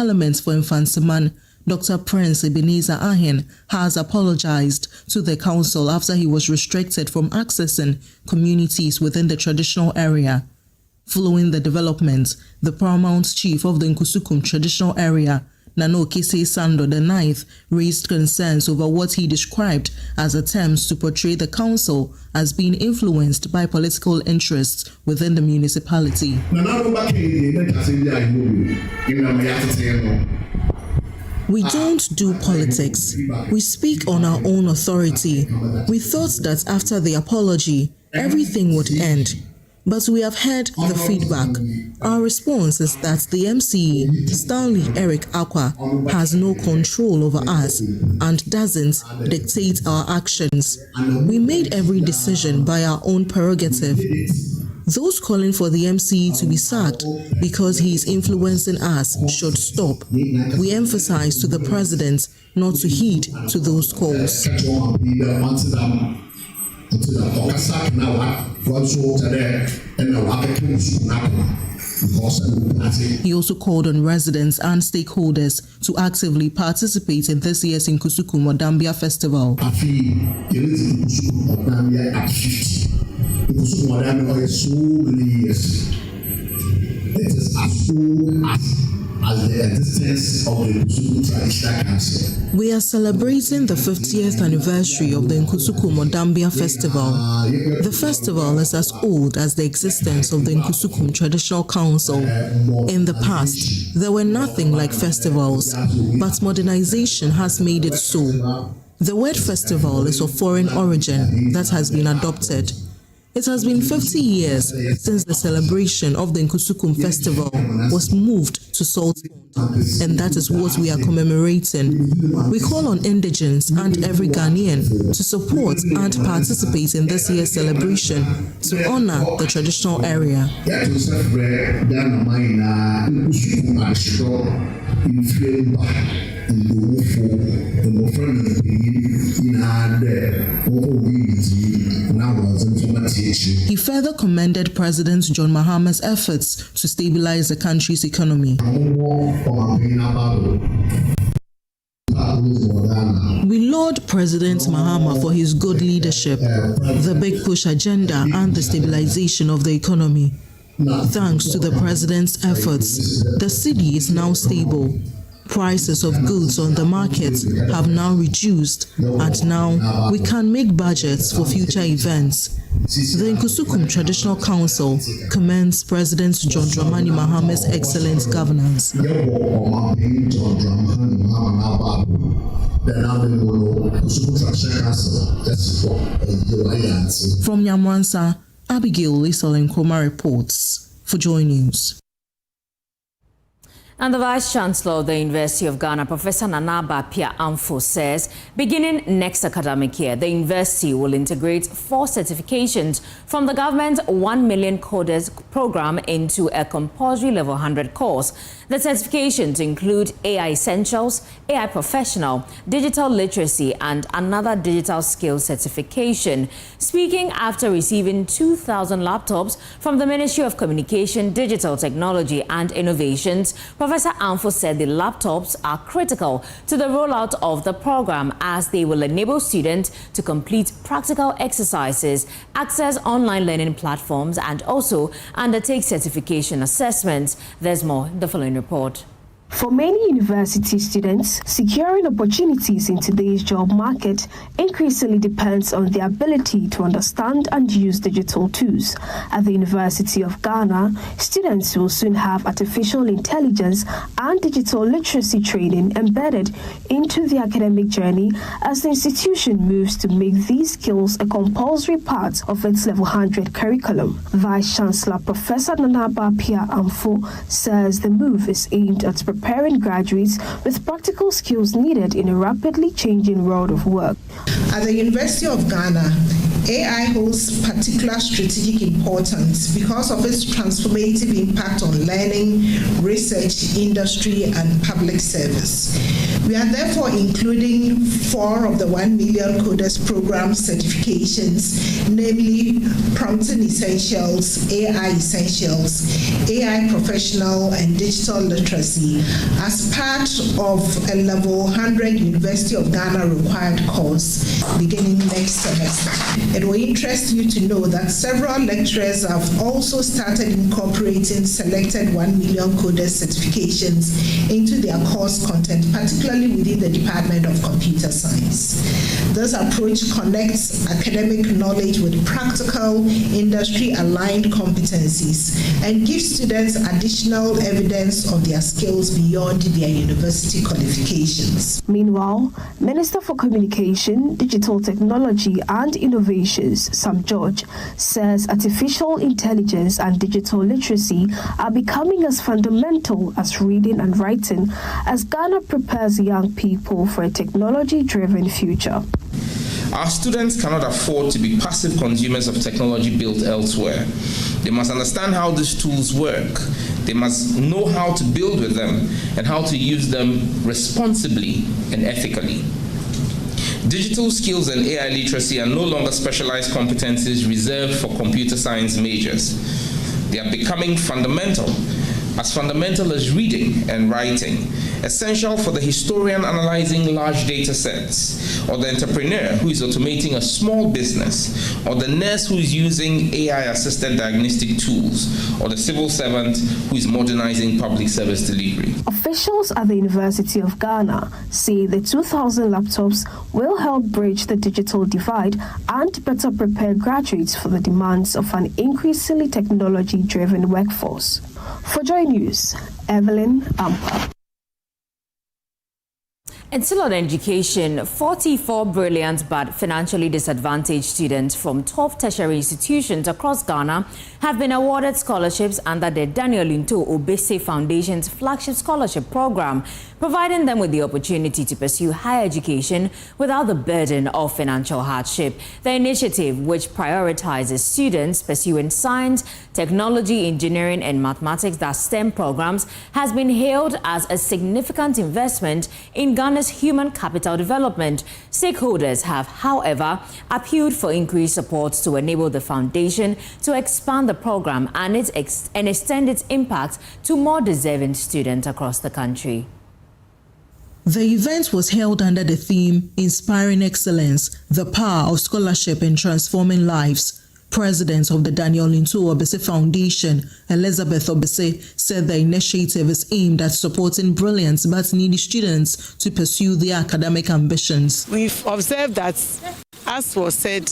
Parliament for Infansiman, Dr. Prince Ebenezer Ahin, has apologized to the council after he was restricted from accessing communities within the traditional area. Following the development, the paramount chief of the Nkusukum traditional area, Nano Kese Sando IX, raised concerns over what he described as attempts to portray the council as being influenced by political interests within the municipality. We don't do politics. We speak on our own authority. We thought that after the apology, everything would end. But we have heard the feedback. Our response is that the MCE, Stanley Eric Akwa, has no control over us and doesn't dictate our actions. We made every decision by our own prerogative. Those calling for the MCE to be sacked because he is influencing us should stop. We emphasize to the president not to heed to those calls. He also called on residents and stakeholders to actively participate in this year's Nkusukum Odambia Festival. It is as old as the existence of the Nkusukum Traditional Council. We are celebrating the 50th anniversary of the Nkusukum Odambia Festival. The festival is as old as the existence of the Nkusukum Traditional Council. In the past, there were nothing like festivals, but modernization has made it so. The word festival is of foreign origin that has been adopted. It has been 50 years since the celebration of the Nkusukum Festival was moved to Salt Pond, and that is what we are commemorating. We call on indigents and every Ghanaian to support and participate in this year's celebration to honor the traditional area. He further commended President John Mahama's efforts to stabilize the country's economy. We laud President Mahama for his good leadership, the Big Push agenda, and the stabilization of the economy. Thanks to the president's efforts, the city is now stable. Prices of goods on the market have now reduced, and now we can make budgets for future events. The Nkusukum Traditional Council commends President John Dramani Mahama's excellent governance. From Nyamwansa, Abigail Lisel Nkrumah reports for Joy News. And the Vice-Chancellor of the University of Ghana, Professor Nana Bapia Amfo, says beginning next academic year, the university will integrate 4 certifications from the government's 1 million coders program into a compulsory level 100 course. The certifications include AI Essentials, AI Professional, Digital Literacy, and another digital skills certification. Speaking after receiving 2,000 laptops from the Ministry of Communication, Digital Technology and Innovations, Professor Amfo said the laptops are critical to the rollout of the program as they will enable students to complete practical exercises, access online learning platforms, and also undertake certification assessments. There's more in the following report. For many university students, securing opportunities in today's job market increasingly depends on their ability to understand and use digital tools. At the University of Ghana, students will soon have artificial intelligence and digital literacy training embedded into the academic journey as the institution moves to make these skills a compulsory part of its level 100 curriculum. Vice-Chancellor Professor Nana Bapia Amfo says the move is aimed at preparing graduates with practical skills needed in a rapidly changing world of work. At the University of Ghana, AI holds particular strategic importance because of its transformative impact on learning, research, industry, and public service. We are therefore including 4 of the 1 Million Coders Program certifications, namely Prompting Essentials, AI Essentials, AI Professional, and Digital Literacy, as part of a level 100 University of Ghana required course beginning next semester. It will interest you to know that several lecturers have also started incorporating selected 1 Million Coders certifications into their course content, particularly within the Department of Computer Science. This approach connects academic knowledge with practical, industry-aligned competencies and gives students additional evidence of their skills beyond their university qualifications. Meanwhile, Minister for Communication, Digital Technology and Innovations, Sam George, says artificial intelligence and digital literacy are becoming as fundamental as reading and writing as Ghana prepares young people for a technology-driven future. Our students cannot afford to be passive consumers of technology built elsewhere. They must understand how these tools work. They must know how to build with them and how to use them responsibly and ethically. Digital skills and AI literacy are no longer specialized competencies reserved for computer science majors. They are becoming fundamental as reading and writing, essential for the historian analyzing large data sets, or the entrepreneur who is automating a small business, or the nurse who is using AI-assisted diagnostic tools, or the civil servant who is modernizing public service delivery. Officials at the University of Ghana say the 2,000 laptops will help bridge the digital divide and better prepare graduates for the demands of an increasingly technology-driven workforce. For Joy News, Evelyn Ampa. And still on education, 44 brilliant but financially disadvantaged students from 12 tertiary institutions across Ghana have been awarded scholarships under the Daniel Into Obese Foundation's flagship scholarship program, providing them with the opportunity to pursue higher education without the burden of financial hardship. The initiative, which prioritizes students pursuing science, technology, engineering, and mathematics that STEM programs, has been hailed as a significant investment in Ghana's human capital development. Stakeholders have, however, appealed for increased support to enable the foundation to expand the program and extend its impact to more deserving students across the country. The event was held under the theme Inspiring Excellence, the Power of Scholarship in Transforming Lives. President of the Daniel Into Obese Foundation, Elizabeth Obese, said the initiative is aimed at supporting brilliant but needy students to pursue their academic ambitions. We've observed that, as was said,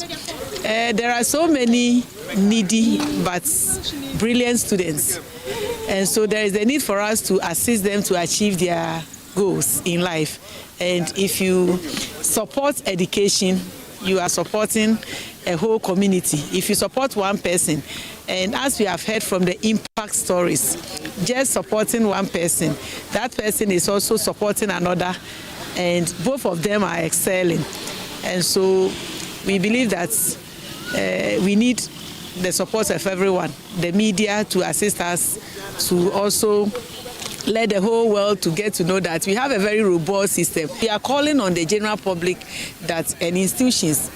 there are so many needy but brilliant students. And so there is a need for us to assist them to achieve their goals in life. And if you support education, you are supporting a whole community. If you support one person, and as we have heard from the impact stories, just supporting one person, that person is also supporting another, and both of them are excelling. And so we believe that we need the support of everyone, the media to assist us to also let the whole world to get to know that we have a very robust system. We are calling on the general public and institutions,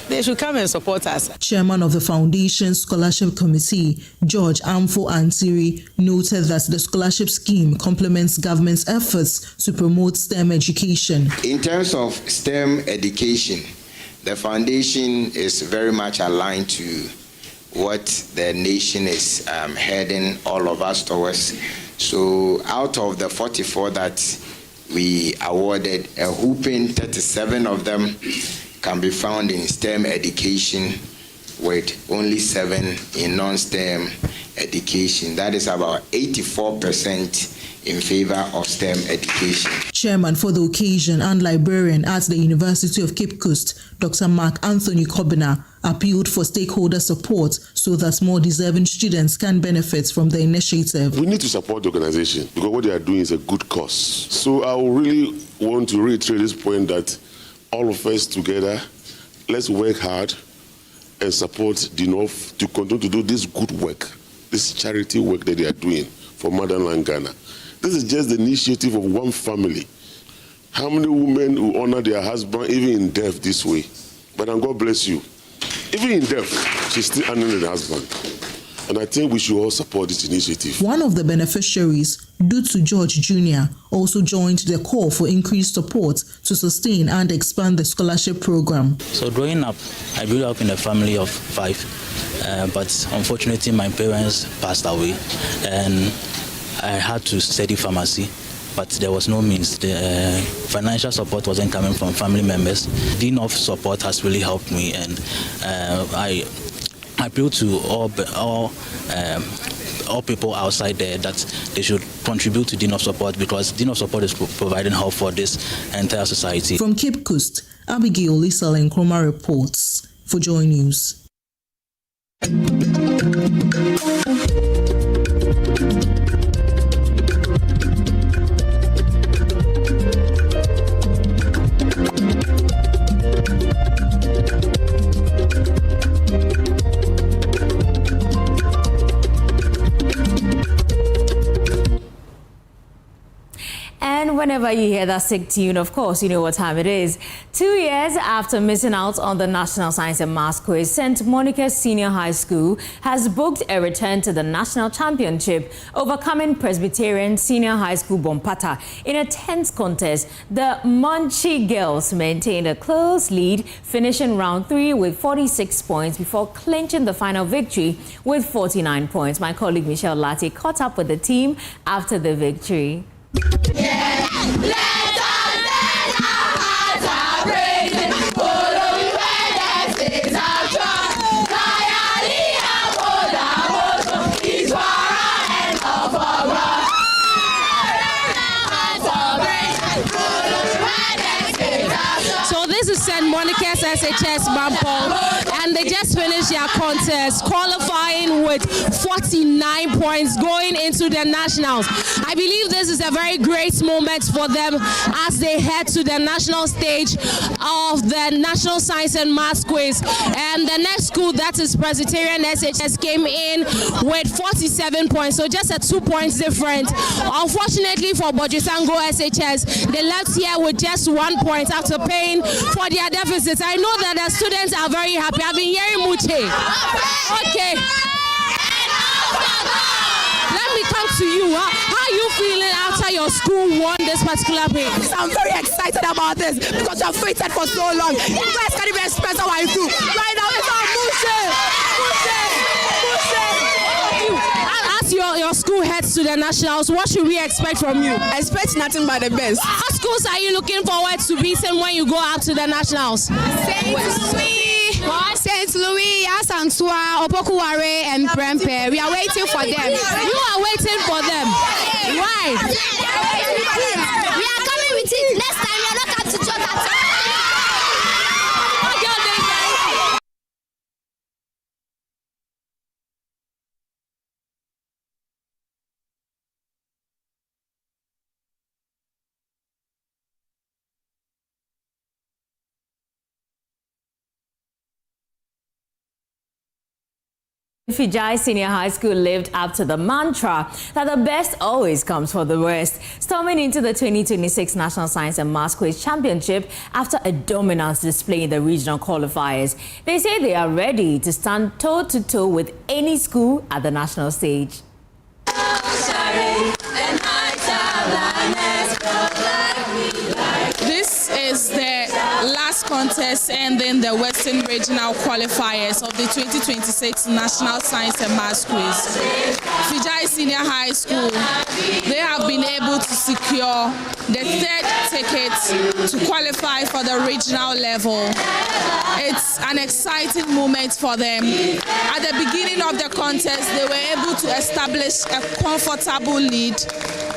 they should come and support us. Chairman of the Foundation Scholarship Committee, George Amfo-Antiri, noted that the scholarship scheme complements government's efforts to promote STEM education. In terms of STEM education, the foundation is very much aligned to what the nation is heading all of us towards. So out of the 44 that we awarded, a whopping 37 of them can be found in STEM education, with only 7 in non-STEM education. That is about 84% in favor of STEM education. Chairman for the occasion and librarian at the University of Cape Coast, Dr. Mark Anthony Kobina, appealed for stakeholder support so that more deserving students can benefit from the initiative. We need to support the organization because what they are doing is a good cause. So I really want to reiterate this point that all of us together, let's work hard and support DNOF to continue to do this good work, this charity work that they are doing for motherland Ghana. This is just the initiative of one family. How many women who honor their husband even in death this way? But God bless you. Even in death, she's still honoring her husband. And I think we should all support this initiative. One of the beneficiaries, Dutu George Jr., also joined the call for increased support to sustain and expand the scholarship program. So growing up, I grew up in a family of 5, but unfortunately my parents passed away and I had to study pharmacy. But there was no means. The financial support wasn't coming from family members. DNOF support has really helped me, and I appeal to all people outside there that they should contribute to DNOF support, because DNOF support is providing help for this entire society. From Cape Coast, Abigail Lisa Nkrumah reports for Joy News. And whenever you hear that sick tune, of course, you know what time it is. 2 years after missing out on the National Science and Maths Quiz, St. Monica's Senior High School has booked a return to the National Championship, overcoming Presbyterian Senior High School Bompata in a tense contest. The Munchie girls maintained a close lead, finishing round 3 with 46 points before clinching the final victory with 49 points. My colleague Michelle Lati caught up with the team after the victory. Yeah, let us let our hearts are praising. Follow me where the things are done. Diary and Boda is for our and love for God. So this is St. Monica's SHS Bampol, and they just finished their contest, qualifying with 49 points going into the nationals. I believe this is a very great moment for them as they head to the national stage of the National Science and Maths Quiz. And the next school, that is Presbyterian SHS, came in with 47 points, so just a 2 points difference. Unfortunately for Bojisango SHS, they left here with just 1 point after paying for their deficits. I know that the students are very happy. I've been hearing Muche. Okay. Let me come to you. How are you feeling after your school won this particular race? I'm very excited about this because I've waited for so long. You guys can't even express how I feel. Right now, it's our As your school heads to the nationals, what should we expect from you? Expect nothing but the best. What schools are you looking forward to beating when you go out to the nationals? St. Louis, Asantua, Opokuware, and Prempe. We are waiting for them. You are waiting for them. Why? We are coming with it. Next time we are not coming to Jota. Fijai Senior High School lived up to the mantra that the best always comes for the worst, storming into the 2026 National Science and Maths Quiz Championship after a dominance display in the regional qualifiers. They say they are ready to stand toe-to-toe with any school at the national stage. This is the last contest ending the Western Regional Qualifiers of the 2026 National Science and Maths Quiz. Fijai Senior High School, they have been able to secure the 3rd ticket to qualify for the regional level. It's an exciting moment for them. At the beginning of the contest, they were able to establish a comfortable lead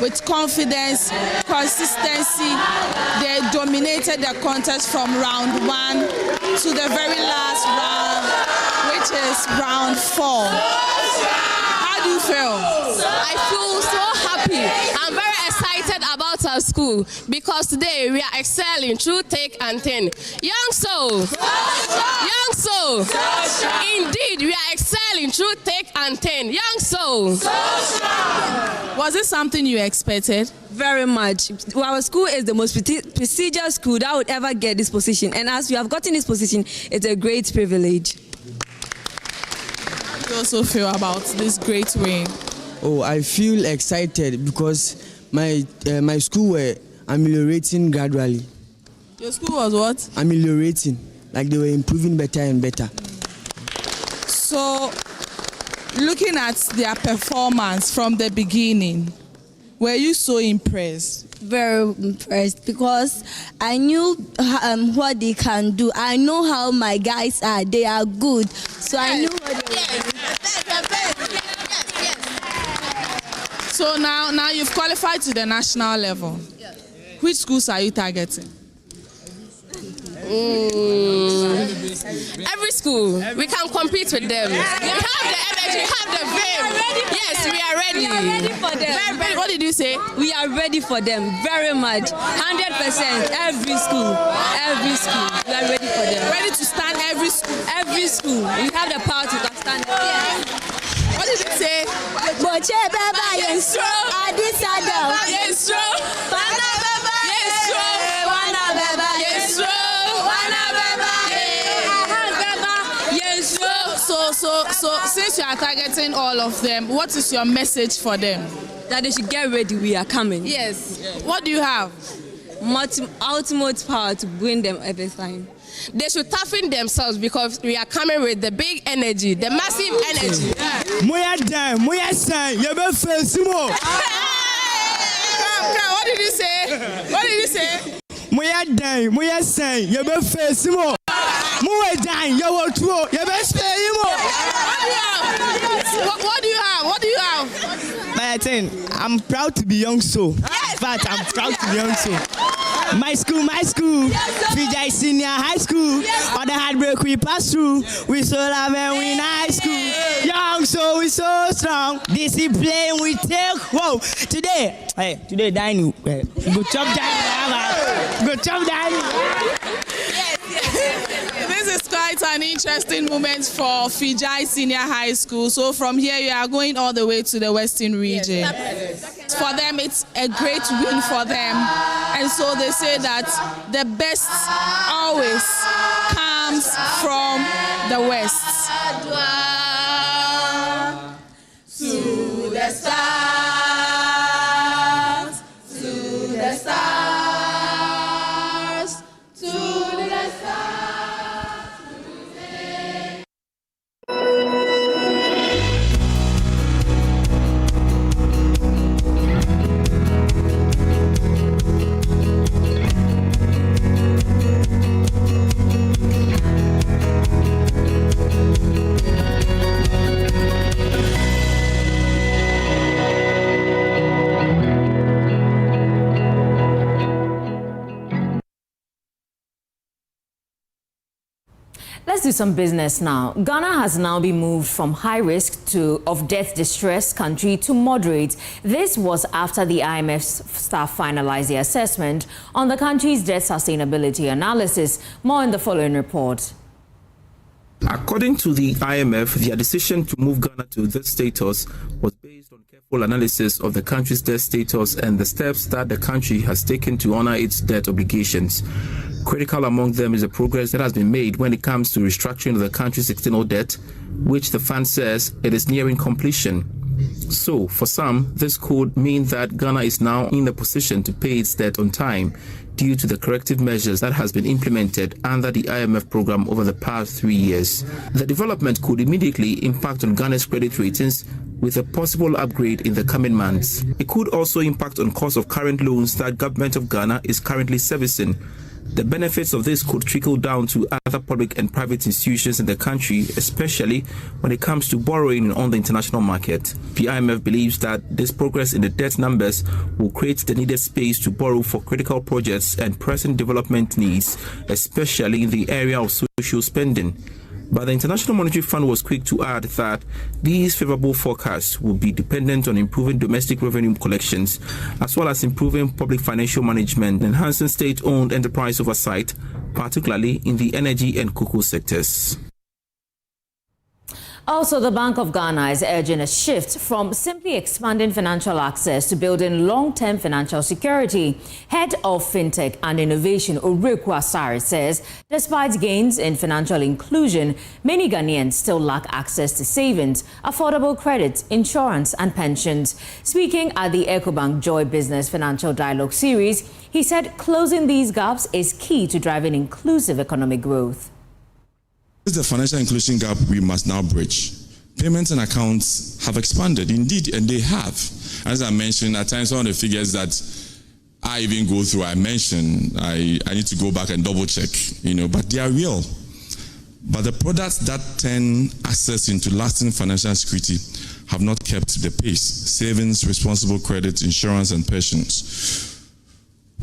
with confidence, consistency. They dominated the contest from round 1 to the very last round, which is round 4. How do you feel? I feel so happy. I'm very excited about our school because today we are excelling through thick and thin. Young souls. Young souls. Indeed, we are excelling through thick and thin. Young souls. Was it something you expected? Very much. Our school is the most prestigious school that would ever get this position. And as we have gotten this position, it's a great privilege. How do you also feel about this great win? Oh, I feel excited because my school were ameliorating gradually. Your school was what? Ameliorating, like they were improving better and better. So, looking at their performance from the beginning, were you so impressed? Very impressed because I knew what they can do. I know how my guys are. They are good. So I knew what they were doing. So now you've qualified to the national level. Yes. Which schools are you targeting? Every school, we can compete with them. We have the energy, we have the fame. Yes, we are ready. We are ready for them. What did you say? We are ready for them very much. 100%. Every school. Every school. We are ready for them. Ready to stand every school. Every school. We have the power to stand. What did you say? Boche baba yes, Addis Ababa yes, So since you are targeting all of them, what is your message for them? That they should get ready. We are coming. Yes. What do you have? Ultimate power to win them every time. They should toughen themselves because we are coming with the big energy, the massive energy. What did you say? What did you say? What do you have? What do you have? I'm proud to be young soul. Yes. But I'm proud to be young soul. My school, Vijay Senior High School. On the heartbreak we pass through, we so love and we nice school. Young soul, we so strong. Discipline we take. Whoa, today, Danny, go chop Danny. Go chop Danny. This is quite an interesting moment for Vijay Senior High School. So from here, you are going all the way to the Western region. Yes. For them, it's a great win for them. And so they say that the best always comes from the West. To the stars, to the stars, to the stars. Let's do some business now. Ghana has now been moved from high risk of debt distress country to moderate. This was after the IMF staff finalized the assessment on the country's debt sustainability analysis. More in the following report. According to the IMF, their decision to move Ghana to this status was based on careful analysis of the country's debt status and the steps that the country has taken to honor its debt obligations. Critical among them is the progress that has been made when it comes to restructuring of the country's external debt, which the fund says it is nearing completion. So, for some, this could mean that Ghana is now in the position to pay its debt on time due to the corrective measures that has been implemented under the IMF program over the past 3 years. The development could immediately impact on Ghana's credit ratings with a possible upgrade in the coming months. It could also impact on cost of current loans that government of Ghana is currently servicing. The benefits of this could trickle down to other public and private institutions in the country, especially when it comes to borrowing on the international market. The IMF believes that this progress in the debt numbers will create the needed space to borrow for critical projects and pressing development needs, especially in the area of social spending. But the International Monetary Fund was quick to add that these favorable forecasts will be dependent on improving domestic revenue collections, as well as improving public financial management, enhancing state-owned enterprise oversight, particularly in the energy and cocoa sectors. Also, the Bank of Ghana is urging a shift from simply expanding financial access to building long-term financial security. Head of FinTech and Innovation, Oreku Asare, says despite gains in financial inclusion, many Ghanaians still lack access to savings, affordable credit, insurance and pensions. Speaking at the EcoBank Joy Business Financial Dialogue Series, he said closing these gaps is key to driving inclusive economic growth. This is the financial inclusion gap we must now bridge. Payments and accounts have expanded, indeed, and they have. As I mentioned, at times, one of the figures that I even go through, I mentioned, I need to go back and double check, but they are real. But the products that turn access into lasting financial security have not kept the pace. Savings, responsible credit, insurance, and pensions.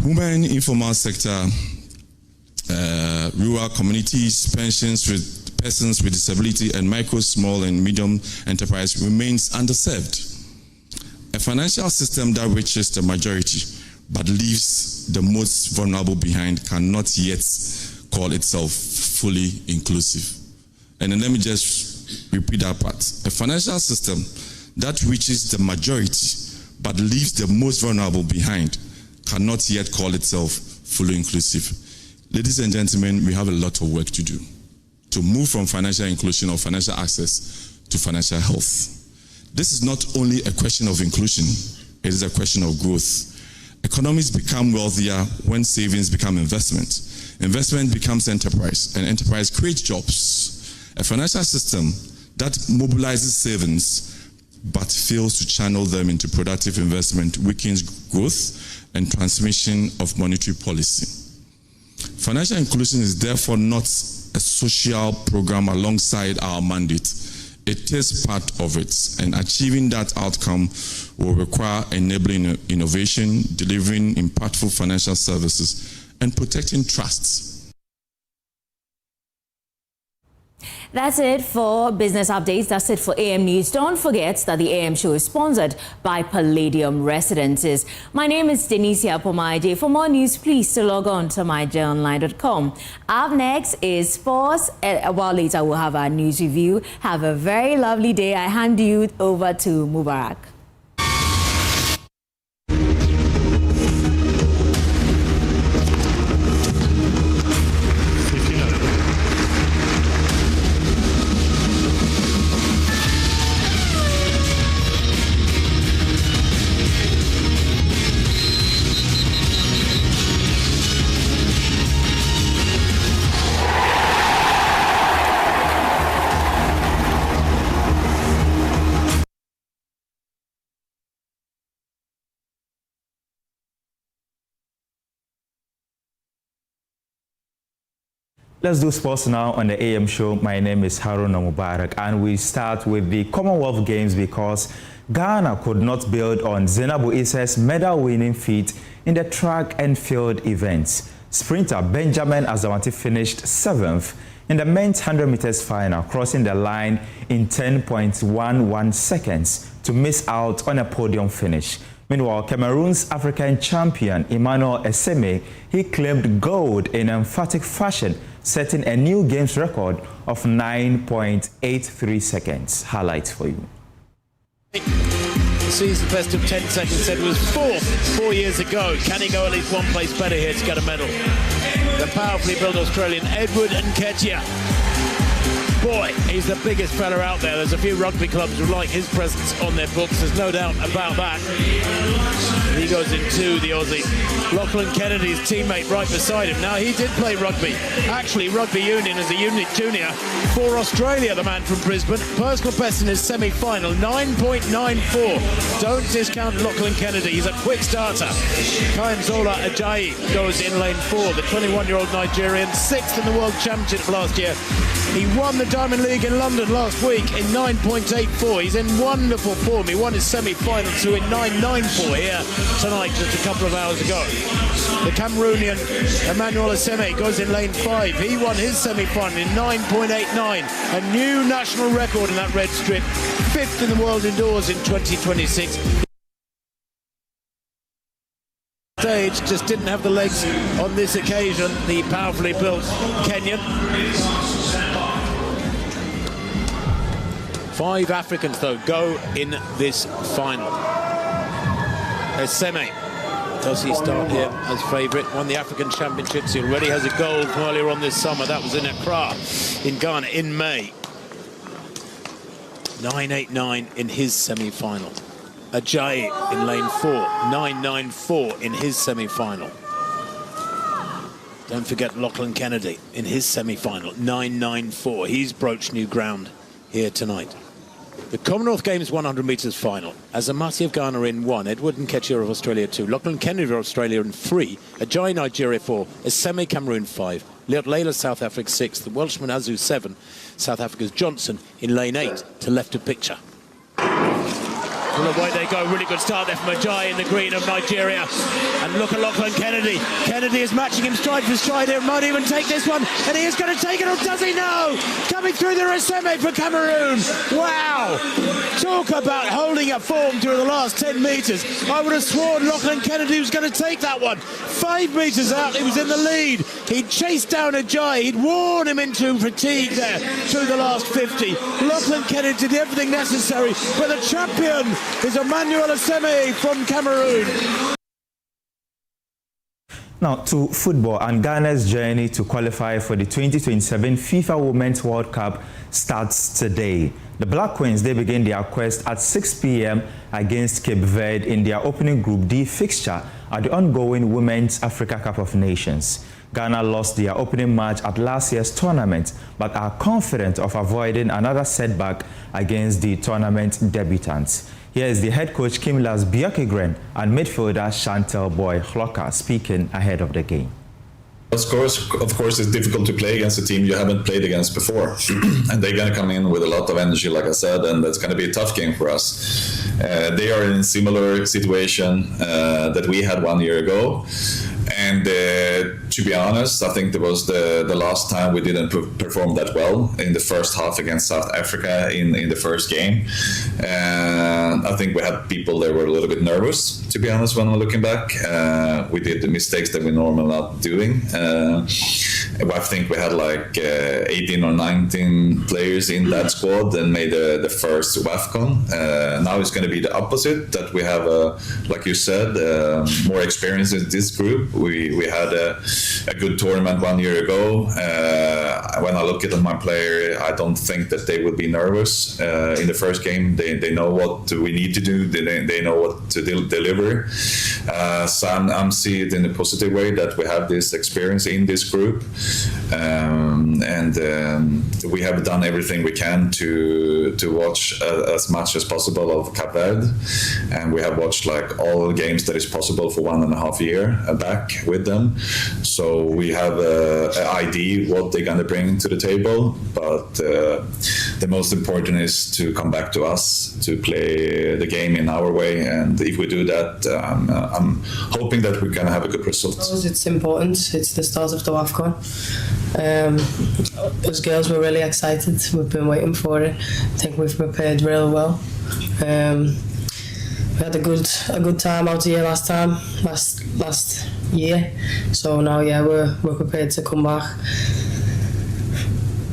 Women, informal sector, rural communities, pensions with persons with disability, and micro, small, and medium enterprise remains underserved. A financial system that reaches the majority but leaves the most vulnerable behind cannot yet call itself fully inclusive. And then let me just repeat that part. A financial system that reaches the majority but leaves the most vulnerable behind cannot yet call itself fully inclusive. Ladies and gentlemen, we have a lot of work to do to move from financial inclusion or financial access to financial health. This is not only a question of inclusion, it is a question of growth. Economies become wealthier when savings become investment. Investment becomes enterprise, and enterprise creates jobs. A financial system that mobilizes savings but fails to channel them into productive investment weakens growth and transmission of monetary policy. Financial inclusion is therefore not a social program alongside our mandate. It is part of it, and achieving that outcome will require enabling innovation, delivering impactful financial services, and protecting trusts. That's it for business updates. That's it for AM News. Don't forget that the AM show is sponsored by Palladium Residences. My name is Denisia Pomaide. For more news, please still log on to myjoyonline.com. Up next is sports. A while later, we'll have our news review. Have a very lovely day. I hand you over to Mubarak. Let's do sports now on the AM show. My name is Haruna Mubarak, and we start with the Commonwealth Games because Ghana could not build on Zainabu Issa's medal-winning feat in the track and field events. Sprinter Benjamin Azawanti finished 7th in the men's 100 meters final, crossing the line in 10.11 seconds to miss out on a podium finish. Meanwhile, Cameroon's African champion Emmanuel Eseme, he claimed gold in emphatic fashion, setting a new games record of 9.83 seconds. Highlights for you. Season best of 10 seconds, said was 4th 4 years ago. Can he go at least one place better here to get a medal? The powerfully built Australian Edward Nketiah. Boy, he's the biggest fella out there. There's a few rugby clubs who like his presence on their books. There's no doubt about that. He goes in 2, the Aussie. Lachlan Kennedy's teammate right beside him. Now, he did play rugby. Actually, rugby union as a unit junior for Australia, the man from Brisbane. Personal best in his semi-final, 9.94. Don't discount Lachlan Kennedy. He's a quick starter. Kayemzola Ajayi goes in lane 4. The 21-year-old Nigerian, 6th in the World Championship last year. He won the Diamond League in London last week in 9.84. He's in wonderful form. He won his semi-final to in 9.94 here tonight just a couple of hours ago. The Cameroonian Emmanuel Aseme goes in lane 5. He won his semi-final in 9.89. A new national record in that red strip. 5th in the world indoors in 2026. Stage just didn't have the legs on this occasion, the powerfully built Kenyan. 5 Africans though go in this final. Aseme, does he start here as favourite? Won the African Championships. He already has a gold from earlier on this summer. That was in Accra in Ghana in May. 9.89 in his semi-final. Ajayi in lane 4, 9.94 in his semi-final. Don't forget Lachlan Kennedy in his semi-final, 9.94. He's broached new ground here tonight. The Commonwealth Games 100 metres final. Azamati of Ghana in 1, Edward Nketiah of Australia 2, Lachlan Kennedy of Australia in 3, Ajayi Nigeria 4, Aseme Cameroon 5, Leot Layla South Africa 6, the Welshman Azu 7, South Africa's Johnson in lane 8 to left of picture. Well, away they go. Really good start there from Ajayi in the green of Nigeria. And look at Lachlan Kennedy. Kennedy is matching him stride for stride here. Might even take this one. And he is going to take it, or does he? No! Coming through the Aseme for Cameroon. Wow! Talk about holding up form through the last 10 metres. I would have sworn Lachlan Kennedy was going to take that one. 5 metres out, he was in the lead. He'd chased down Ajayi. He'd worn him into fatigue there through the last 50. Lachlan Kennedy did everything necessary. But the champion is Emmanuel Aseme from Cameroon. Now to football, and Ghana's journey to qualify for the 2027 FIFA Women's World Cup starts today. The Black Queens, they begin their quest at 6 p.m. against Cape Verde in their opening Group D fixture at the ongoing Women's Africa Cup of Nations. Ghana lost their opening match at last year's tournament, but are confident of avoiding another setback against the tournament debutants. Here is the head coach Kimlas Bjorkegren and midfielder Chantel Boy-Hloka speaking ahead of the game. Of course, it's difficult to play against a team you haven't played against before. And they're going to come in with a lot of energy, like I said, and it's going to be a tough game for us. They are in a similar situation that we had 1 year ago. And to be honest, I think that was the last time we didn't perform that well in the first half against South Africa in the first game. And I think we had people that were a little bit nervous, to be honest, when we're looking back. We did the mistakes that we're normally not doing. I think we had like 18 or 19 players in that squad and made the first WAFCON. Now it's going to be the opposite, that we have, like you said, more experience in this group. We had a good tournament 1 year ago. When I look at my player, I don't think that they would be nervous in the first game. They know what we need to do. They know what to deliver. So I'm seeing it in a positive way that we have this experience in this group. And we have done everything we can to watch as much as possible of Cape Verde. And we have watched like all the games that is possible for 1.5 years back with them. So we have an idea what they're going to bring to the table, but the most important is to come back to us to play the game in our way, and if we do that, I'm hoping that we're going to have a good result. It's important. It's the start of the WAFCON. Us girls were really excited. We've been waiting for it. I think we've prepared real well. We had a good time out here last year, so now we're prepared to come back,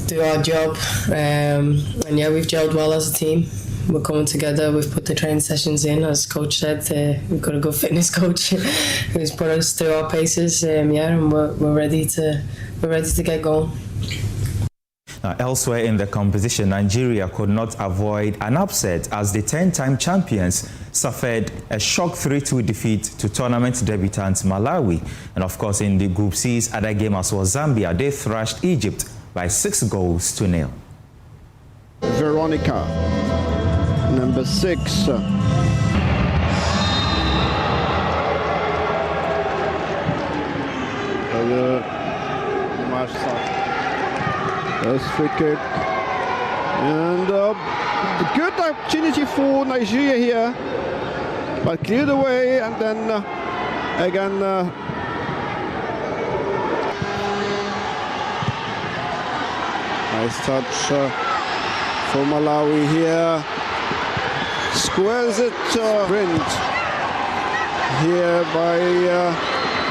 do our job, and we've gelled well as a team. We're coming together. We've put the training sessions in, as coach said. We've got a good fitness coach who's put us through our paces. And we're ready to get going. Now, elsewhere in the competition, Nigeria could not avoid an upset as the 10-time champions suffered a shock 3-2 defeat to tournament debutants Malawi. And of course, in the Group C's other game as well, Zambia, they thrashed Egypt by 6-0. Veronica, number 6. That's free kick. And good opportunity for Nigeria here, but cleared away, and then again nice touch for Malawi here. Squares it print here by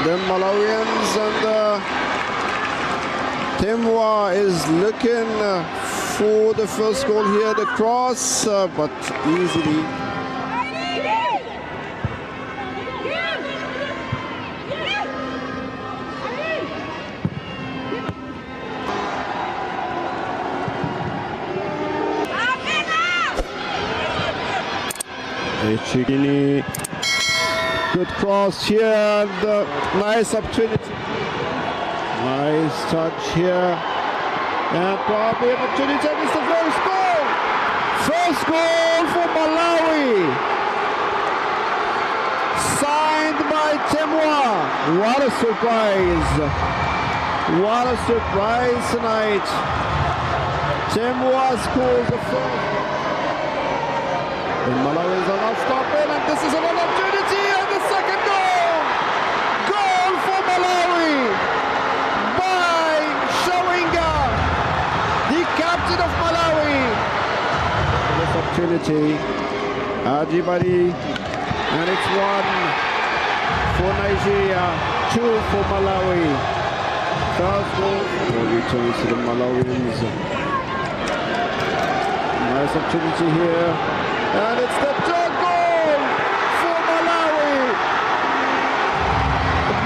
the Malawians, and Temwa is looking for the first goal here, the cross, but easily. Chigini, good cross here, and nice opportunity. Nice touch here, and probably an opportunity. And it's the first goal! First goal for Malawi! Signed by Temwa. What a surprise! What a surprise tonight! Temwa scores the first. And Malawians are not stopping, and this is an opportunity, and the second goal! Goal for Malawi by Shawinga, the captain of Malawi. This opportunity, Ajibari, and it's 1 for Nigeria, 2 for Malawi. First goal returns to the Malawians. Nice opportunity here. And it's the third goal for Malawi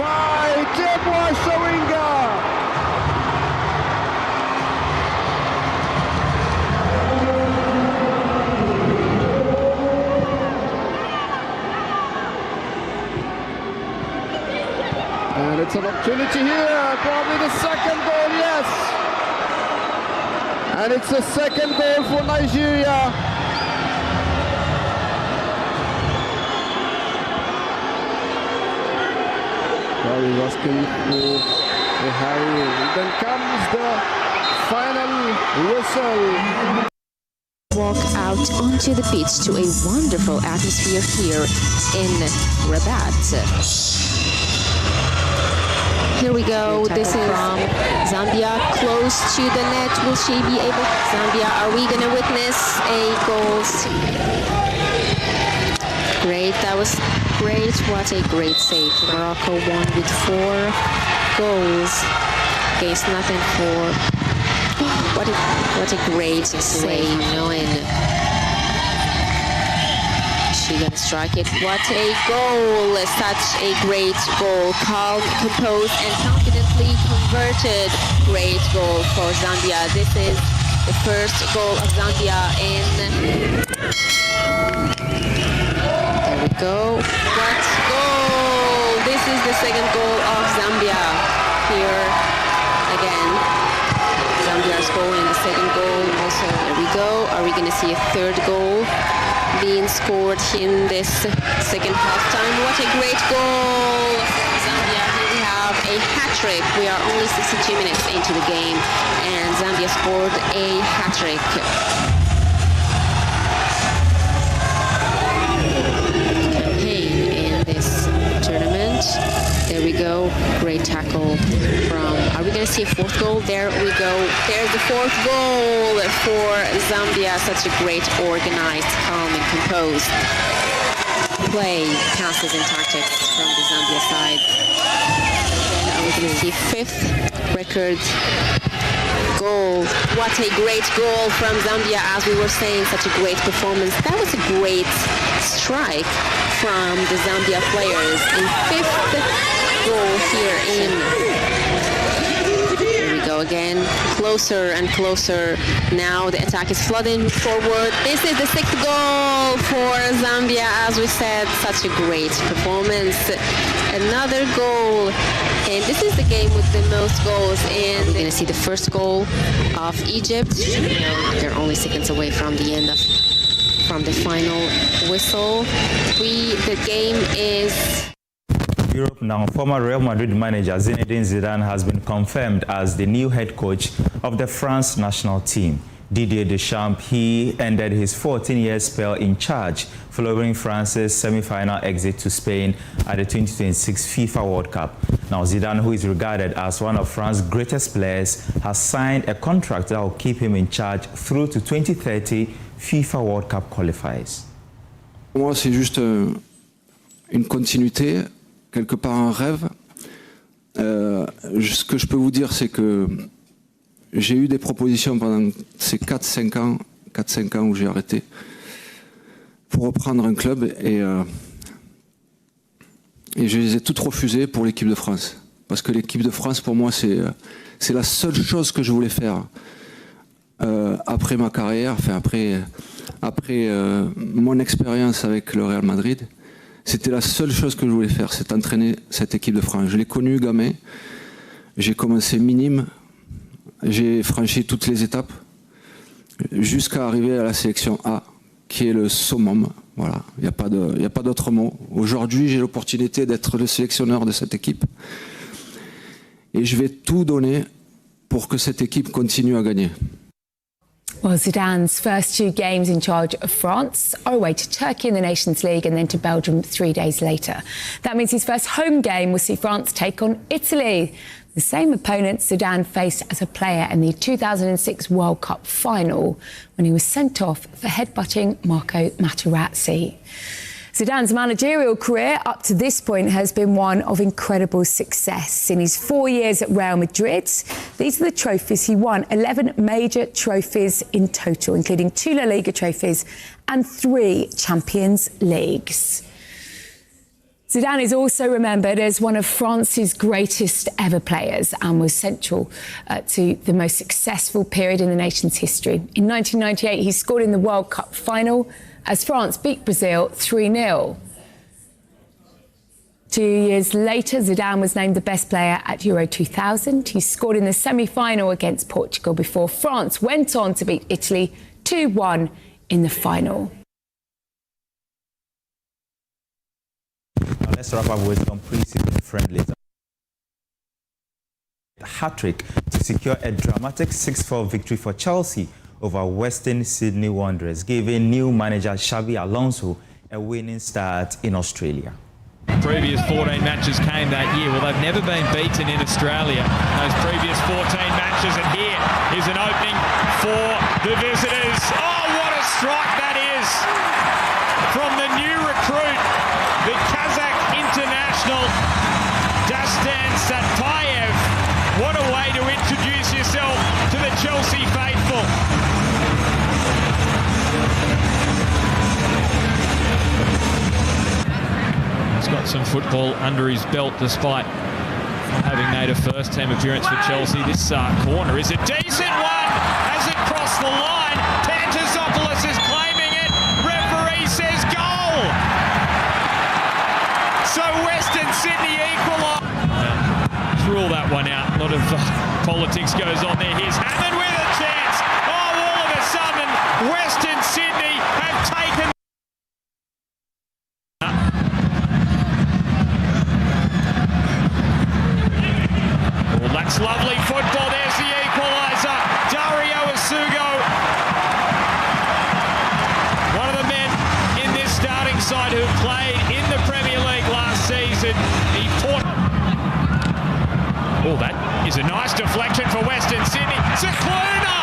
by Temwa Shawinga. And it's an opportunity here, probably the second goal, yes. And it's the second goal for Nigeria. He's asking for a high, and then comes the final whistle. Walk out onto the pitch to a wonderful atmosphere here in Rabat. Here we go. This is from Zambia, close to the net. Will she be able? Zambia, are we going to witness a goal? Great, that was great. What a great save. Morocco won with 4 goals against nothing for. What a great save. Knowing she gonna strike it. What a goal! Such a great goal. Calm, composed, and confidently converted. Great goal for Zambia. This is the first goal of Zambia in. Go. What goal! This is the second goal of Zambia. Here again. Zambia is scoring the second goal. Also, there we go. Are we going to see a third goal being scored in this second halftime? What a great goal! Zambia, here we have a hat-trick. We are only 62 minutes into the game, and Zambia scored a hat-trick. There we go. Great tackle from. Are we going to see a fourth goal? There we go. There's the fourth goal for Zambia. Such a great, organized, calm, and composed play, passes, and tactics from the Zambia side. Then are we going to see fifth record goal? What a great goal from Zambia! As we were saying, such a great performance. That was a great strike from the Zambia players. In fifth goal here in. Here we go again. Closer and closer. Now the attack is flooding forward. This is the sixth goal for Zambia. As we said, such a great performance. Another goal. And this is the game with the most goals. And we're going to see the first goal of Egypt. They're only seconds away from the end of the final whistle. The game is. Europe now, former Real Madrid manager Zinedine Zidane has been confirmed as the new head coach of the France national team. Didier Deschamps, he ended his 14-year spell in charge following France's semi-final exit to Spain at the 2026 FIFA World Cup. Now, Zidane, who is regarded as one of France's greatest players, has signed a contract that will keep him in charge through to 2030 FIFA World Cup qualifiers. Pour moi, c'est juste une continuité, quelque part un rêve. Ce que je peux vous dire, c'est que j'ai eu des propositions pendant ces 4-5 ans où j'ai arrêté pour reprendre un club et je les ai toutes refusées pour l'équipe de France. Parce que l'équipe de France, pour moi, c'est la seule chose que je voulais faire après ma carrière, enfin après mon expérience avec le Real Madrid. C'était la seule chose que je voulais faire, c'est entraîner cette équipe de France. Je l'ai connue gamin, j'ai commencé minime, j'ai franchi toutes les étapes jusqu'à arriver à la sélection A, qui est le summum. Voilà, il n'y a pas d'autre mot. Aujourd'hui, j'ai l'opportunité d'être le sélectionneur de cette équipe. Et je vais tout donner pour que cette équipe continue à gagner. Well, Zidane's first 2 games in charge of France are away to Turkey in the Nations League and then to Belgium 3 days later. That means his first home game will see France take on Italy, the same opponent Zidane faced as a player in the 2006 World Cup final when he was sent off for headbutting Marco Materazzi. Zidane's managerial career up to this point has been one of incredible success. In his 4 years at Real Madrid, these are the trophies he won, 11 major trophies in total, including 2 La Liga trophies and 3 Champions Leagues. Zidane is also remembered as one of France's greatest ever players and was central to the most successful period in the nation's history. In 1998, he scored in the World Cup final as France beat Brazil 3-0. 2 years later, Zidane was named the best player at Euro 2000. He scored in the semi-final against Portugal before France went on to beat Italy 2-1 in the final. Now let's wrap up with some pre-season friendlies. A hat-trick to secure a dramatic 6-4 victory for Chelsea over Western Sydney Wanderers, giving new manager Xabi Alonso a winning start in Australia. Previous 14 matches came that year. Well, they've never been beaten in Australia, those previous 14 matches, and here is an opening for the visitors. Oh, what a strike that is from the new recruit, the Kazakh international, Dastan Satpayev. What a way to introduce yourself to the Chelsea faithful. He's got some football under his belt despite having made a first-team appearance for Chelsea. This corner is a decent one. Has it crossed the line? Pantazopoulos is claiming it. Referee says goal. So Western Sydney equalise. Rule that one out. A lot of politics goes on there. Here's Hammond with a chance. Oh, all of a sudden, Western Sydney have taken. Oh, that's lovely football. There's the equaliser. Dario Asugo. One of the men in this starting side who played in the Premier League last season. He fought. Oh, that is a nice deflection for Western Sydney. Cicluna!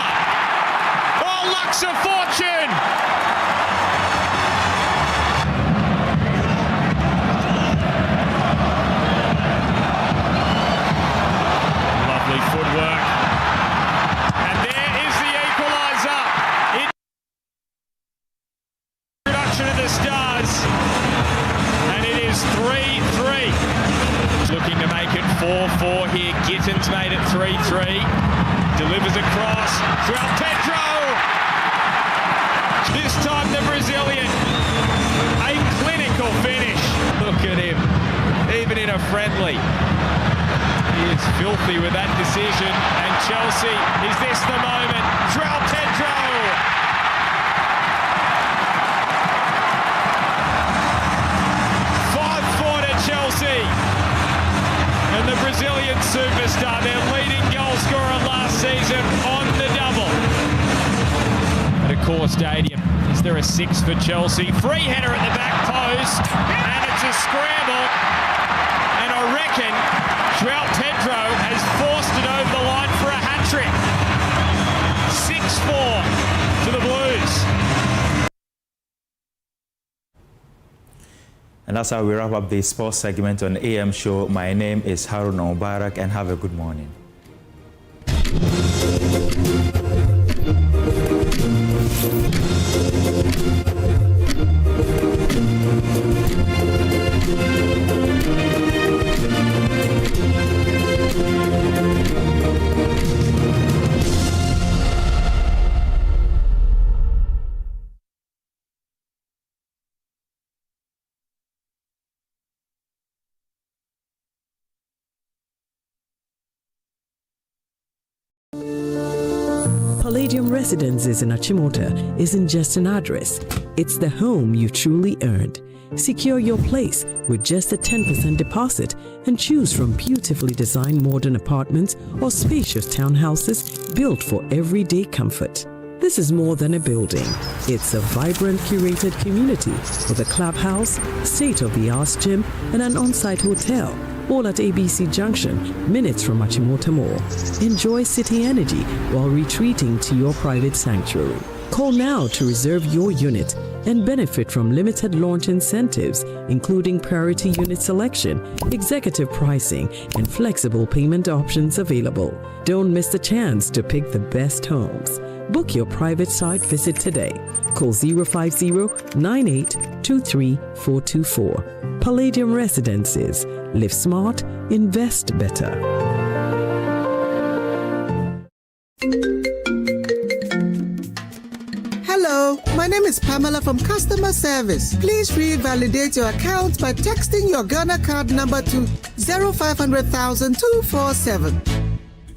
Oh, Lux of Fortune! Lovely footwork. And there is the equaliser. Introduction of the Stars. And it is 3-3. Looking to make it 4-4 here. Gittins made it 3-3. Delivers across. João Pedro. This time the Brazilian. A clinical finish. Look at him. Even in a friendly. He is filthy with that decision. And Chelsea, is this the moment? João Pedro. Chelsea and the Brazilian superstar, their leading goal scorer last season, on the double. Accor Stadium. Is there a 6 for Chelsea? Free header at the back post, and it's a scramble. And I reckon João Pedro has forced it over the line for a hat-trick. 6-4 to the Blues. And that's how we wrap up the sports segment on AM Show. My name is Haruna Mubarak, and have a good morning. Palladium Residences in Achimota isn't just an address, it's the home you truly earned. Secure your place with just a 10% deposit and choose from beautifully designed modern apartments or spacious townhouses built for everyday comfort. This is more than a building. It's a vibrant, curated community with a clubhouse, state-of-the-art gym, and an on-site hotel, all at ABC Junction, minutes from Achimota Mall. Enjoy city energy while retreating to your private sanctuary. Call now to reserve your unit and benefit from limited launch incentives, including priority unit selection, executive pricing, and flexible payment options available. Don't miss the chance to pick the best homes. Book your private site visit today. Call 050-9823-424. Palladium Residences. Live smart, invest better. Hello, my name is Pamela from Customer Service. Please revalidate your account by texting your Ghana card number to 0500,000 247.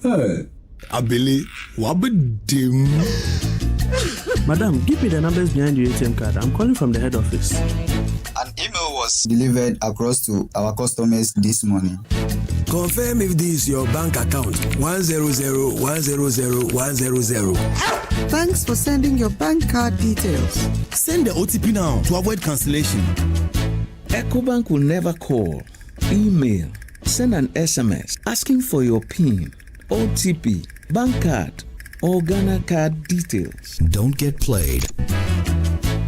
Hey, Abili, wabadim. Madam, give me the numbers behind your ATM card. I'm calling from the head office. An email was delivered across to our customers this morning. Confirm if this is your bank account. 100,100,100. Thanks for sending your bank card details. Send the OTP now to avoid cancellation. EcoBank will never call, email, send an SMS asking for your PIN, OTP, bank card, or Ghana card details. Don't get played.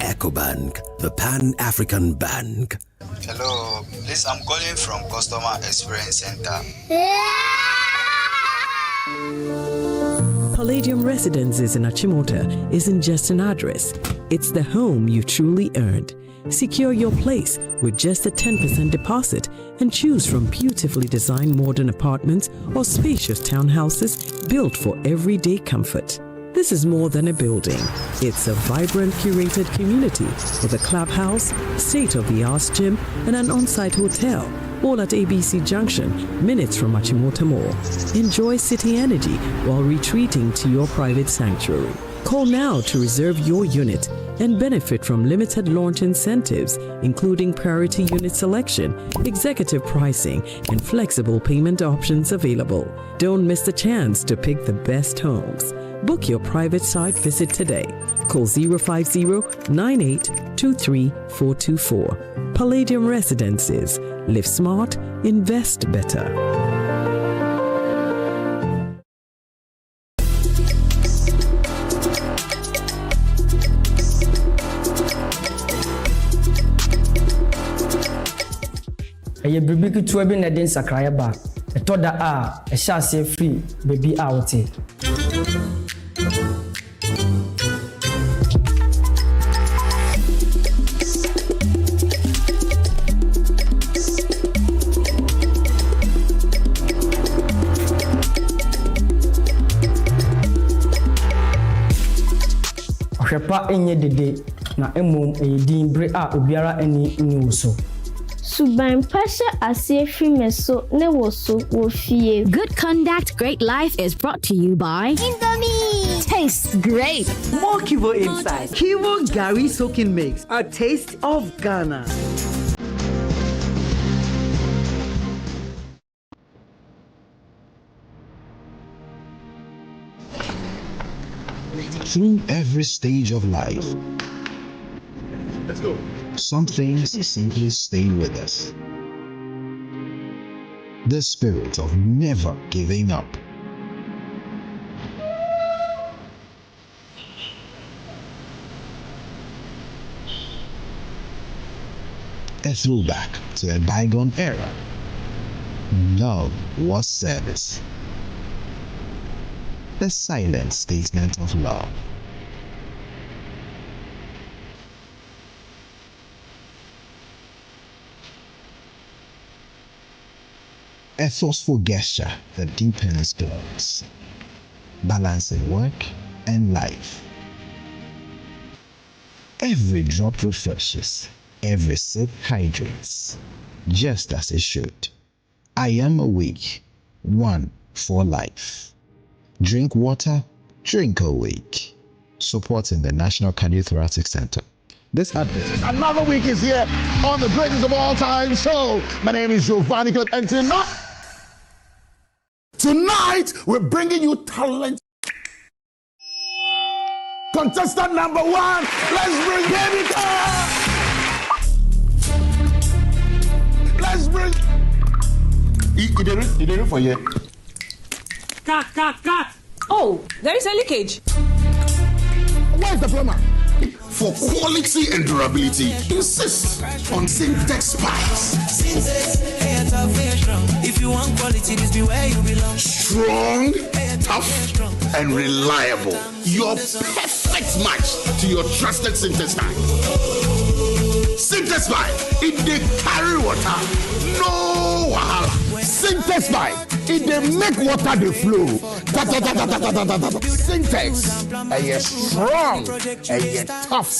EcoBank, the Pan-African Bank. Hello, please, I'm calling from Customer Experience Center. Palladium Residences in Achimota isn't just an address, it's the home you truly earned. Secure your place with just a 10% deposit and choose from beautifully designed modern apartments or spacious townhouses built for everyday comfort. This is more than a building. It's a vibrant, curated community with a clubhouse, state-of-the-art gym, and an on-site hotel, all at ABC Junction, minutes from Achimota Mall. Enjoy city energy while retreating to your private sanctuary. Call now to reserve your unit and benefit from limited launch incentives, including priority unit selection, executive pricing, and flexible payment options available. Don't miss the chance to pick the best homes. Book your private site visit today. Call 050-9823-424. Palladium Residences. Live smart, invest better. Eye bibi ketewa bi na den sakraya ba etoda a ehya ase free baby out. Ohwepa enye dede na emom eyedin bre a obiara ani ni so. Good conduct, great life is brought to you by Indomie. Tastes great. More Kivo inside. Kivo Gari Soaking Mix. A taste of Ghana. Through every stage of life, Let's go. some things simply stay with us. The spirit of never giving up. A throwback to a bygone era. Love was service. The silent statement of love. A forceful gesture that deepens bonds, balancing work and life. Every drop refreshes, every sip hydrates, just as it should. I am awake, one for life. Drink water, drink awake. Supporting the National Cardiothoracic Center. This advert. Another week is here on the greatest of all time show. My name is Giovanni Clip, and tonight we're bringing you talent. Contestant number 1, let's bring Emefa. Let's bring. He did it for you. Cut. Oh, there is a leakage. Where's the plumber? For quality and durability, insist on Syntex pipes. If you want quality, this be where you belong. Strong, tough, and reliable. Your perfect match to your trusted Syntex pipe. Syntex pipe, it dey carry water, no wahala. Syntex pipe, it dey make water dey flow. Syntex, and you're strong, and you're tough.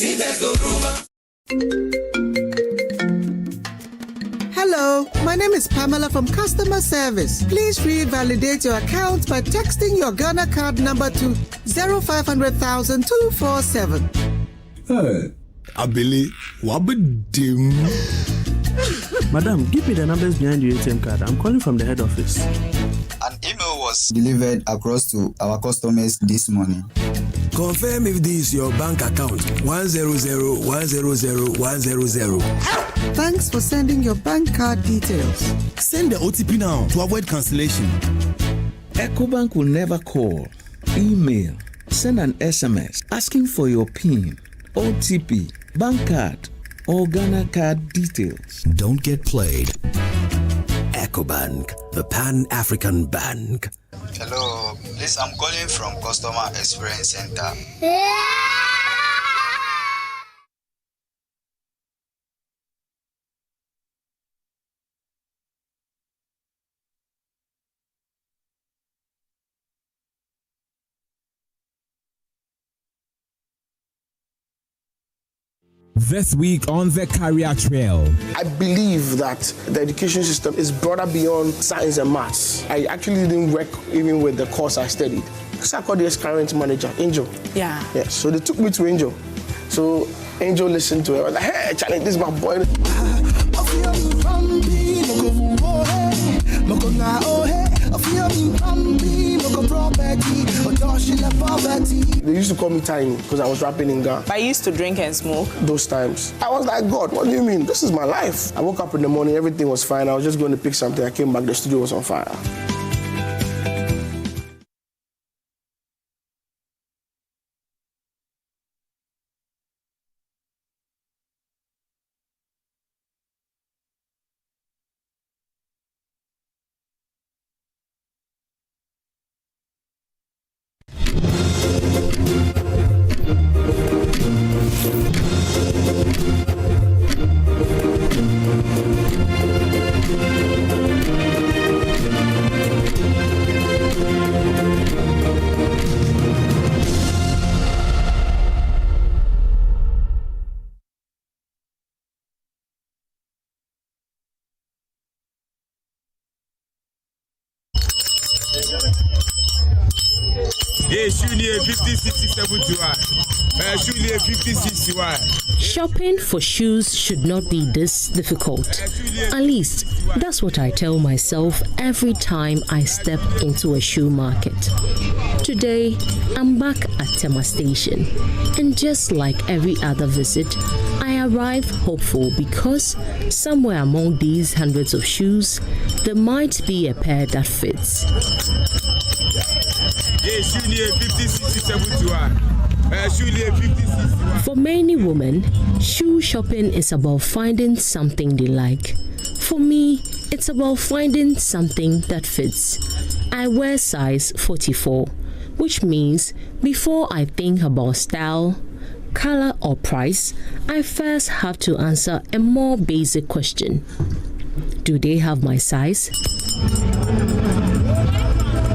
Hello, my name is Pamela from Customer Service. Please revalidate your account by texting your Ghana card number to 0500,000 247. Hey, Abili, wabedim. Madam, give me the numbers behind your ATM card. I'm calling from the head office. An email was delivered across to our customers this morning. Confirm if this is your bank account. 100,100,100. Thanks for sending your bank card details. Send the OTP now to avoid cancellation. Ecobank will never call, email, send an SMS asking for your PIN, OTP, bank card, or Ghana card details. Don't get played. Ecobank, the Pan-African Bank. Hello, please, I'm calling from Customer Experience Center. This week on the Career Trail. I believe that the education system is broader beyond science and maths. I actually didn't work even with the course I studied. So I called the current manager, Angel. Yeah. Yeah. So they took me to Angel. So Angel listened to it. I was like, hey, Charlie, this is my boy. They used to call me Tiny because I was rapping in Ghana. I used to drink and smoke. Those times. I was like, God, what do you mean? This is my life. I woke up in the morning, everything was fine. I was just going to pick something. I came back, the studio was on fire. Shopping for shoes should not be this difficult. At least, that's what I tell myself every time I step into a shoe market. Today, I'm back at Tema Station, and just like every other visit, I arrive hopeful because somewhere among these hundreds of shoes, there might be a pair that fits. For many women, shoe shopping is about finding something they like. For me, it's about finding something that fits. I wear size 44, which means before I think about style, color or price, I first have to answer a more basic question. Do they have my size?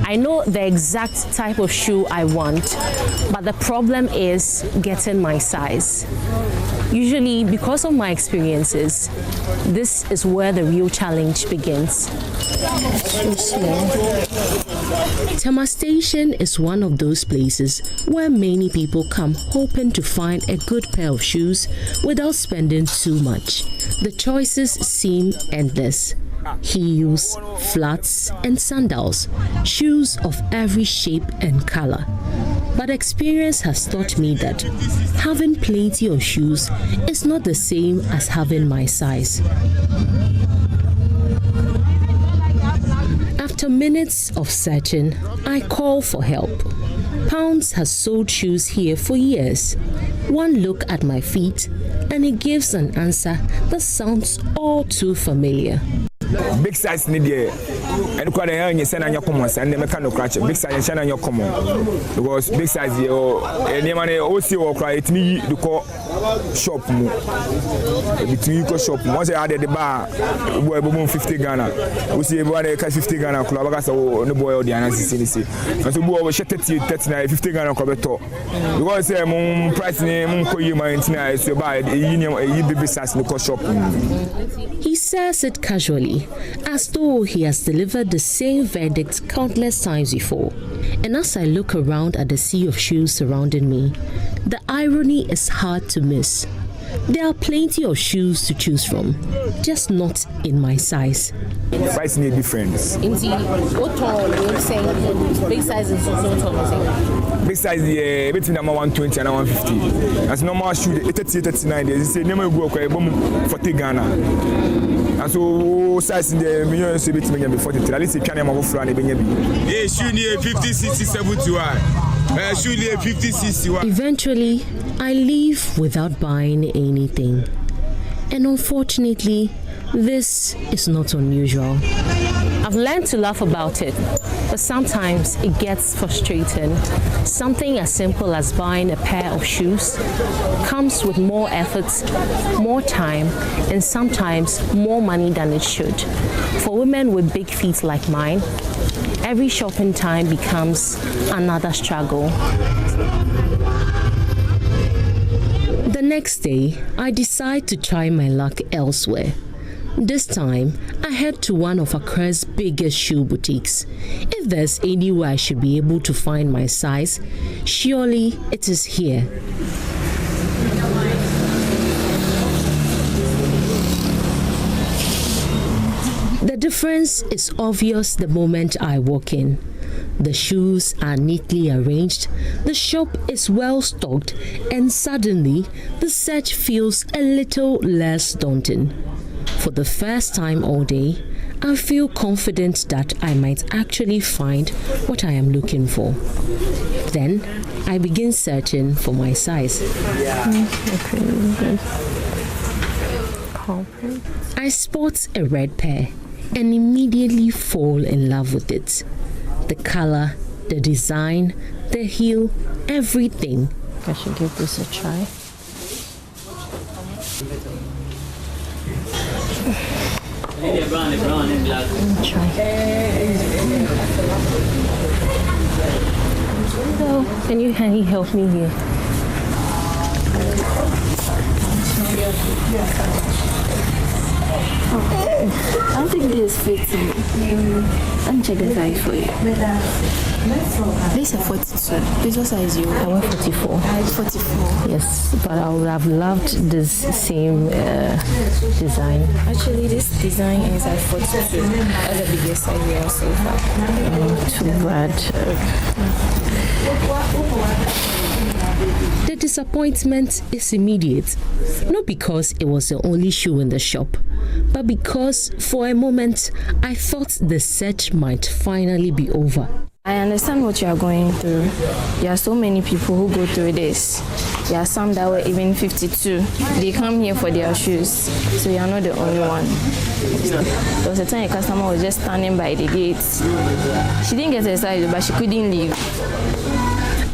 I know the exact type of shoe I want, but the problem is getting my size. Usually, because of my experiences, this is where the real challenge begins. So small. Tema Station is one of those places where many people come hoping to find a good pair of shoes without spending too much. The choices seem endless. Heels, flats, and sandals, shoes of every shape and color. But experience has taught me that having plenty of shoes is not the same as having my size. After minutes of searching, I call for help. Pounds has sold shoes here for years. One look at my feet, and it gives an answer that sounds all too familiar. Big size need there. And quite a young send on your commons and the mechanical crutch. Big size and on your common. Because big size, and the money also will cry it me to call shop. Between you go shop. Once I added the bar, boy, boom 50 Ghana. We see everyone 50 Ghana club. I saw no boy or the analysis. And so, boy, we shut 50 Ghana club at all. Because a price name, you might so buy a big size in the shop. He says it casually, as though he has delivered the same verdict countless times before. And as I look around at the sea of shoes surrounding me, the irony is hard to miss. There are plenty of shoes to choose from, just not in my size. Price need difference. What tall are you saying? Big size is so tall. Big size between 120 and 150. As normal shoe 39 days. Say never go okay 40 Ghana. And so size in the million so between 40. At least you can have floor and be. Hey, shoe near 50, 60, 71. Shoe near 50, 61. Eventually, I leave without buying anything. And unfortunately, this is not unusual. I've learned to laugh about it, but sometimes it gets frustrating. Something as simple as buying a pair of shoes comes with more effort, more time, and sometimes more money than it should. For women with big feet like mine, every shopping time becomes another struggle. The next day, I decide to try my luck elsewhere. This time, I head to one of Accra's biggest shoe boutiques. If there's anywhere I should be able to find my size, surely it is here. The difference is obvious the moment I walk in. The shoes are neatly arranged, the shop is well stocked, and suddenly the search feels a little less daunting. For the first time all day, I feel confident that I might actually find what I am looking for. Then I begin searching for my size. I spot a red pair and immediately fall in love with it. The color, the design, the heel, everything. I should give this a try. So, can you help me here? I don't think this fits me. Let me check the size for you. This is 42. This what size you? I wear 44. 44. Yes, but I would have loved this same design. Actually, this design is at 42. That's the biggest size we have so far. Too bad. The disappointment is immediate, not because it was the only shoe in the shop, but because for a moment I thought the search might finally be over. I understand what you are going through. There are so many people who go through this. There are some that were even 52. They come here for their shoes, so you are not the only one. There was a time a customer was just standing by the gate. She didn't get her size, but she couldn't leave.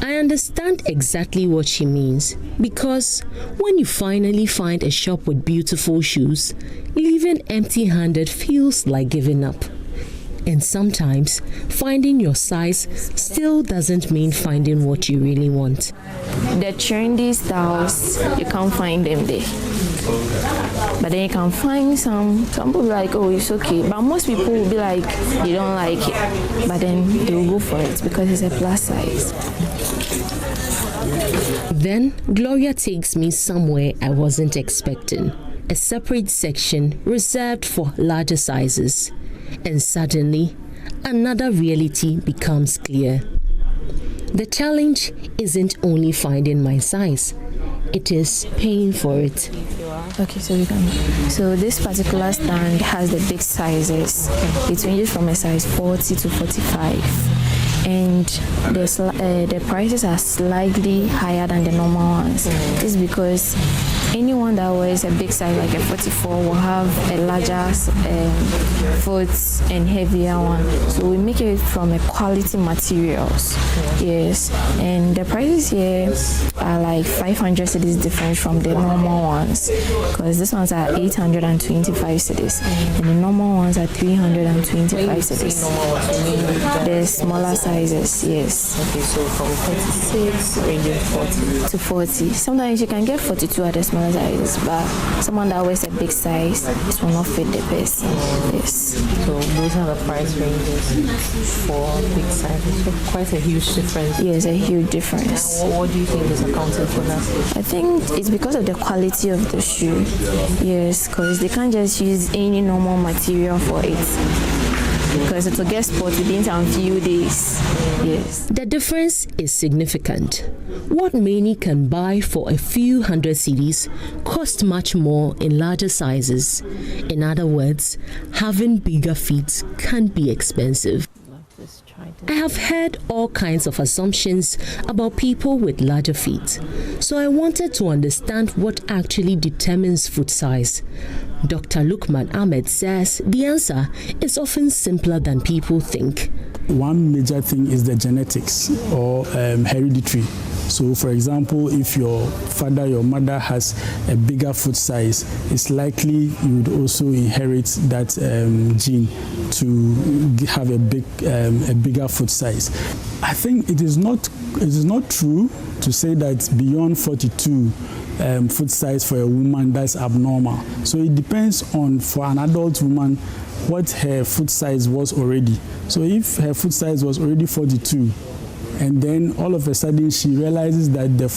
I understand exactly what she means, because when you finally find a shop with beautiful shoes, leaving empty-handed feels like giving up. And sometimes finding your size still doesn't mean finding what you really want. The trendy styles, you can't find them there. But then you can find some people be like, oh, it's okay. But most people will be like, you don't like it. But then they will go for it because it's a plus size. Then Gloria takes me somewhere I wasn't expecting. A separate section reserved for larger sizes. And suddenly, another reality becomes clear. The challenge isn't only finding my size, it is paying for it. Okay, so we can. So this particular stand has the big sizes. It ranges from a size 40 to 45. And the prices are slightly higher than the normal ones. This is because anyone that wears a big size like a 44 will have a larger foot and heavier one. So we make it from a quality materials. Yes, and the prices here are like 500 cedis different from the normal ones, because these ones are 825 cedis and the normal ones are 325 cedis. The smaller sizes, yes. Okay, so from 36 ranging 40 to 40. Sometimes you can get 42 at the smaller sizes, but someone that wears a big size, it will not fit the person. Yes. So those are the price ranges for big sizes. So quite a huge difference. Yes, a huge difference. What do you think is accounted for that? I think it's because of the quality of the shoe. Yes, because they can't just use any normal material for it, because it will get spoiled within some few days. Yes. The difference is significant. What many can buy for a few hundred cedis cost much more in larger sizes. In other words, having bigger feet can be expensive. I have heard all kinds of assumptions about people with larger feet, so I wanted to understand what actually determines foot size. Dr. Lukman Ahmed says the answer is often simpler than people think. One major thing is the genetics or hereditary. So, for example, if your father, your mother has a bigger foot size, it's likely you would also inherit that gene to have a bigger foot size. I think it is not true to say that beyond 42 foot size for a woman, that's abnormal. So it depends on, for an adult woman, what her foot size was already. So if her foot size was already 42, and then all of a sudden she realizes that the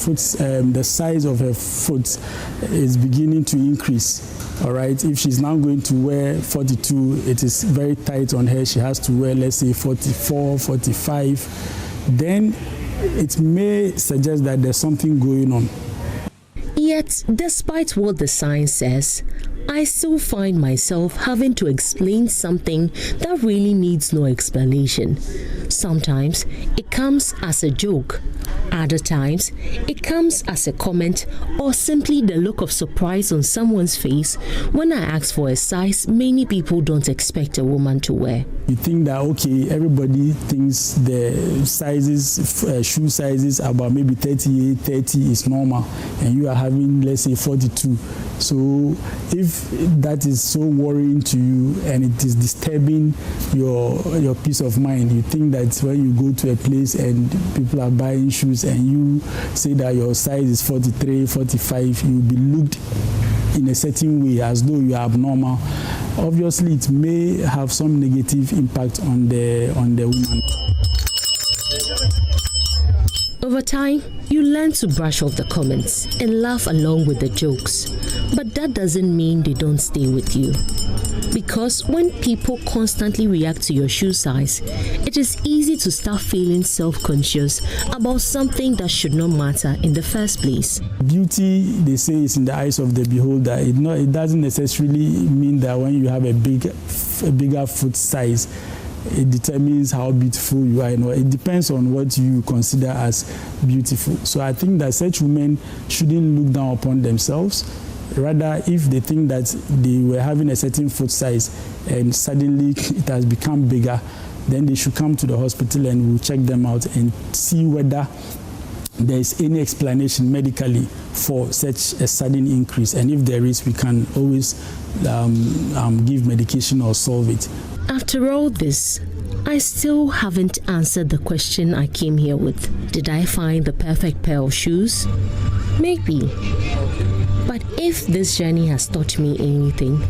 size of her foot is beginning to increase. All right, if she's now going to wear 42, it is very tight on her. She has to wear, let's say, 44, 45. Then it may suggest that there's something going on. Yet, despite what the science says, I still find myself having to explain something that really needs no explanation. Sometimes it comes as a joke. Other times it comes as a comment or simply the look of surprise on someone's face when I ask for a size many people don't expect a woman to wear. You think that, okay, everybody thinks the sizes, shoe sizes about maybe 38, 30 is normal, and you are having, let's say, 42. So if that is so worrying to you and it is disturbing your peace of mind, you think that when you go to a place and people are buying shoes and you say that your size is 43, 45, you'll be looked in a certain way as though you are abnormal. obviously it may have some negative impact on the woman. Over time, you learn to brush off the comments and laugh along with the jokes. But that doesn't mean they don't stay with you. Because when people constantly react to your shoe size, it is easy to start feeling self-conscious about something that should not matter in the first place. Beauty, they say, is in the eyes of the beholder. It doesn't necessarily mean that when you have a bigger foot size, it determines how beautiful you are. It depends on what you consider as beautiful. So I think that such women shouldn't look down upon themselves. Rather, if they think that they were having a certain foot size and suddenly it has become bigger, then they should come to the hospital and we'll check them out and see whether there is any explanation medically for such a sudden increase. And if there is, we can always give medication or solve it. After all this, I still haven't answered the question I came here with. Did I find the perfect pair of shoes? Maybe. But if this journey has taught me anything,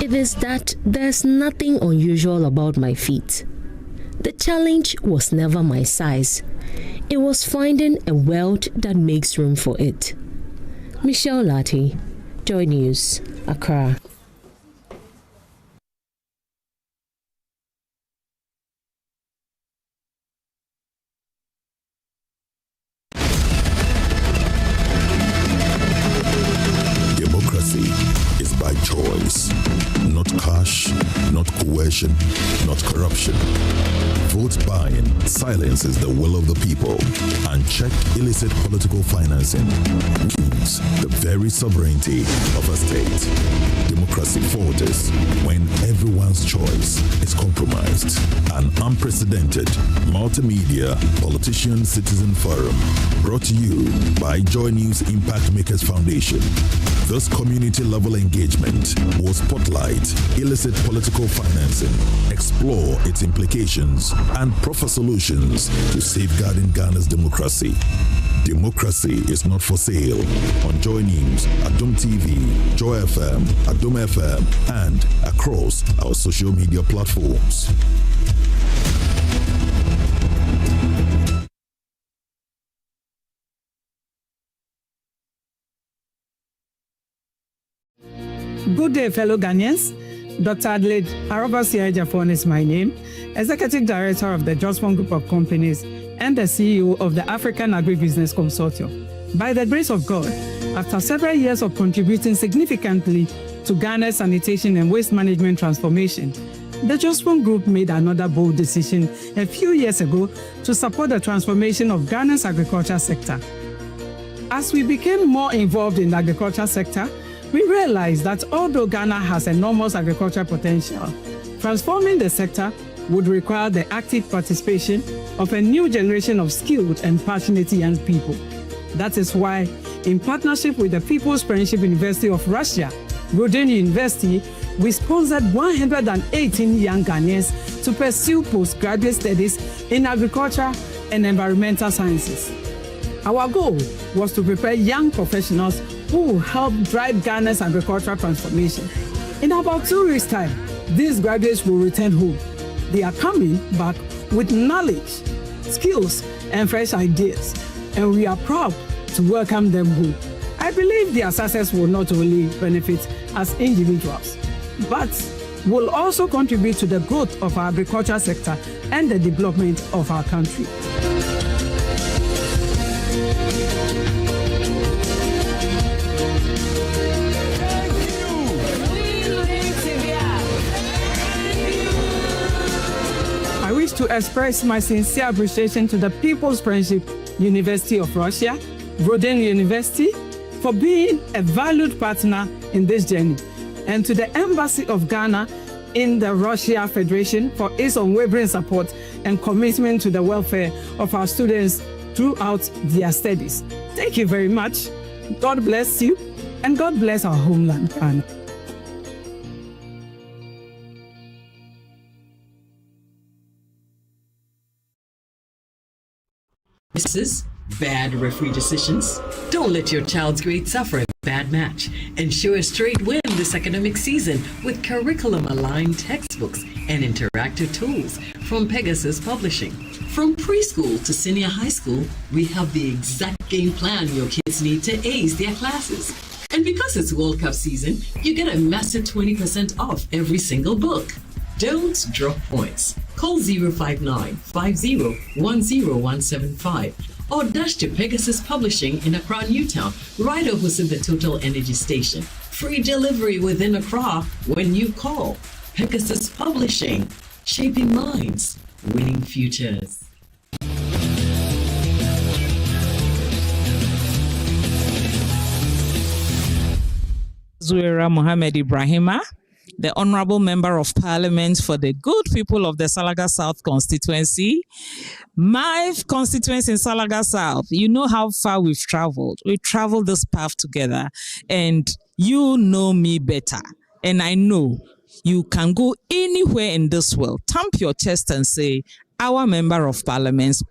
it is that there's nothing unusual about my feet. The challenge was never my size. It was finding a world that makes room for it. Michelle Lati, Joy News, Accra. Not cash, not coercion, not corruption. Vote buying silences the will of the people, and check illicit political financing wounds the very sovereignty of a state. Democracy falters when everyone's choice is compromised. An unprecedented multimedia politician-citizen forum brought to you by Joy News Impact Makers Foundation. This community-level engagement will spotlight illicit political financing, explore its implications, and proffer solutions to safeguarding Ghana's democracy. Democracy is not for sale on Joy News, Adom TV, Joy FM, Adom FM, and across our social media platforms. Good day, fellow Ghanaians. Dr. Adelaide Arobasiajafon is my name, Executive Director of the Jospon Group of Companies and the CEO of the African Agribusiness Consortium. By the grace of God, after several years of contributing significantly to Ghana's sanitation and waste management transformation, the Jospon Group made another bold decision a few years ago to support the transformation of Ghana's agriculture sector. As we became more involved in the agriculture sector, we realized that although Ghana has enormous agricultural potential, transforming the sector would require the active participation of a new generation of skilled and passionate young people. That is why, in partnership with the People's Friendship University of Russia, Rodin University, we sponsored 118 young Ghanaians to pursue postgraduate studies in agriculture and environmental sciences. Our goal was to prepare young professionals who will help drive Ghana's agricultural transformation. In about 2 weeks' time, these graduates will return home. They are coming back with knowledge, skills, and fresh ideas, and we are proud to welcome them home. I believe their success will not only benefit as individuals, but will also contribute to the growth of our agriculture sector and the development of our country. I wish to express my sincere appreciation to the People's Friendship University of Russia, Rodin University, for being a valued partner in this journey, and to the Embassy of Ghana in the Russia Federation for its unwavering support and commitment to the welfare of our students throughout their studies. Thank you very much. God bless you, and God bless our homeland, Ghana. This is bad referee decisions. Don't let your child's grade suffer. bad match. Ensure a straight win this academic season with curriculum-aligned textbooks and interactive tools from Pegasus Publishing. From preschool to senior high school, we have the exact game plan your kids need to ace their classes. And because it's World Cup season, you get a massive 20% off every single book. Don't drop points. Call 059-50-10175 or dash to Pegasus Publishing in Accra, Newtown, right opposite the Total Energy Station. Free delivery within Accra when you call. Pegasus Publishing, shaping minds, winning futures. Zuera Mohammed Ibrahima, the Honorable Member of Parliament for the good people of the Salaga South constituency. My constituency in Salaga South, you know how far we've traveled. We traveled this path together, and you know me better. And I know you can go anywhere in this world, thump your chest and say, our Member of Parliament's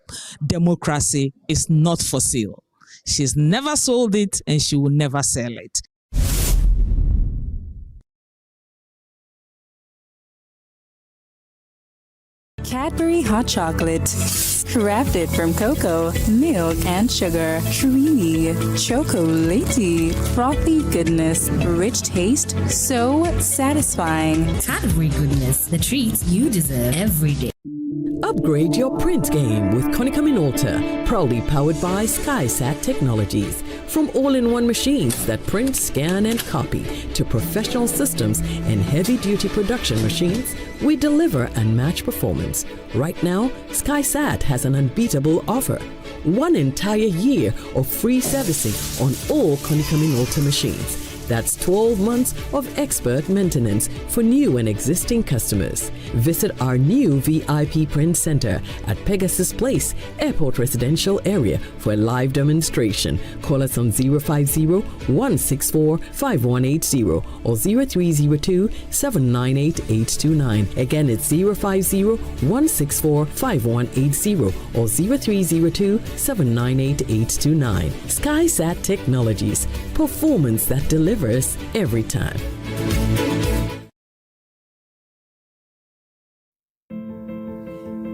democracy is not for sale. She's never sold it and she will never sell it. Cadbury Hot Chocolate. Crafted from cocoa, milk, and sugar. Creamy, chocolatey, frothy goodness, rich taste, so satisfying. Cadbury goodness, the treats you deserve every day. Upgrade your print game with Konica Minolta, proudly powered by SkySat Technologies. From all-in-one machines that print, scan, and copy to professional systems and heavy-duty production machines, we deliver unmatched performance. Right now, SkySat has an unbeatable offer. 1 entire year of free servicing on all Konica Minolta machines. That's 12 months of expert maintenance for new and existing customers. Visit our new VIP Print Center at Pegasus Place, Airport Residential Area for a live demonstration. Call us on 050-164-5180 or 0302-798-829. Again, it's 050-164-5180 or 0302-798-829. SkySat Technologies. Performance that delivers every time.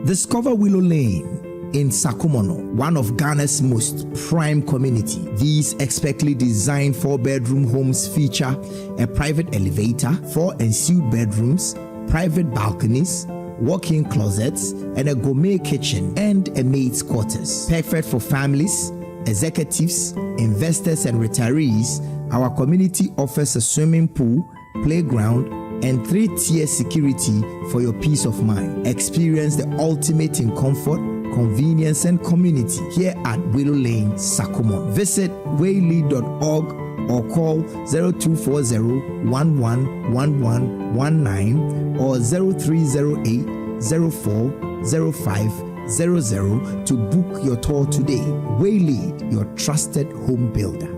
Discover Willow Lane in Sakumono, one of Ghana's most prime community. These expertly designed 4-bedroom homes feature a private elevator, 4 ensuite bedrooms, private balconies, walk-in closets, and a gourmet kitchen and a maid's quarters. Perfect for families, executives, investors, and retirees. Our community offers a swimming pool, playground, and 3-tier security for your peace of mind. Experience the ultimate in comfort, convenience, and community here at Willow Lane, Sakumon. Visit waylead.org or call 0240-111119 or 0308-040500 to book your tour today. Waylead, your trusted home builder.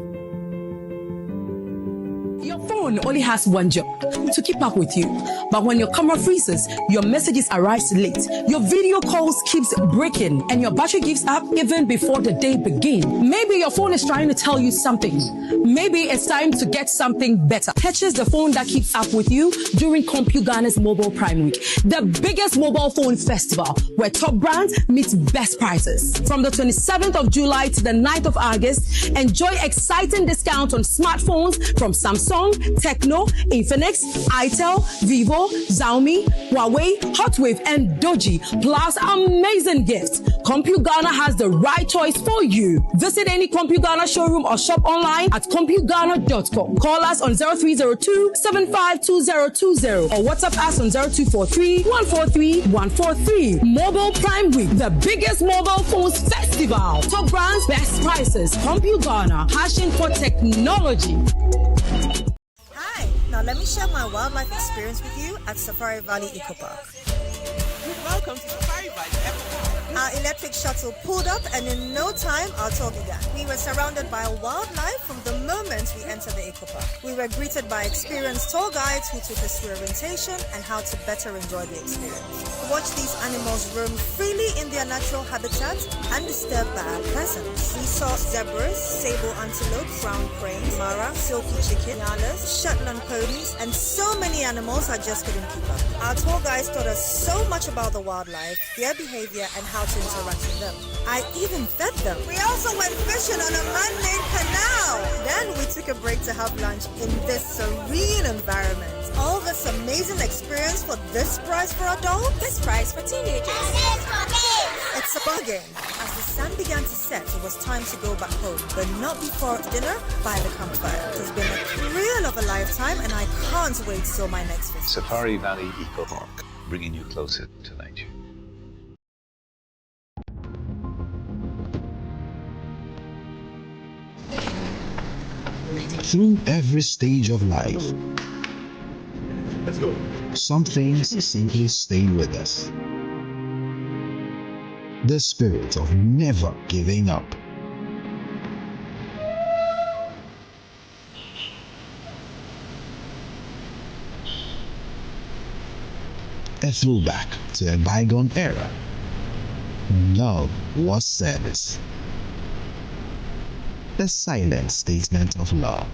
Your phone only has one job, to keep up with you. But when your camera freezes, your messages arrive late, your video calls keeps breaking, and your battery gives up even before the day begins. Maybe your phone is trying to tell you something. Maybe it's time to get something better. Purchase the phone that keeps up with you during CompuGhana's Mobile Prime Week, the biggest mobile phone festival where top brands meet best prices. From the 27th of July to the 9th of August, enjoy exciting discounts on smartphones from Samsung, Tecno, Infinix, Itel, Vivo, Xiaomi, Huawei, Hotwave, and Doji, plus amazing gifts. CompuGhana has the right choice for you. Visit any CompuGhana showroom or shop online at CompuGhana.com. Call us on 0302-752020 or WhatsApp us on 0243-143-143. Mobile Prime Week, the biggest mobile phones festival. Top brands, best prices. CompuGhana, passion for technology. Now let me share my wildlife experience with you at Safari Valley Eco Park. Welcome to Safari Valley Eco Park. Our electric shuttle pulled up, and in no time, our tour began. We were surrounded by wildlife from the moment we entered the Eco Park. We were greeted by experienced tour guides who took us through orientation and how to better enjoy the experience. Watch these animals roam freely in their natural habitat, undisturbed by our presence. We saw zebras, sable antelope, brown crane, mara, silky chicken, nyalas, Shetland ponies, and so many animals I just couldn't keep up. Our tour guides taught us so much about the wildlife, their behavior, and how to interact with them. I even fed them. We also went fishing on a man-made canal. Then we took a break to have lunch in this serene environment. All this amazing experience for this price for adults? This price for teenagers. It's a bargain. As the sun began to set, it was time to go back home, but not before dinner by the campfire. It has been a thrill of a lifetime, and I can't wait till my next visit. Safari Valley Eco Park, bringing you closer to nature. Through every stage of life, some things simply stay with us. The spirit of never giving up. A throwback to a bygone era. Love was service. The silent statement of love.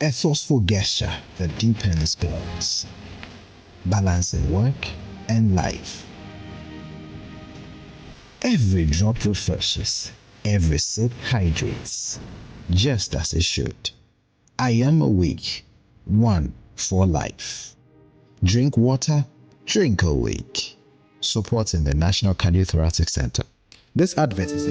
A thoughtful gesture that deepens bonds, balancing work and life. Every drop refreshes, every sip hydrates, just as it should. I am awake, one for life. Drink water, drink awake. Supporting the National Cardiothoracic Center. This advert is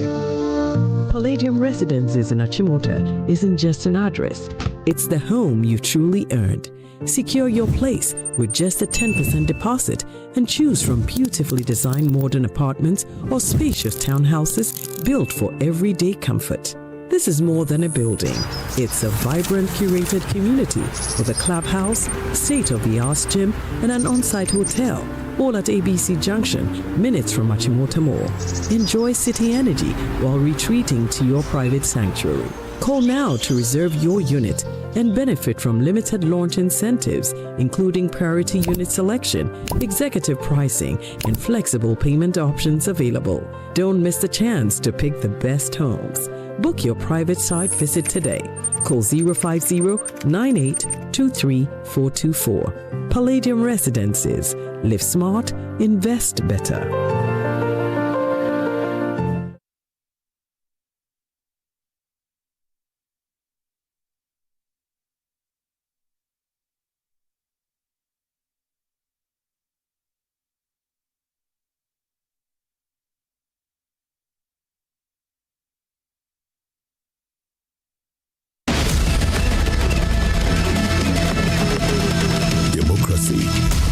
Palladium Residences in Achimota isn't just an address, it's the home you truly earned. Secure your place with just a 10% deposit and choose from beautifully designed modern apartments or spacious townhouses built for everyday comfort. This is more than a building. It's a vibrant, curated community with a clubhouse, state-of-the-art gym, and an on-site hotel, all at ABC Junction, minutes from Achimota Mall. Enjoy city energy while retreating to your private sanctuary. Call now to reserve your unit and benefit from limited launch incentives, including priority unit selection, executive pricing, and flexible payment options available. Don't miss the chance to pick the best homes. Book your private site visit today. Call 050-9823-424. Palladium Residences. Live smart, invest better.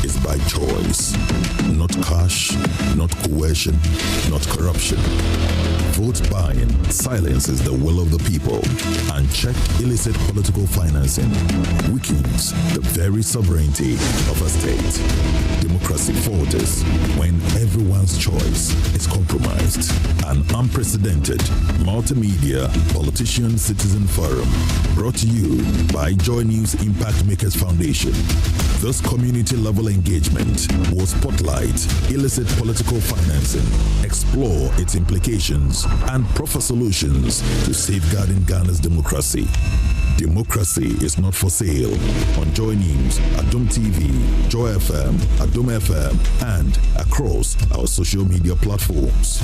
Is by choice, not cash, not coercion, not corruption. Vote buying silences the will of the people, and check illicit political financing weakens the very sovereignty of a state. Democracy falters when everyone's choice is compromised. An unprecedented multimedia politician-citizen forum brought to you by Joy News Impact Makers Foundation. This community-level engagement will spotlight illicit political financing, explore its implications, and proffer solutions to safeguarding Ghana's democracy. Democracy is not for sale on Joy News, Adom TV, Joy FM, Adom FM, and across our social media platforms.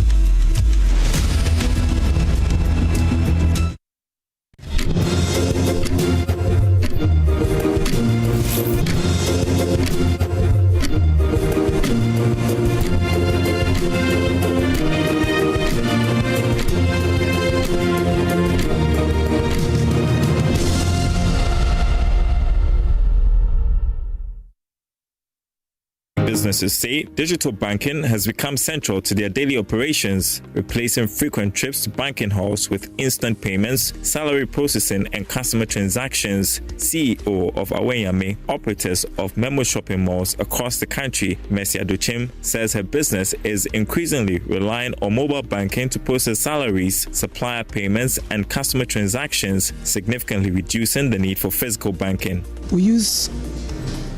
businesses say digital banking has become central to their daily operations, replacing frequent trips to banking halls with instant payments, salary processing, and customer transactions. CEO of Aweyame, operators of Memo shopping malls across the country, Mercy Adochim, says her business is increasingly relying on mobile banking to process salaries, supplier payments, and customer transactions, significantly reducing the need for physical banking. We use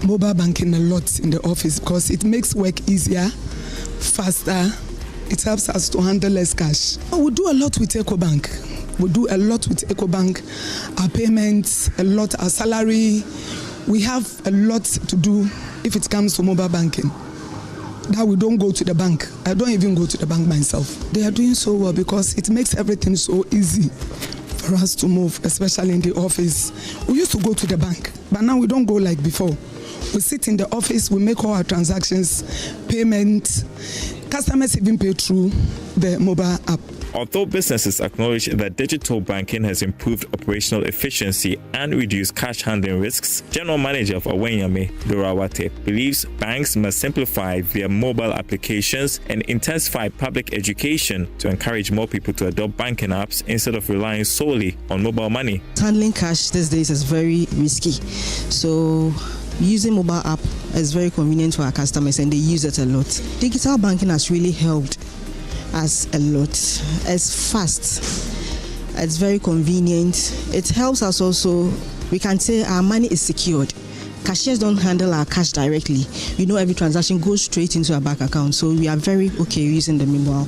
mobile banking a lot in the office because it makes work easier, faster. It helps us to handle less cash. We do a lot with EcoBank. We do a lot with EcoBank. Our payments, a lot, our salary. We have a lot to do if it comes to mobile banking. That we don't go to the bank. I don't even go to the bank myself. They are doing so well because it makes everything so easy for us to move, especially in the office. We used to go to the bank, but now we don't go like before. We sit in the office, we make all our transactions, payment. Customers even pay through the mobile app. Although businesses acknowledge that digital banking has improved operational efficiency and reduced cash handling risks, General Manager of Aweyame, Dora Wate, believes banks must simplify their mobile applications and intensify public education to encourage more people to adopt banking apps instead of relying solely on mobile money. Handling cash these days is very risky. So using mobile app is very convenient for our customers and they use it a lot. Digital banking has really helped us a lot. It's fast, it's very convenient. It helps us also, we can say our money is secured. Cashiers don't handle our cash directly. You know, every transaction goes straight into our bank account, so we are very okay using the mobile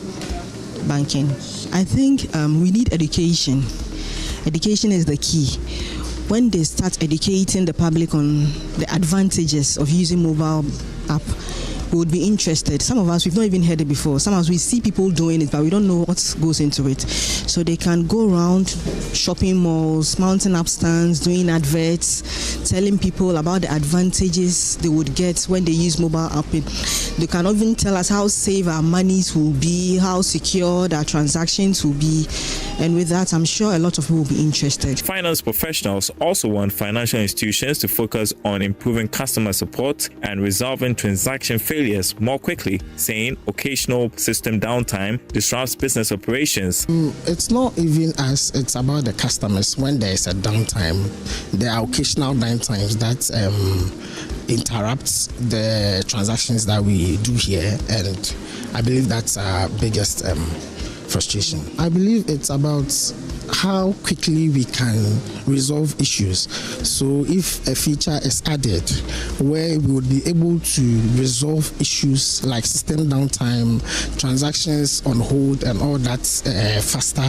banking. I think we need education. Education is the key. When they start educating the public on the advantages of using mobile app, we would be interested. Some of us, we've not even heard it before. Some of us, we see people doing it, but we don't know what goes into it. So they can go around shopping malls, mounting up stands, doing adverts, telling people about the advantages they would get when they use mobile app. They can even tell us how safe our monies will be, how secure our transactions will be. And with that, I'm sure a lot of people will be interested. Finance professionals also want financial institutions to focus on improving customer support and resolving transaction failures more quickly, saying occasional system downtime disrupts business operations. It's not even as it's about the customers. When there is a downtime, there are occasional downtimes that interrupts the transactions that we do here, and I believe that's our biggest frustration. I believe it's about how quickly we can resolve issues. So if a feature is added where we would be able to resolve issues like system downtime, transactions on hold and all that faster,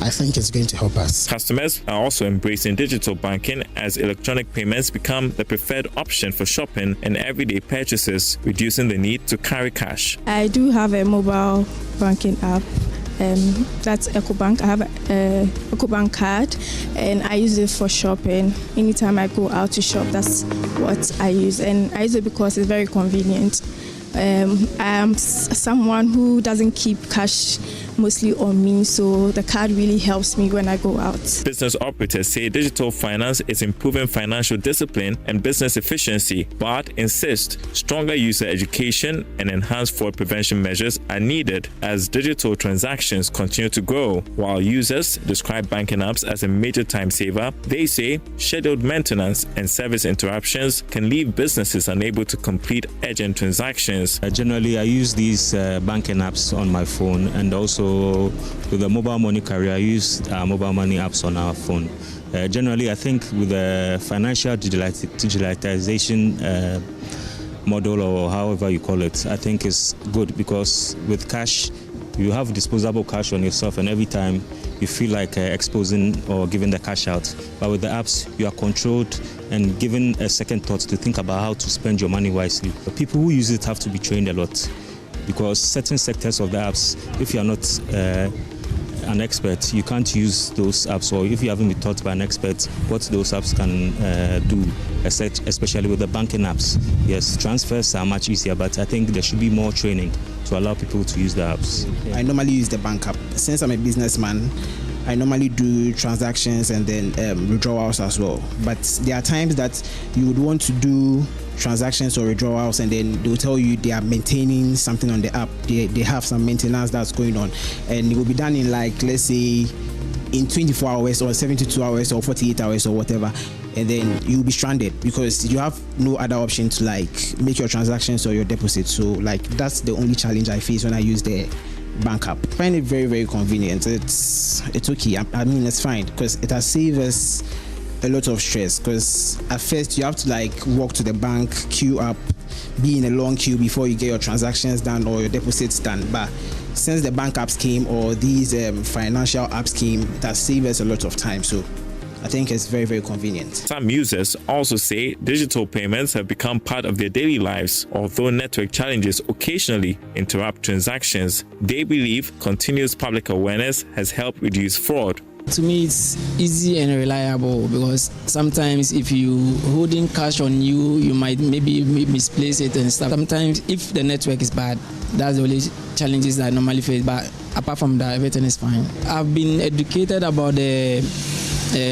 I think it's going to help us. Customers are also embracing digital banking as electronic payments become the preferred option for shopping and everyday purchases, reducing the need to carry cash. I do have a mobile banking app. That's EcoBank. I have an EcoBank card and I use it for shopping. Anytime I go out to shop, that's what I use. And I use it because it's very convenient. I am someone who doesn't keep cash mostly on me, so the card really helps me when I go out. Business operators say digital finance is improving financial discipline and business efficiency, but insist stronger user education and enhanced fraud prevention measures are needed as digital transactions continue to grow. While users describe banking apps as a major time saver, they say scheduled maintenance and service interruptions can leave businesses unable to complete urgent transactions. Generally, I use these banking apps on my phone, and also with the mobile money carrier, I use mobile money apps on our phone. Generally, I think with the financial digitalization model, or however you call it, I think it's good because with cash, you have disposable cash on yourself, and every time you feel like exposing or giving the cash out. But with the apps, you are controlled and given a second thought to think about how to spend your money wisely. The people who use it have to be trained a lot, because certain sectors of the apps, if you are not an expert, you can't use those apps, or if you haven't been taught by an expert what those apps can do, especially with the banking apps. Yes, transfers are much easier, but I think there should be more training to allow people to use the apps. I normally use the bank app. Since I'm a businessman, I normally do transactions and then withdrawals as well. But there are times that you would want to do transactions or withdrawals, and then they will tell you they are maintaining something on the app. They have some maintenance that's going on, and it will be done in, like, let's say in 24 hours or 72 hours or 48 hours or whatever, and then you'll be stranded because you have no other option to, like, make your transactions or your deposits. So, like, that's the only challenge I face when I use the bank app. I find it very, very convenient. It's okay. I mean, it's fine because it has saved us a lot of stress, because at first you have to, like, walk to the bank, queue up, be in a long queue before you get your transactions done or your deposits done. But since the bank apps came, or these financial apps came, it has saved us a lot of time. So I think it's very, very convenient. Some users also say digital payments have become part of their daily lives. Although network challenges occasionally interrupt transactions, they believe continuous public awareness has helped reduce fraud. To me, it's easy and reliable, because sometimes if you holding cash on you, you might maybe misplace it and stuff. Sometimes if the network is bad, that's the only challenges that I normally face. But apart from that, everything is fine. I've been educated about the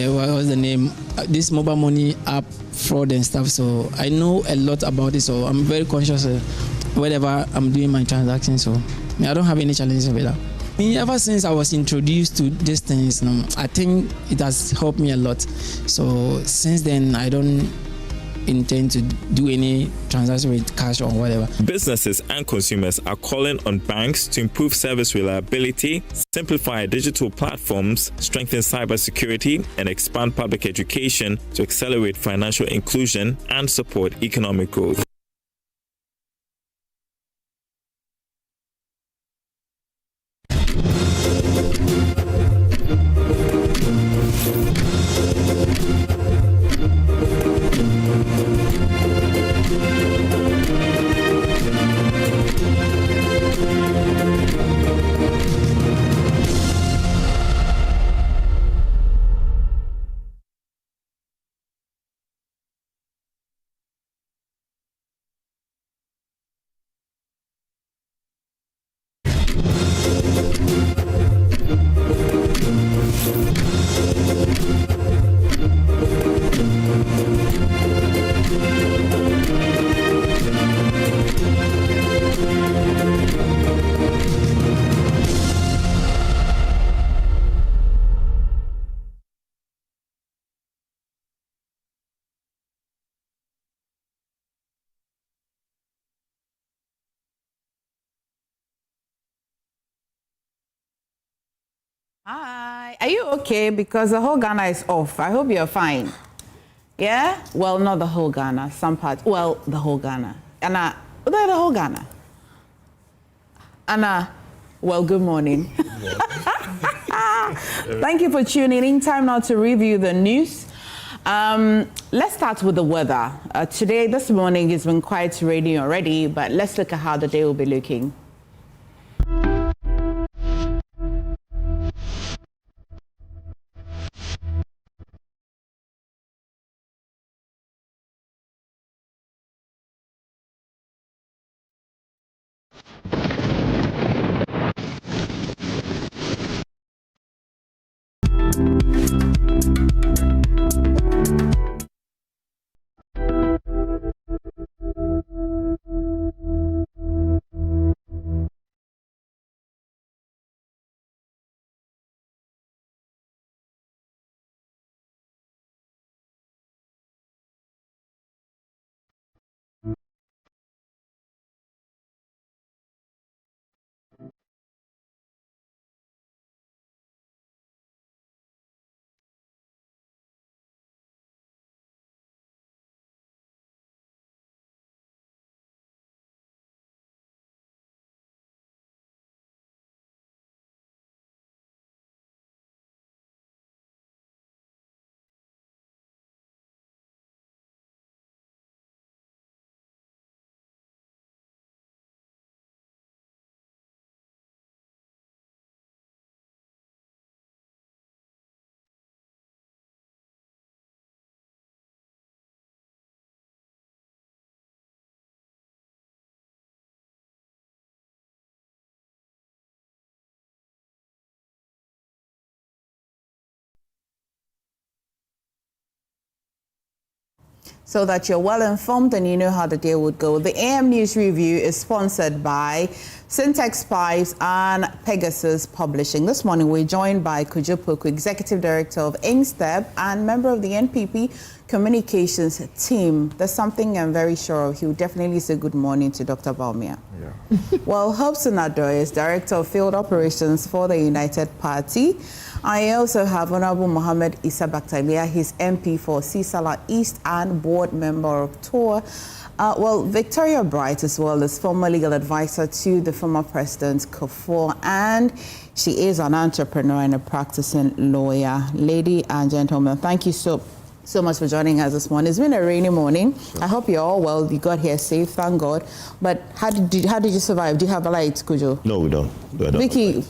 what was the name? This mobile money app fraud and stuff. So I know a lot about it. So I'm very conscious whenever I'm doing my transactions. So I don't have any challenges with that. Ever since I was introduced to these things, I think it has helped me a lot. So since then, I don't intend to do any transaction with cash or whatever. Businesses and consumers are calling on banks to improve service reliability, simplify digital platforms, strengthen cybersecurity, and expand public education to accelerate financial inclusion and support economic growth. Hi, are you okay? Because the whole Ghana is off. I hope you're fine. Yeah? Well, not the whole Ghana, some parts. Well, the whole Ghana. Anna, the whole Ghana. Anna, well, good morning. Thank you for tuning in. Time now to review the news. Let's start with the weather. Today, this morning, it's been quite rainy already, but let's look at how the day will be looking. so that you're well informed and you know how the day would go. The AM News Review is sponsored by Syntex Pipes and Pegasus Publishing. This morning we're joined by Kojo, Executive Director of Inkstep and member of the NPP Communications team. There's something I'm very sure of. He would definitely say good morning to Dr. Baumia. Yeah. Well, Akosua is Director of Field Operations for the United Party. I also have Honorable Mohammed Issa Baktalia, his MP for Sisala East and board member of TOR. Victoria Bright as well is former legal advisor to the former president, Akufo, and she is an entrepreneur and a practicing lawyer. Ladies and gentlemen, thank you so much for joining us this morning. It's been a rainy morning. I hope you're all well. You got here safe, thank God. But how did you survive? Do you have a light, Kojo? No, we don't. Vicky,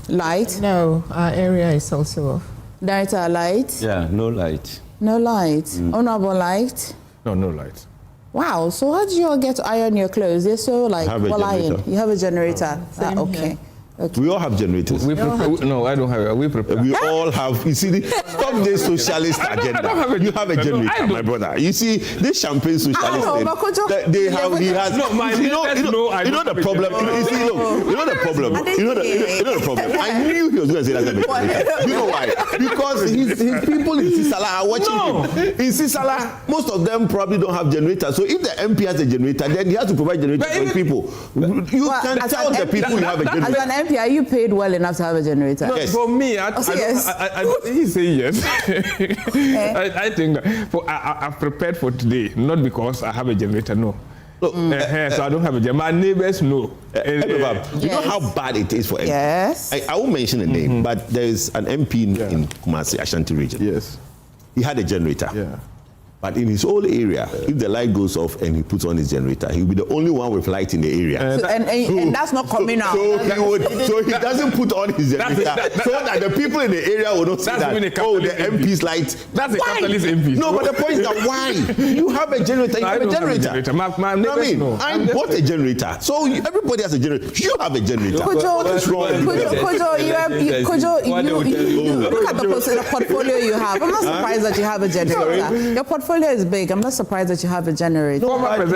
light? No, our area is also off. Director, light? Yeah, no light. No light. Honorable light? No light. Wow, so how do you all get to iron your clothes? They're so like well ironed. You have a generator. Okay. We all have generators. No, I don't have it. We all have. You see, stop this socialist agenda. You have a generator, my brother. You see, this champagne socialist thing. They have. He has. No, you know the problem. You see, look. You know the problem. You know the problem. I knew he was going to say that. You know why? Because his people in Sisala are watching him. In Sisala, most of them probably don't have generators. So if the MP has a generator, then he has to provide generators for people. You can tell the people you have a generator. Are you paid well enough to have a generator? No, yes. For me, he say yes. I think that I've prepared for today, not because I have a generator, no. So I don't have a generator. My neighbors know. You know how bad it is for MP? Yes. I won't mention the name, but there is an MP in Kumasi, Ashanti region. Yes. He had a generator. Yeah. But in his whole area, if the light goes off and he puts on his generator, he'll be the only one with light in the area. And that's not coming out. So he doesn't put on his generator so that the people in the area will not see that, the MP's light. That's a capitalist MP. No, but the point is that why? You have a generator, you have a generator. I bought a generator. So everybody has a generator. You have a generator. Kojo, look at the portfolio you have. I'm not surprised that you have a generator. Your portfolio is big. I'm not surprised that you have a generator. But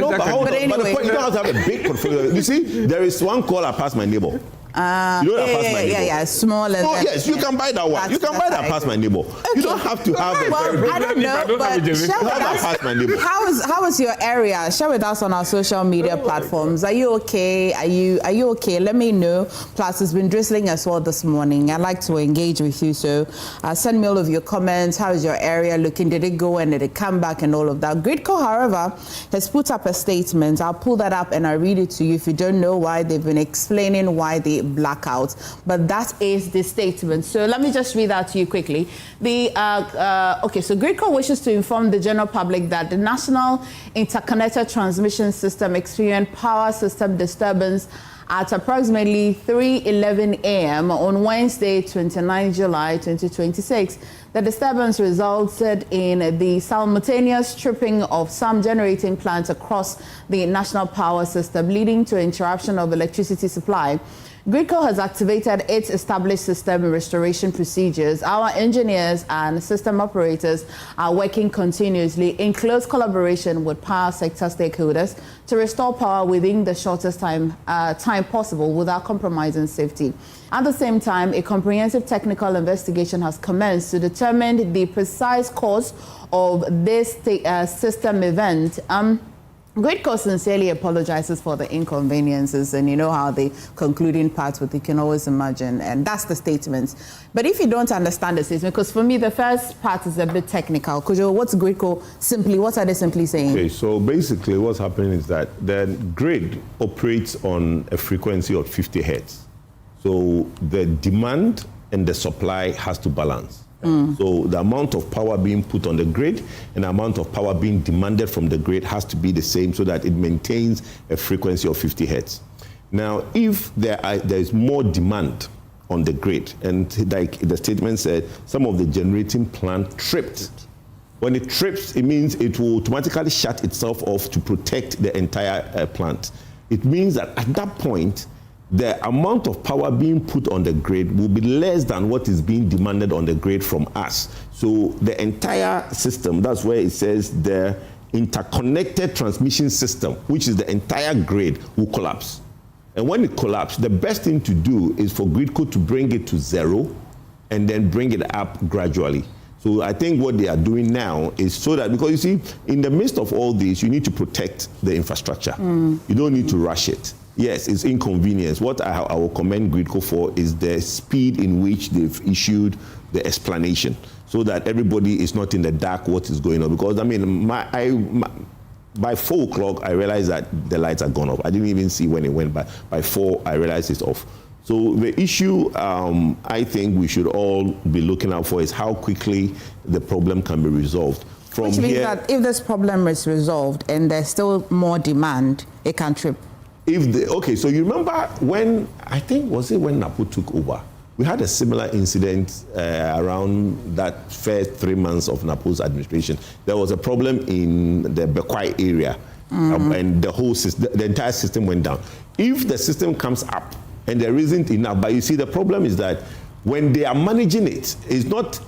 anyway. But the point, you don't have to have a big portfolio. You see, there is one call I passed my neighbor. Small and yes, you can buy that one. You can buy that past my neighbor. Okay. You don't have to have I don't know, but share with us. How is your area? Share with us on our social media platforms. Are you okay? Are you okay? Let me know. Plus, it's been drizzling as well this morning. I'd like to engage with you. So send me all of your comments. How is your area looking? Did it go and did it come back and all of that? Gridco, however, has put up a statement. I'll pull that up and I'll read it to you. If you don't know why, they've been explaining why they blackout, but that is the statement. So let me just read that to you quickly. So Gridco wishes to inform the general public that the National Interconnected Transmission System experienced power system disturbance at approximately 3:11 a.m. on Wednesday, 29 July 2026. The disturbance resulted in the simultaneous tripping of some generating plants across the national power system, leading to interruption of electricity supply. Gridco has activated its established system restoration procedures. Our engineers and system operators are working continuously in close collaboration with power sector stakeholders to restore power within the shortest time possible without compromising safety. At the same time, a comprehensive technical investigation has commenced to determine the precise cause of this system event. Gridco sincerely apologizes for the inconveniences, and you know how the concluding part with you can always imagine, and that's the statement. But if you don't understand the statement, because for me the first part is a bit technical. Kojo, what's Gridco simply? What are they simply saying? Okay, so basically what's happening is that the grid operates on a frequency of 50 hertz. So the demand and the supply has to balance. So the amount of power being put on the grid and the amount of power being demanded from the grid has to be the same so that it maintains a frequency of 50 hertz. Now, if there is more demand on the grid, and like the statement said, some of the generating plant tripped. When it trips, it means it will automatically shut itself off to protect the entire plant. It means that at that point, the amount of power being put on the grid will be less than what is being demanded on the grid from us. So the entire system, that's where it says the interconnected transmission system, which is the entire grid, will collapse. And when it collapses, the best thing to do is for GridCo to bring it to zero and then bring it up gradually. So I think what they are doing now is so that, because you see, in the midst of all this, you need to protect the infrastructure. You don't need to rush it. Yes, it's inconvenience. What I will commend GridCo for is the speed in which they've issued the explanation, so that everybody is not in the dark what is going on. Because I mean, by 4 o'clock, I realized that the lights are gone off. I didn't even see when it went by. By 4, I realized it's off. So the issue I think we should all be looking out for is how quickly the problem can be resolved. Which means that if this problem is resolved and there's still more demand, it can trip. Okay, so you remember when, I think, was it when Napo took over? We had a similar incident around that first 3 months of Napo's administration. There was a problem in the Bekwai area, and the whole system, the entire system went down. If the system comes up and there isn't enough, but you see, the problem is that when they are managing it, it's not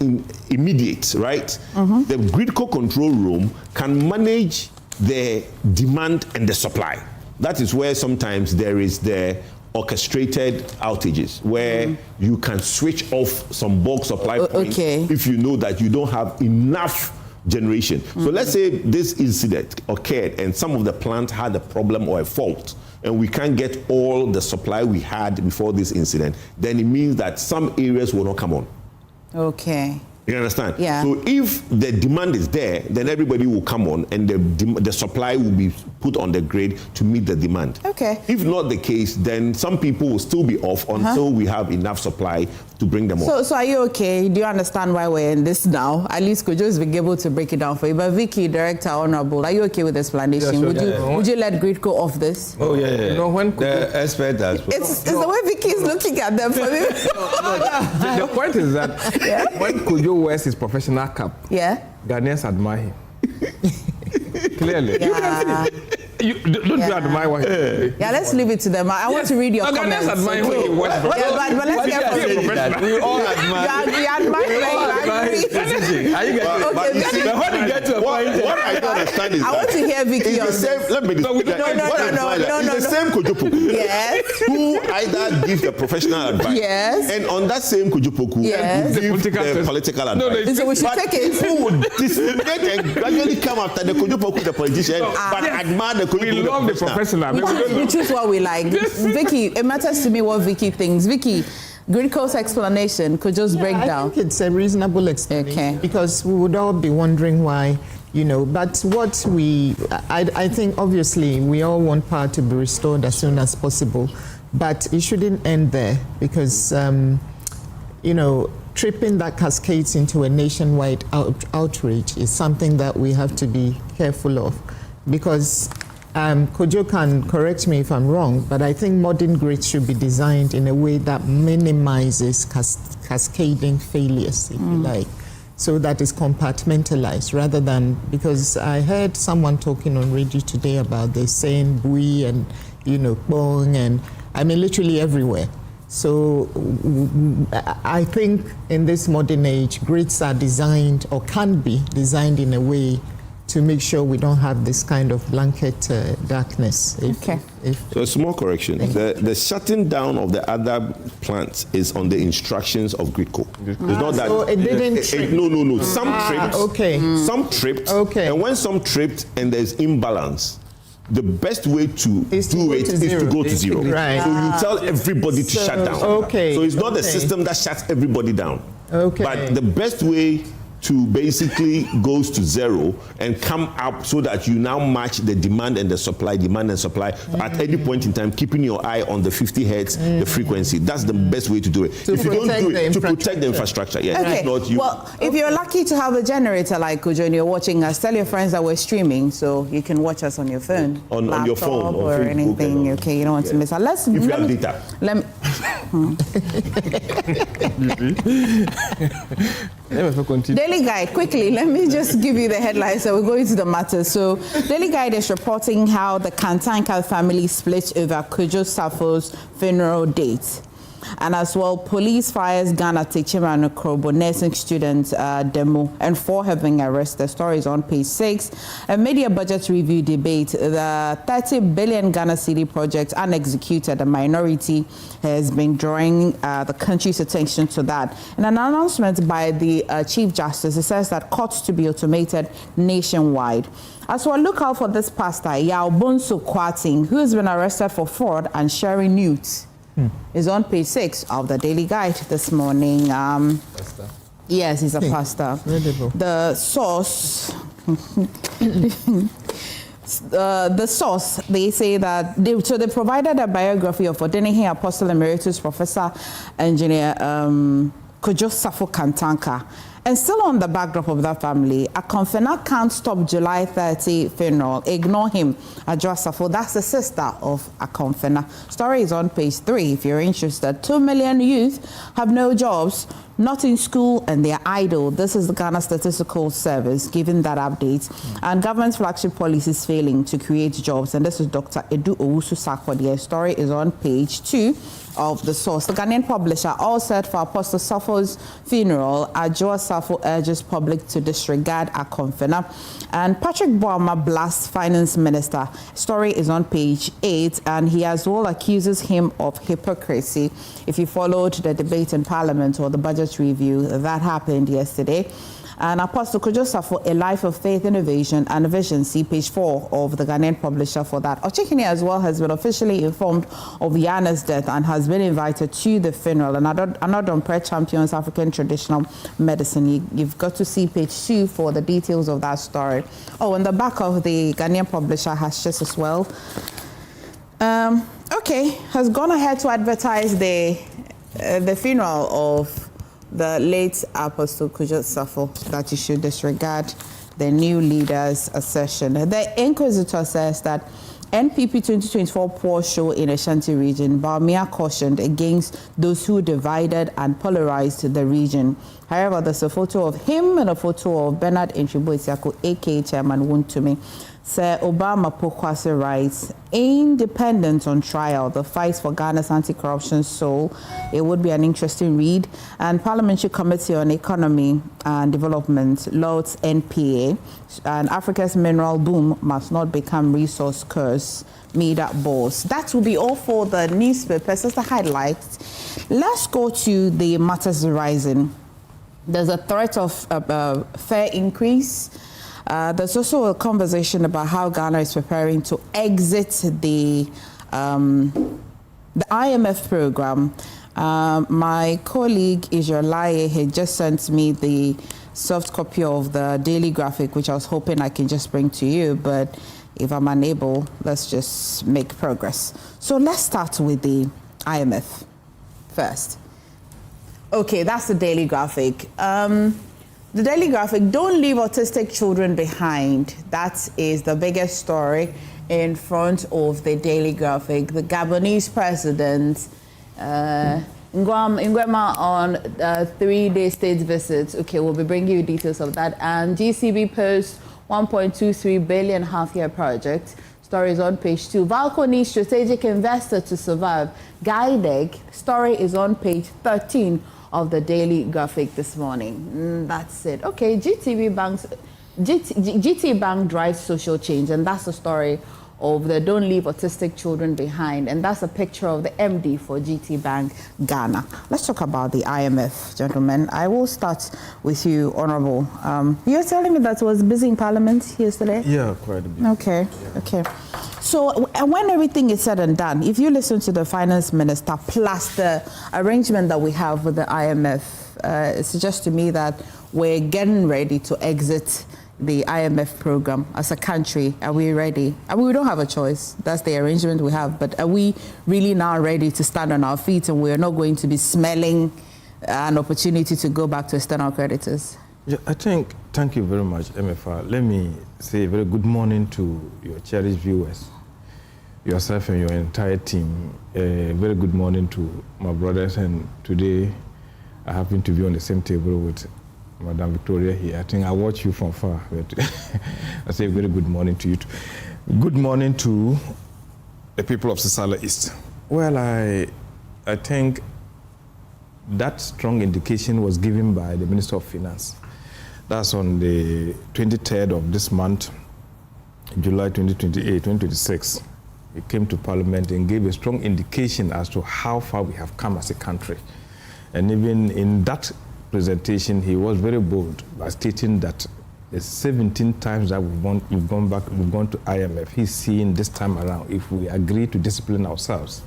immediate, right? The GridCo control room can manage the demand and the supply. That is where sometimes there is the orchestrated outages, where you can switch off some bulk supply points if you know that you don't have enough generation. So let's say this incident occurred and some of the plants had a problem or a fault, and we can't get all the supply we had before this incident, then it means that some areas will not come on. Okay. You understand? Yeah. So if the demand is there, then everybody will come on, and the supply will be put on the grid to meet the demand. Okay. If not the case, then some people will still be off until we have enough supply to bring them on. So are you okay? Do you understand why we're in this now? At least Kojo has been able to break it down for you. But Vicky, Director, Honorable, are you okay with this explanation? Would you let GridCo off this? Oh, yeah. You know, when the expert as well. It's the way Vicky is looking at them for me. The point is that when Kojo wears his professional cap, Ghanaians admire him. Clearly. Yeah. Don't you admire what he Yeah, let's leave it to them. I want to read your comments. Ghanaians admire when he wears professional. But let's get from We all admire. You admire me. Are you getting But when you get to a point, what I don't understand is I want to hear Vicky on the same. this. Let me No. It's the same Kojopoku. Yes. Who either gives the professional advice. Yes. And on that same Kojopoku, yes, give the political advice. So we should but take it. Who would discriminate and gradually come after the Kojopoku, the politician, but admire the Kojopoku. We love the professional. We choose what we like. Vicky, it matters to me what Vicky thinks. Vicky, GridCo's explanation could just break down. I think it's a reasonable explanation because we would all be wondering why, but what I think obviously we all want power to be restored as soon as possible, but it shouldn't end there because, tripping that cascades into a nationwide outrage is something that we have to be careful of because Kojo can correct me if I'm wrong, but I think modern grids should be designed in a way that minimizes cascading failures, if you like, so that it's compartmentalized rather than, because I heard someone talking on radio today about this saying bui and, bong and, I mean, literally everywhere. So I think in this modern age, grids are designed or can be designed in a way to make sure we don't have this kind of blanket darkness. So a small correction. The shutting down of the other plants is on the instructions of GridCo. It's not that. So it didn't trip. No. Some tripped. Some tripped. And when some tripped and there's imbalance, the best way to do it is to go to zero. Right. So you tell everybody to shut down. So it's not the system that shuts everybody down. But the best way to basically goes to zero and come up so that you now match the demand and supply at any point in time, keeping your eye on the 50 hertz, the frequency. That's the best way to do it. If you don't do it, to protect the infrastructure. Yeah. Okay. If not, well, if you're lucky to have a generator like Kojo and you're watching us, tell your friends that we're streaming so you can watch us on your phone. On your phone. Or anything. Okay, you don't want to miss out. If you have data. Daily Guide, quickly, let me just give you the headlines so we'll go into the matter. So, Daily Guide is reporting how the Kantanka family split over Kojo Safo's funeral date. And as well, police fires Ghana Techima and Krobo nursing student demo, and 4 have been arrested. The story is on page 6. A media budget review debate. The 30 billion Ghana cedi project unexecuted. A minority has been drawing the country's attention to that. In an announcement by the Chief Justice, it says that courts to be automated nationwide. As well, look out for this pastor, Yao Bonso Kwating, who has been arrested for fraud and sharing nudes. Is on page 6 of the Daily Guide this morning. Pastor? Yes, he's a pastor. The source, they say that they provided a biography of Ordinary Apostle Emeritus Professor Engineer Kojo Safo Kantanka. And still on the backdrop of that family, Akonfena can't stop July 30 funeral. Ignore him. Adjo Safo, that's the sister of Akonfena. Story is on page 3 if you're interested. 2 million youth have no jobs, not in school, and they're idle. This is the Ghana Statistical Service giving that update. And government's flagship policy is failing to create jobs. And this is Dr. Edu Owusu-Sakwadi. The story is on page 2 of the source. The Ghanaian publisher, all set for Apostle Safo's funeral. Adjo Safo urges public to disregard Akonfena. And Patrick Boama blasts finance minister. Story is on page 8, and he as well accuses him of hypocrisy. If you followed the debate in Parliament or the budget review, that happened yesterday. And Apostle Kojo Safo, A Life of Faith, Innovation and Vision, see page 4 of the Ghanaian publisher for that. Ochikini as well has been officially informed of Yana's death and has been invited to the funeral. And another Prayer Champions African Traditional Medicine. You've got to see page 2 for the details of that story. Oh, and the back of the Ghanaian publisher has just as well. Has gone ahead to advertise the funeral of the late Apostle Kojo Safo, that you should disregard the new leader's assertion. The Inquisitor says that NPP 2024 poll show in Ashanti region, Bawumia cautioned against those who divided and polarized the region. However, there's a photo of him and a photo of Bernard Enchibo-Isiako, aka Chairman Wontumi. Sir Obama Pokwase writes, independent on trial, the fight for Ghana's anti-corruption soul. It would be an interesting read. And Parliamentary Committee on Economy and Development, Lord's NPA, and Africa's mineral boom must not become resource curse, media boss. That will be all for the newspapers. That's the highlights. Let's go to the matters rising. There's a threat of fare increase. There's also a conversation about how Ghana is preparing to exit the IMF program. My colleague Ijolaye had just sent me the soft copy of the daily graphic, which I was hoping I can just bring to you, but if I'm unable, let's just make progress. So let's start with the IMF first. Okay, that's the daily graphic. The daily graphic, don't leave autistic children behind. That is the biggest story in front of the daily graphic. The Gabonese president, Nguema, on 3-day state visits. Okay, we'll be bringing you details of that. And GCB posts 1.23 billion half-year project. Story is on page 2. Valco needs strategic investor to survive. Guideg, story is on page 13 of the daily graphic this morning. That's it. Okay, GT Bank drives social change, and that's the story of the Don't Leave Autistic Children Behind, and that's a picture of the MD for GT Bank Ghana. Let's talk about the IMF, gentlemen. I will start with you, Honorable. You were telling me that it was busy in Parliament yesterday? Yeah, quite a bit. Okay, okay. So when everything is said and done, if you listen to the finance minister plus the arrangement that we have with the IMF, it suggests to me that we're getting ready to exit the IMF program as a country. Are we ready? I mean, we don't have a choice. That's the arrangement we have. But are we really now ready to stand on our feet, and we're not going to be smelling an opportunity to go back to external creditors? Yeah, thank you very much, Emefa. Let me say a very good morning to your cherished viewers. yourself and your entire team. A very good morning to my brothers, and today I happen to be on the same table with Madam Victoria here. I think I watch you from far. But I say a very good morning to you too. Good morning to the people of Sisala East. Well, I think that strong indication was given by the Minister of Finance. That's on the 23rd of this month, July 2026. He came to Parliament and gave a strong indication as to how far we have come as a country. And even in that presentation, he was very bold by stating that the 17 times that we've gone to IMF, he's seeing this time around, if we agree to discipline ourselves,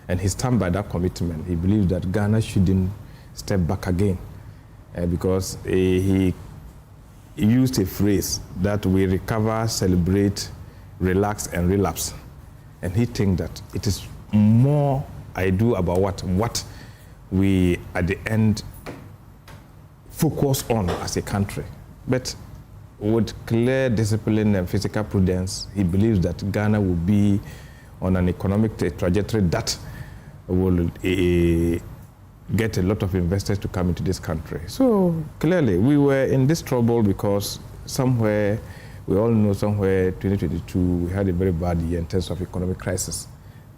and he stand by that commitment, he believes that Ghana shouldn't step back again, because he used a phrase that we recover, celebrate, relax, and relapse. And he thinks that it is more I do about what we, at the end, focus on as a country. But with clear discipline and physical prudence, he believes that Ghana will be on an economic trajectory that will get a lot of investors to come into this country. So clearly, we were in this trouble because somewhere, we all know somewhere 2022, we had a very bad year in terms of economic crisis,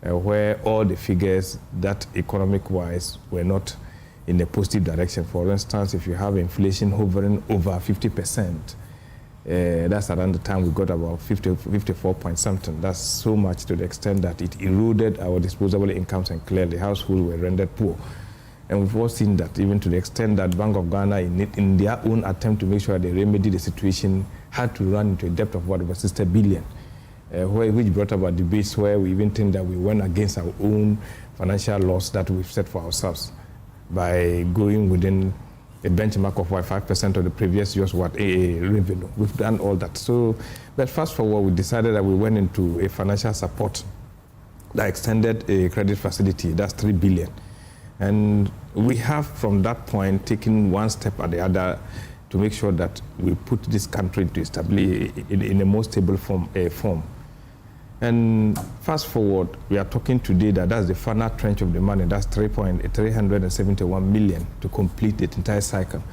where all the figures that economic-wise were not in a positive direction. For instance, if you have inflation hovering over 50%, that's around the time we got about 54 point something. That's so much to the extent that it eroded our disposable incomes, and clearly households were rendered poor. And we've all seen that, even to the extent that Bank of Ghana, in their own attempt to make sure they remedy the situation, had to run into a debt of what was 60 billion, which brought about debates where we even think that we went against our own financial laws that we've set for ourselves by going within a benchmark of 5% of the previous year's revenue. We've done all that. So, but fast forward, we decided that we went into a financial support that extended a credit facility, that's 3 billion. And we have, from that point, taken one step at the other to make sure that we put this country into stability in a more stable form. And fast forward, we are talking today that's the final tranche of the money, that's 371 million to complete the entire cycle.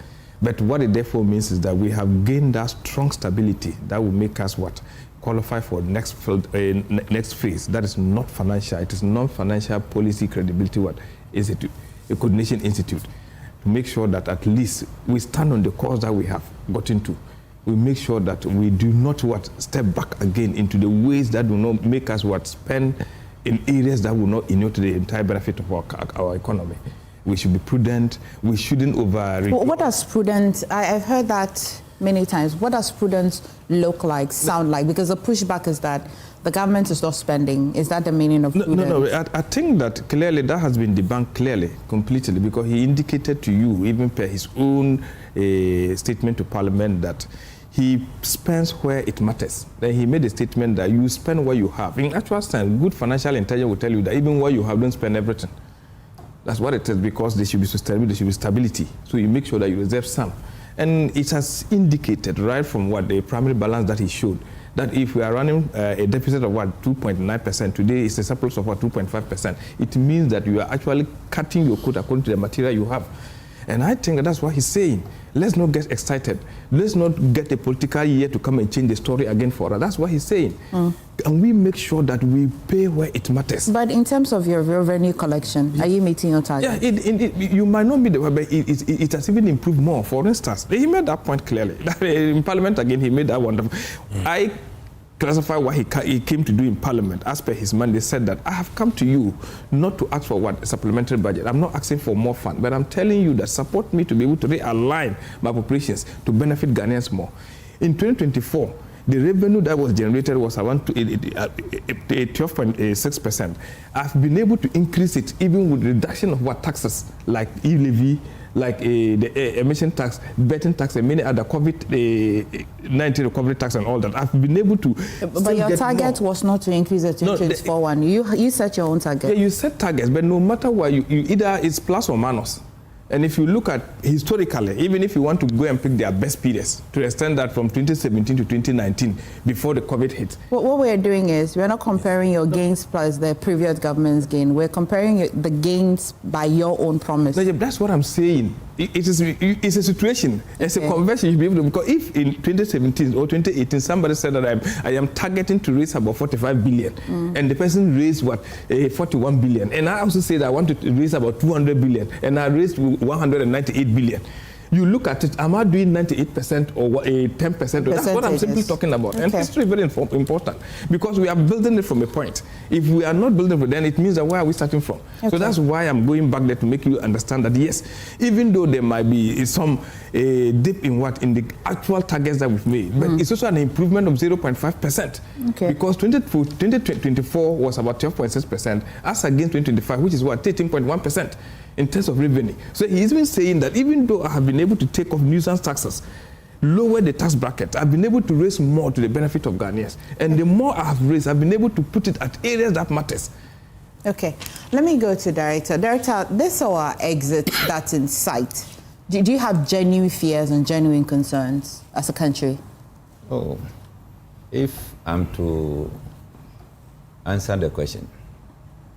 But what it therefore means is that we have gained that strong stability that will make us qualify for next phase. That is not financial, it is non-financial policy credibility institute, a coordination institute, to make sure that at least we stand on the course that we have got into. We make sure that we do not step back again into the ways that will not make us spend in areas that will not inure to the entire benefit of our economy. We should be prudent. We shouldn't What does prudent? I've heard that many times. What does prudent look like, sound like? Because the pushback is that the government is not spending. Is that the meaning of prudent? No. I think that clearly that has been debunked completely, because he indicated to you, even per his own statement to Parliament, that he spends where it matters. Then he made a statement that you spend where you have. In actual sense, good financial intelligence will tell you that even where you have, don't spend everything. That's what it is, because there should be stability. So you make sure that you reserve some. And it has indicated right from the primary balance that he showed, that if we are running a deficit of 2.9%, today it's a surplus of 2.5%. It means that you are actually cutting your coat according to the material you have. And I think that's what he's saying. Let's not get excited. Let's not get a political year to come and change the story again for us. That's what he's saying. And we make sure that we pay where it matters. But in terms of your revenue collection, are you meeting your target? Yeah, you might not be the way, but it has even improved more. For instance, he made that point clearly. In Parliament again, he made that wonderful. I classify what he came to do in Parliament. As per his mandate, said that I have come to you not to ask for a supplementary budget. I'm not asking for more funds, but I'm telling you that support me to be able to realign my appropriations to benefit Ghanaians more. In 2024, the revenue that was generated was around 12.6%. I've been able to increase it even with reduction of taxes like e-levy, like the emission tax, betting tax, and many other COVID-19 recovery tax and all that. I've been able to. But your target was not to increase the 2024 one. You set your own target. Yeah, you set targets, but no matter what, you either it's plus or minus. And if you look at historically, even if you want to go and pick their best periods, to the extent that from 2017 to 2019, before the COVID hit. What we're doing is we're not comparing your gains plus the previous government's gain. We're comparing the gains by your own promise. That's what I'm saying. It's a situation. It's a conversion you be able to, because if in 2017 or 2018 somebody said that I am targeting to raise about 45 billion, and the person raised 41 billion, and I also say that I want to raise about 200 billion, and I raised 198 billion. You look at it, am I doing 98% or 10%? That's what I'm simply talking about. And history is very important, because we are building it from a point. If we are not building it, then it means that where are we starting from? So that's why I'm going back there to make you understand that, yes, even though there might be some dip in the actual targets that we've made, but it's also an improvement of 0.5%. Because 2024 was about 12.6%, as against 2025, which is 13.1%. in terms of revenue. So he's been saying that even though I have been able to take off nuisance taxes, lower the tax bracket, I've been able to raise more to the benefit of Ghanaians. And the more I have raised, I've been able to put it at areas that matters. Okay, let me go to Director. Director, this is our exit that's in sight. Do you have genuine fears and genuine concerns as a country? Oh, if I'm to answer the question,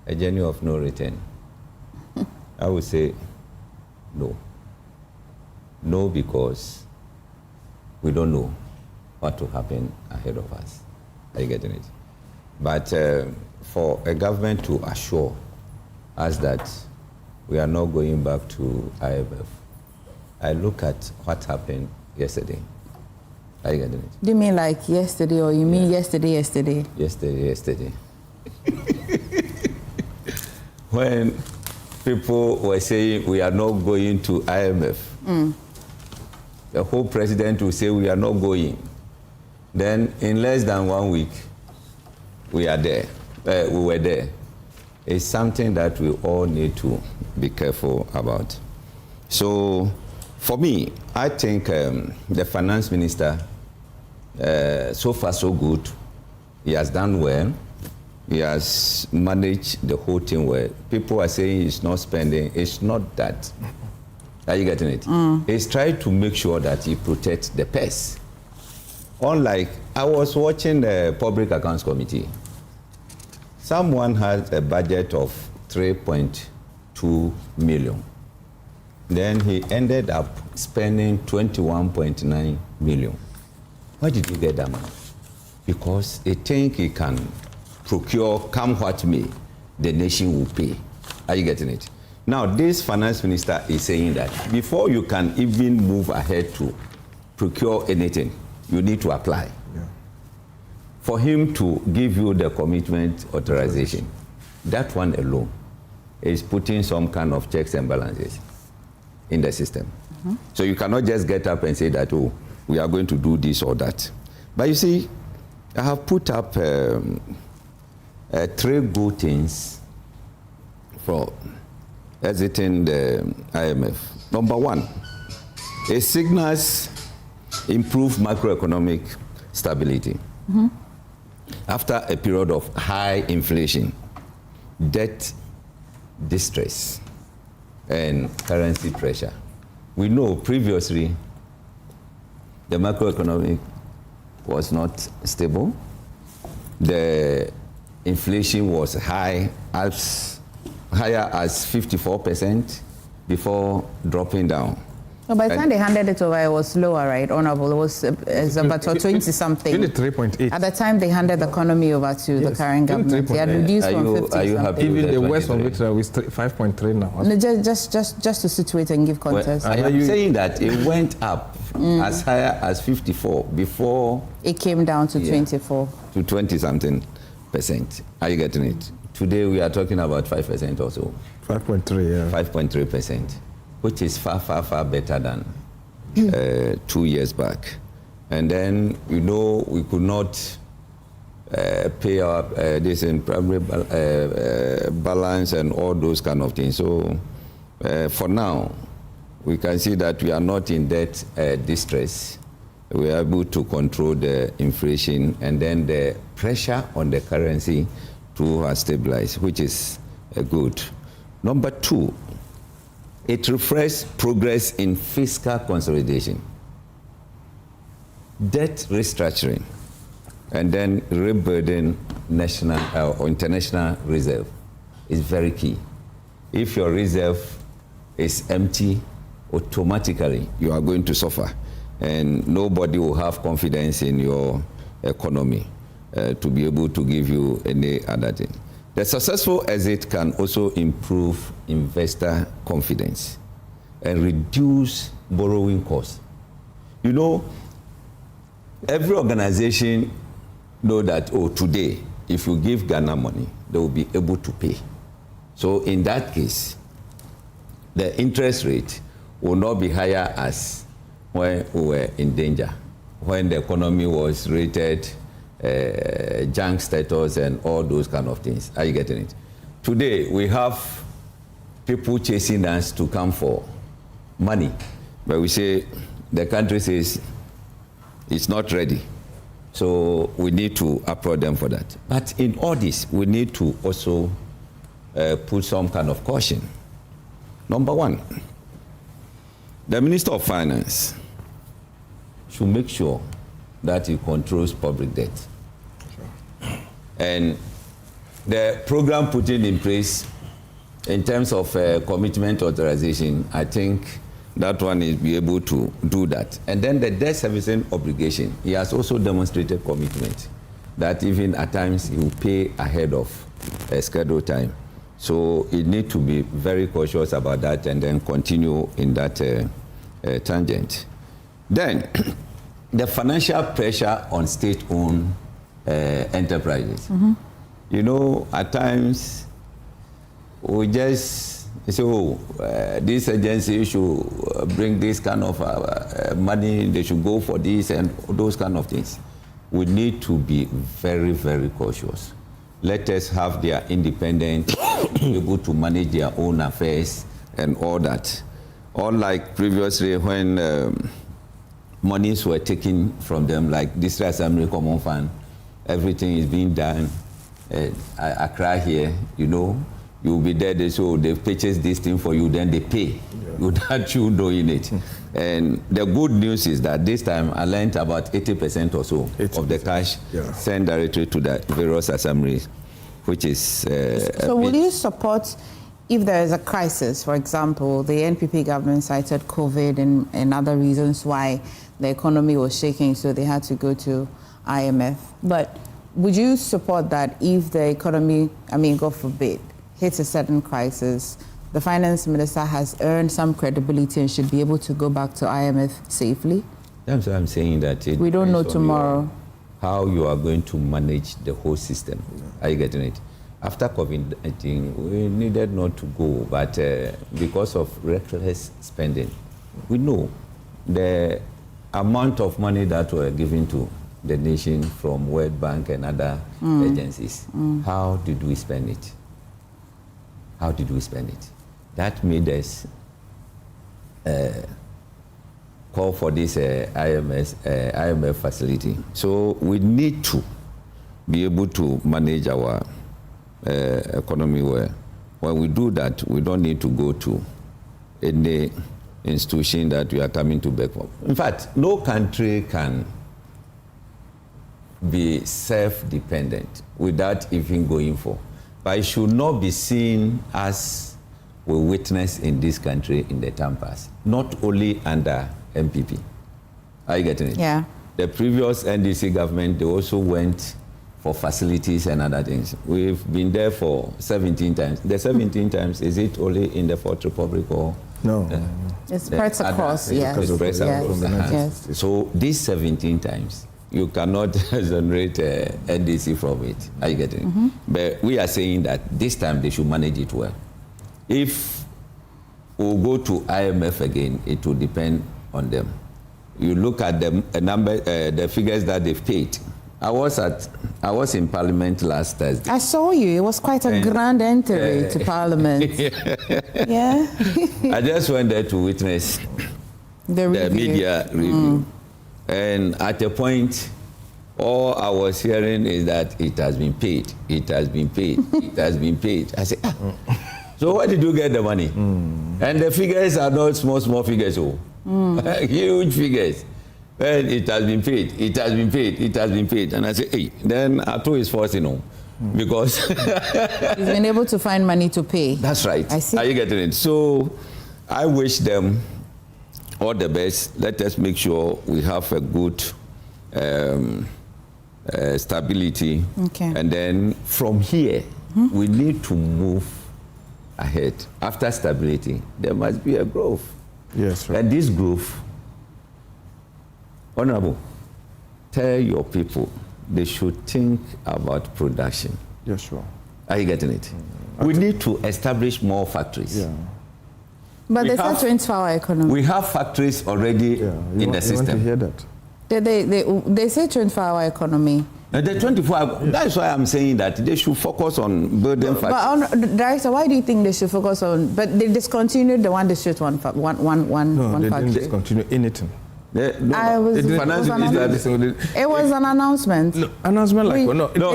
a journey of no return, I would say no. No, because we don't know what will happen ahead of us. Are you getting it? But for a government to assure us that we are not going back to IMF, I look at what happened yesterday. Are you getting it? Do you mean like yesterday, or you mean yesterday? Yesterday. When people were saying we are not going to IMF, the whole president will say we are not going. Then in less than 1 week, we are there. We were there. It's something that we all need to be careful about. So for me, I think the finance minister, so far so good. He has done well. He has managed the whole thing well. People are saying he's not spending. It's not that. Are you getting it? He's trying to make sure that he protects the purse. Unlike, I was watching the Public Accounts Committee. Someone has a budget of 3.2 million. Then he ended up spending 21.9 million. Where did you get that money? Because he think he can procure, come what may, the nation will pay. Are you getting it? Now, this finance minister is saying that before you can even move ahead to procure anything, you need to apply. For him to give you the commitment authorization, that one alone is putting some kind of checks and balances in the system. So you cannot just get up and say that, oh, we are going to do this or that. But you see, I have put up 3 good things for exiting the IMF. Number 1, it signals improved macroeconomic stability. After a period of high inflation, debt distress, and currency pressure. We know previously the macroeconomic was not stable. The inflation was higher as 54% before dropping down. So by the time they handed it over, it was lower, right? Honorable, it was about 20-something. 23.8. At the time they handed the economy over to the current government, they had reduced from 50. Are you happy? Even the West of it is 5.3 now. No, just to situate and give context. Well, I am saying that it went up as higher as 54 before it came down to 24. To 20-something%. Are you getting it? Today we are talking about 5% or so. 5.3, yeah. 5.3%. Which is far, far, far better than 2 years back. And then, you know, we could not pay our this in primary balance and all those kind of things. So for now, we can see that we are not in debt distress. We are able to control the inflation, and then the pressure on the currency too has stabilized, which is good. Number 2, It reflects progress in fiscal consolidation, debt restructuring, and then rebuilding national or international reserve is very key. If your reserve is empty, automatically you are going to suffer, and nobody will have confidence in your economy to be able to give you any other thing. The successful exit can also improve investor confidence and reduce borrowing costs. You know, every organization know that, oh, today, if you give Ghana money, they will be able to pay. So in that case, the interest rate will not be higher as when we were in danger, when the economy was rated junk status and all those kind of things. Are you getting it? Today, we have people chasing us to come for money, but we say the country says it's not ready. So we need to applaud them for that. But in all this, we need to also put some kind of caution. Number one, the Minister of Finance should make sure that he controls public debt. Sure. And the program put in place in terms of commitment authorization, I think that one is be able to do that. And then the debt servicing obligation, he has also demonstrated commitment that even at times he will pay ahead of scheduled time. So you need to be very cautious about that and then continue in that tangent. Then, the financial pressure on state-owned enterprises. Mm-hmm. You know, at times, we just say, oh, this agency should bring this kind of money, they should go for this and those kind of things. We need to be very, very cautious. Let us have their independence, be able to manage their own affairs and all that. Unlike previously when monies were taken from them, like District Assembly Common Fund, everything is being done. Accra here, you know, you'll be there, they say, oh, they've purchased this thing for you, then they pay without you knowing it. And the good news is that this time I learned about 80% or so of the cash sent directly to the various assemblies, which is so will you support if there is a crisis? For example, the NPP government cited COVID and other reasons why the economy was shaking, so they had to go to IMF. But would you support that if the economy, I mean, God forbid, hits a certain crisis, the finance minister has earned some credibility and should be able to go back to IMF safely? That's why I'm saying that we don't know tomorrow how you are going to manage the whole system. Are you getting it? After COVID-19, we needed not to go, but because of reckless spending, we know the amount of money that were given to the nation from World Bank and other agencies. How did we spend it? How did we spend it? That made us call for this IMF facility. So we need to be able to manage our economy well. When we do that, we don't need to go to any institution that we are coming to beg for. In fact, no country can be self-dependent without even going for. But it should not be seen as we witness in this country in the time past, not only under MPP. Are you getting it? Yeah. The previous NDC government, they also went for facilities and other things. We've been there for 17 times. The 17 times, is it only in the Fourth Republic or? No. It's spread across, yes. So these 17 times, you cannot generate NDC from it. Are you getting it? But we are saying that this time they should manage it well. If we go to IMF again, it will depend on them. You look at the figures that they've paid. I was in Parliament last Thursday. I saw you. It was quite a grand entry to Parliament. Yeah. I just went there to witness the media review. And at a point, all I was hearing is that it has been paid. It has been paid. It has been paid. I said, So where did you get the money? And the figures are not small figures, huge figures. Well, it has been paid, it has been paid, it has been paid. And I say, hey, then Atto is forcing because he's been able to find money to pay. That's right. I see. Are you getting it? So I wish them all the best. Let us make sure we have a good stability. Okay. And then from here, we need to move ahead. After stability, there must be a growth. Yes, right. And this growth, Honorable, tell your people they should think about production. Yes, sure. Are you getting it? We need to establish more factories. Yeah. But they said 24-hour economy. We have factories already in the system. You want to hear that? They say 24-hour economy. The 24-hour, that's why I'm saying that they should focus on building factories. But Director, why do you think they should focus on, but they discontinued the one district, one factory? No, they didn't discontinue anything. It was an announcement. No, announcement like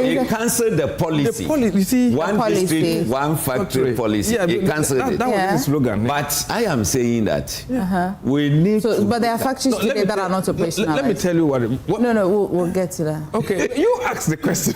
it cancelled the policy. The policy, you see, one district, one factory policy. Yeah, it cancelled it. That was the slogan. But I am saying that we need to. But there are factories today that are not operational. Let me tell you what. No, we'll get to that. Okay, you ask the question.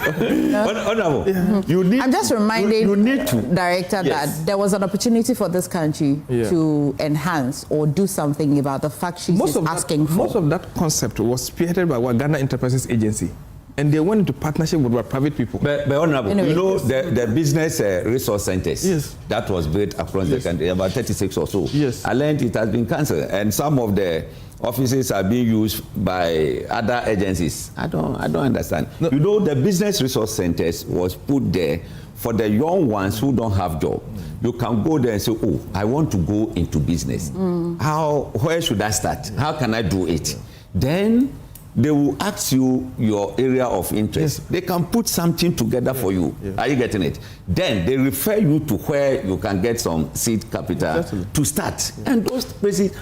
You need. I'm just reminding you need to, Director that there was an opportunity for this country to enhance or do something about the factories it's asking for. Most of that concept was spearheaded by what Ghana Enterprises Agency, and they went into partnership with private people. But Honorable, you know the business resource centers that was built across the country, about 36 or so. Yes. I learned it has been cancelled, and some of the offices are being used by other agencies. I don't understand. No. You know, the business resource centers was put there for the young ones who don't have job. You can go there and say, oh, I want to go into business. Where should I start? How can I do it? Then they will ask you your area of interest. They can put something together for you. Are you getting it? Then they refer you to where you can get some seed capital to start. And those places,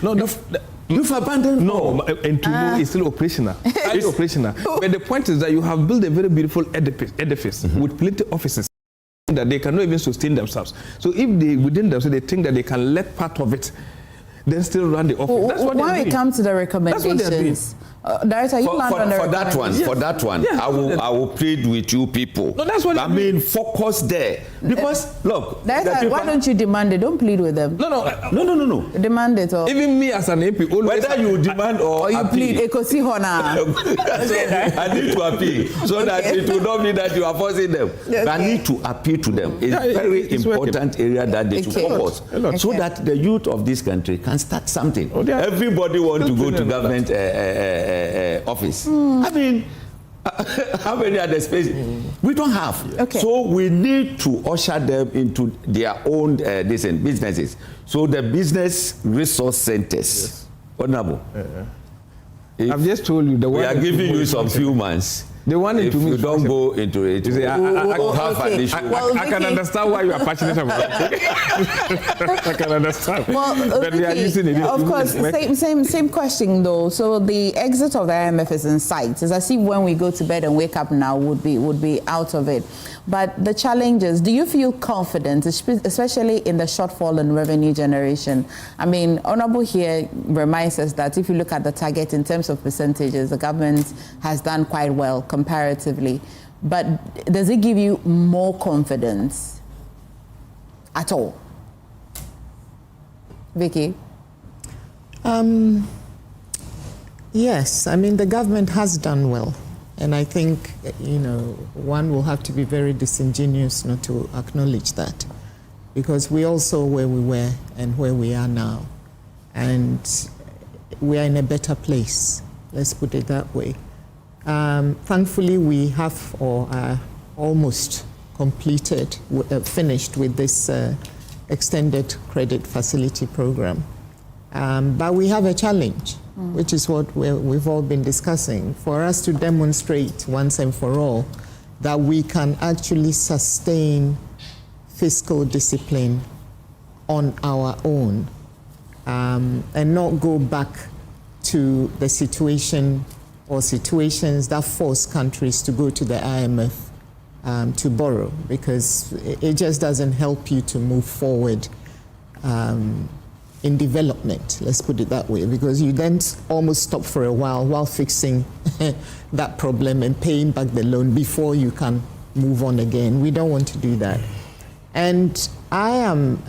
you've abandoned. No, and tomorrow it's still operational. It's operational. But the point is that you have built a very beautiful edifice with plenty of offices that they cannot even sustain themselves. So if they within themselves they think that they can let part of it, then still run the office. That's what when we come to the recommendations, Director, you land on the recommendations. For that one, I will plead with you people. No, that's what I mean. Focus there because look. Director, why don't you demand it? Don't plead with them. No. Demand it. Or even me as an MP, whether you demand or you appeal. plead, I need to appeal so that it will not be that you are forcing them. Okay. I need to appeal to them. It's a very important area that they should focus so that the youth of this country can start something. Everybody wants to go to government office. I mean, how many are the spaces? We don't have. So we need to usher them into their own businesses. So the business resource centers. Honorable. I've just told you we are giving you some few months. The one if you don't go into it, you say, I have an issue. I can understand why you are passionate about it. I can understand. Well, but we are using it. Of course, same question though. So the exit of the IMF is in sight. It's as if when we go to bed and wake up now would be out of it. But the challenges, do you feel confident, especially in the shortfall in revenue generation? I mean, Honorable here reminds us that if you look at the target in terms of percentages, the government has done quite well comparatively. But does it give you more confidence at all? Vicky? Yes, I mean, the government has done well. And I think, one will have to be very disingenuous not to acknowledge that, because we all saw where we were and where we are now. And we are in a better place, let's put it that way. Thankfully, we have or are almost completed, finished with this extended credit facility program. But we have a challenge, which is what we've all been discussing, for us to demonstrate once and for all that we can actually sustain fiscal discipline on our own and not go back to the situation or situations that force countries to go to the IMF to borrow, because it just doesn't help you to move forward in development, let's put it that way, because you then almost stop for a while fixing that problem and paying back the loan before you can move on again. We don't want to do that. And I am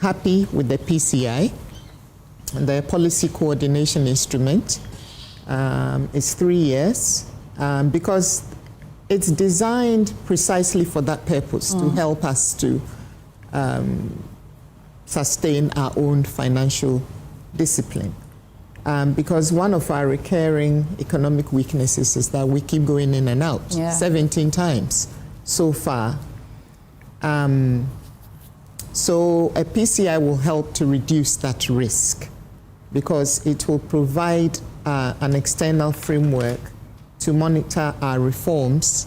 happy with the PCI, the Policy Coordination Instrument. It's 3 years because it's designed precisely for that purpose, to help us to sustain our own financial discipline. Because one of our recurring economic weaknesses is that we keep going in and out, 17 times so far. So a PCI will help to reduce that risk, because it will provide an external framework to monitor our reforms,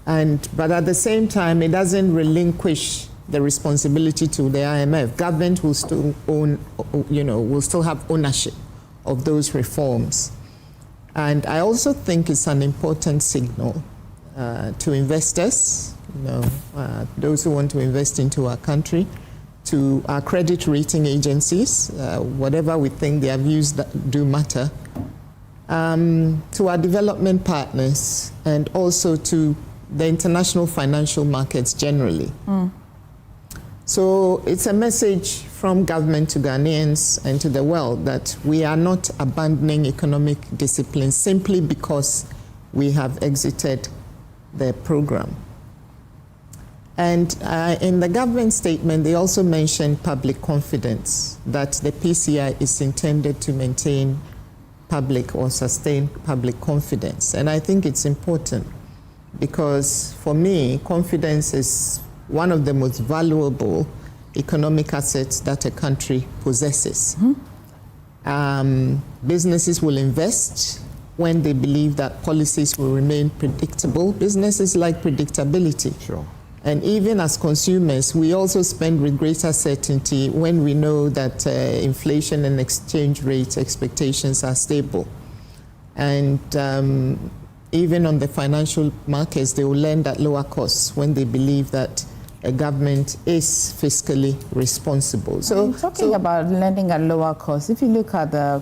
but at the same time, it doesn't relinquish the responsibility to the IMF. Government will still own, will still have ownership of those reforms. And I also think it's an important signal to investors, those who want to invest into our country, to our credit rating agencies, whatever we think their views do matter, to our development partners, and also to the international financial markets generally. So it's a message from government to Ghanaians and to the world that we are not abandoning economic discipline simply because we have exited the program. And in the government statement, they also mentioned public confidence, that the PCI is intended to maintain public or sustain public confidence. And I think it's important because for me, confidence is one of the most valuable economic assets that a country possesses. Businesses will invest when they believe that policies will remain predictable. Businesses like predictability. Sure. And even as consumers, we also spend with greater certainty when we know that inflation and exchange rate expectations are stable. And even on the financial markets, they will lend at lower costs when they believe that a government is fiscally responsible. So talking about lending at lower costs, if you look at the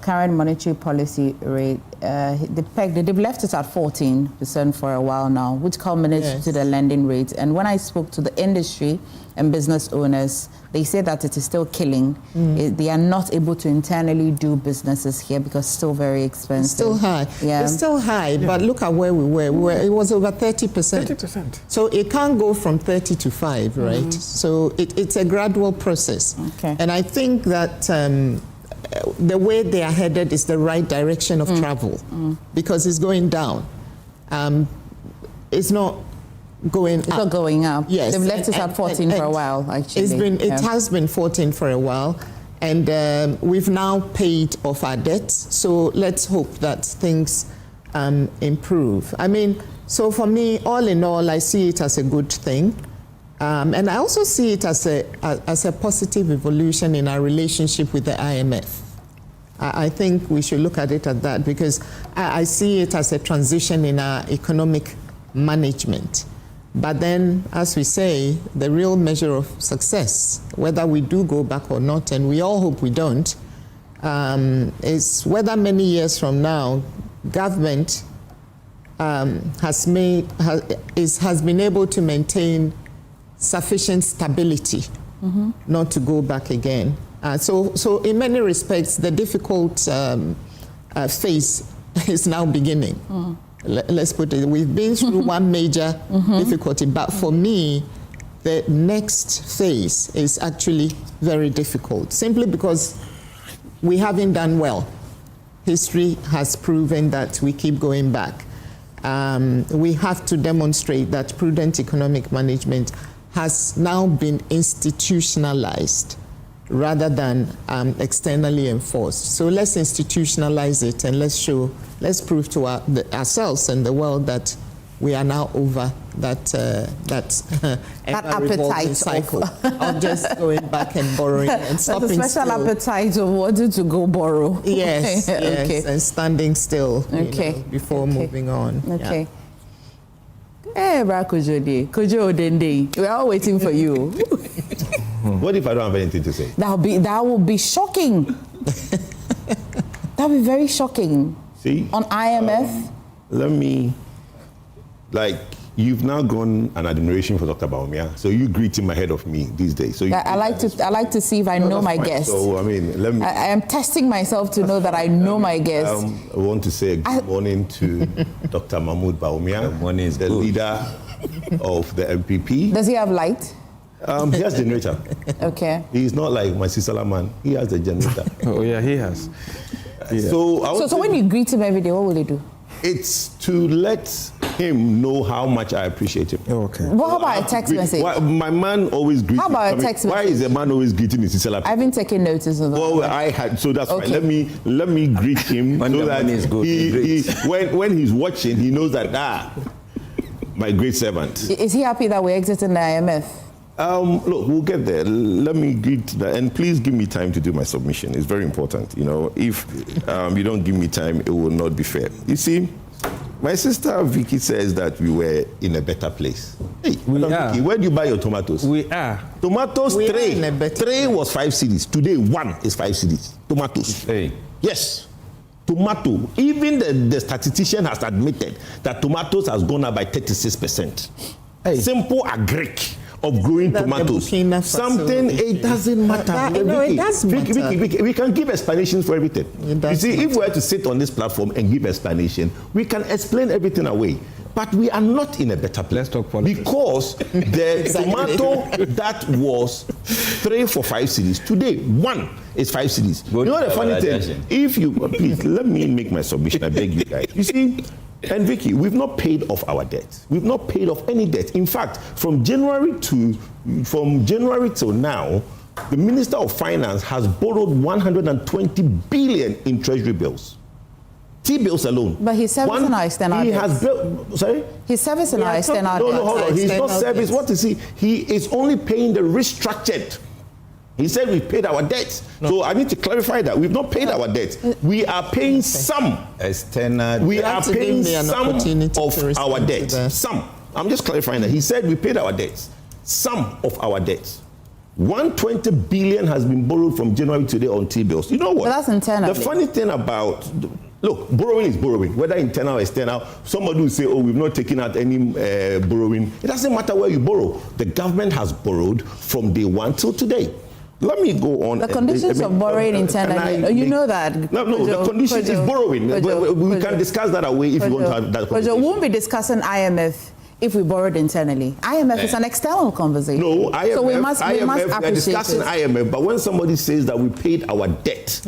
current monetary policy rate, they've left it at 14% for a while now, which culminates to the lending rate. And when I spoke to the industry and business owners, they say that it is still killing. They are not able to internally do businesses here because it's still very expensive. It's still high. Yeah. It's still high, but look at where we were. It was over 30%. 30%. So it can't go from 30 to 5, right? So it's a gradual process. Okay. And I think that the way they are headed is the right direction of travel because it's going down. It's not going up. It's not going up. Yes. They've left it at 14 for a while, actually. It has been 14 for a while, and we've now paid off our debts. So let's hope that things improve. I mean, so for me, all in all, I see it as a good thing. And I also see it as a positive evolution in our relationship with the IMF. I think we should look at it at that because I see it as a transition in our economic management. But then, as we say, the real measure of success, whether we do go back or not, and we all hope we don't, is whether many years from now, government has been able to maintain sufficient stability not to go back again. So in many respects, the difficult phase is now beginning. Let's put it, we've been through one major difficulty, but for me, the next phase is actually very difficult, simply because we haven't done well. History has proven that we keep going back. We have to demonstrate that prudent economic management has now been institutionalized rather than externally enforced. So let's institutionalize it and let's prove to ourselves and the world that we are now over that appetite cycle of just going back and borrowing and stopping still. That's a special appetite of wanting to go borrow. Yes, okay. And standing still before moving on. Okay. Yeah. Hey, Kojo, Kojo Odende, we're all waiting for you. What if I don't have anything to say? That will be shocking. That will be very shocking. See? On IMF? You've now grown an admiration for Dr. Bawumia, so you greet him ahead of me these days. So I like to see if I know my guest. So I am testing myself to know that I know my guest. I want to say good morning to Dr. Mahmoud Bawumia, the leader of the MPP. Does he have light? He has generator. Okay. He's not like my sister man. He has a generator. Oh yeah, he has. Yeah. So when you greet him every day, what will he do? It's to let him know how much I appreciate him. Okay. What about a text message? My man always greets. How about a text message? Why is a man always greeting his sister? I haven't taken notice of that. Well, I had, so that's fine. Let me greet him so that when he's watching, he knows that my great servant. Is he happy that we're exiting the IMF? Look, we'll get there. Let me greet that, and please give me time to do my submission. It's very important. You know, if you don't give me time, it will not be fair. You see, my sister Vicky says that we were in a better place. Hey, Vicky, where do you buy your tomatoes? We are. Tomatoes tray was 5 cedis. Today, 1 is 5 cedis. Tomatoes. Hey. Yes. Tomato. Even the statistician has admitted that tomatoes has gone up by 36%. Hey. Simple agric of growing tomatoes. Something, it doesn't matter. It does matter. Vicky, we can give explanations for everything. You see, if we were to sit on this platform and give explanation, we can explain everything away. But we are not in a better place. Let's talk politics. Because the tomato that was 3 for 5 cedis, today 1 is 5 cedis. You know the funny thing? If you, please, let me make my submission, I beg you guys. You see, and Vicky, we've not paid off our debt. We've not paid off any debt. In fact, from January till now, the Minister of Finance has borrowed 120 billion in treasury bills. T-bills alone. But he's servicing our external debt. He has built, sorry? He's servicing our external debt. No, hold on. He's not servicing. What is he? He is only paying the restructured. He said we paid our debts. No. So I need to clarify that. We've not paid our debts. We are paying some. External. We are paying some of our debts. Some. I'm just clarifying that. He said we paid our debts. Some of our debts. 120 billion has been borrowed from January today on T-bills. You know what? But that's internal. The funny thing about, look, borrowing is borrowing, whether internal or external. Somebody will say, oh, we've not taken out any borrowing. It doesn't matter where you borrow. The government has borrowed from day 1 till today. Let me go on. The conditions of borrowing internally, you know that. No, the conditions is borrowing. We can discuss that away if you want to have that conversation. We won't be discussing IMF if we borrowed internally. IMF is an external conversation. No, IMF, so we must appreciate we are discussing IMF, but when somebody says that we paid our debt,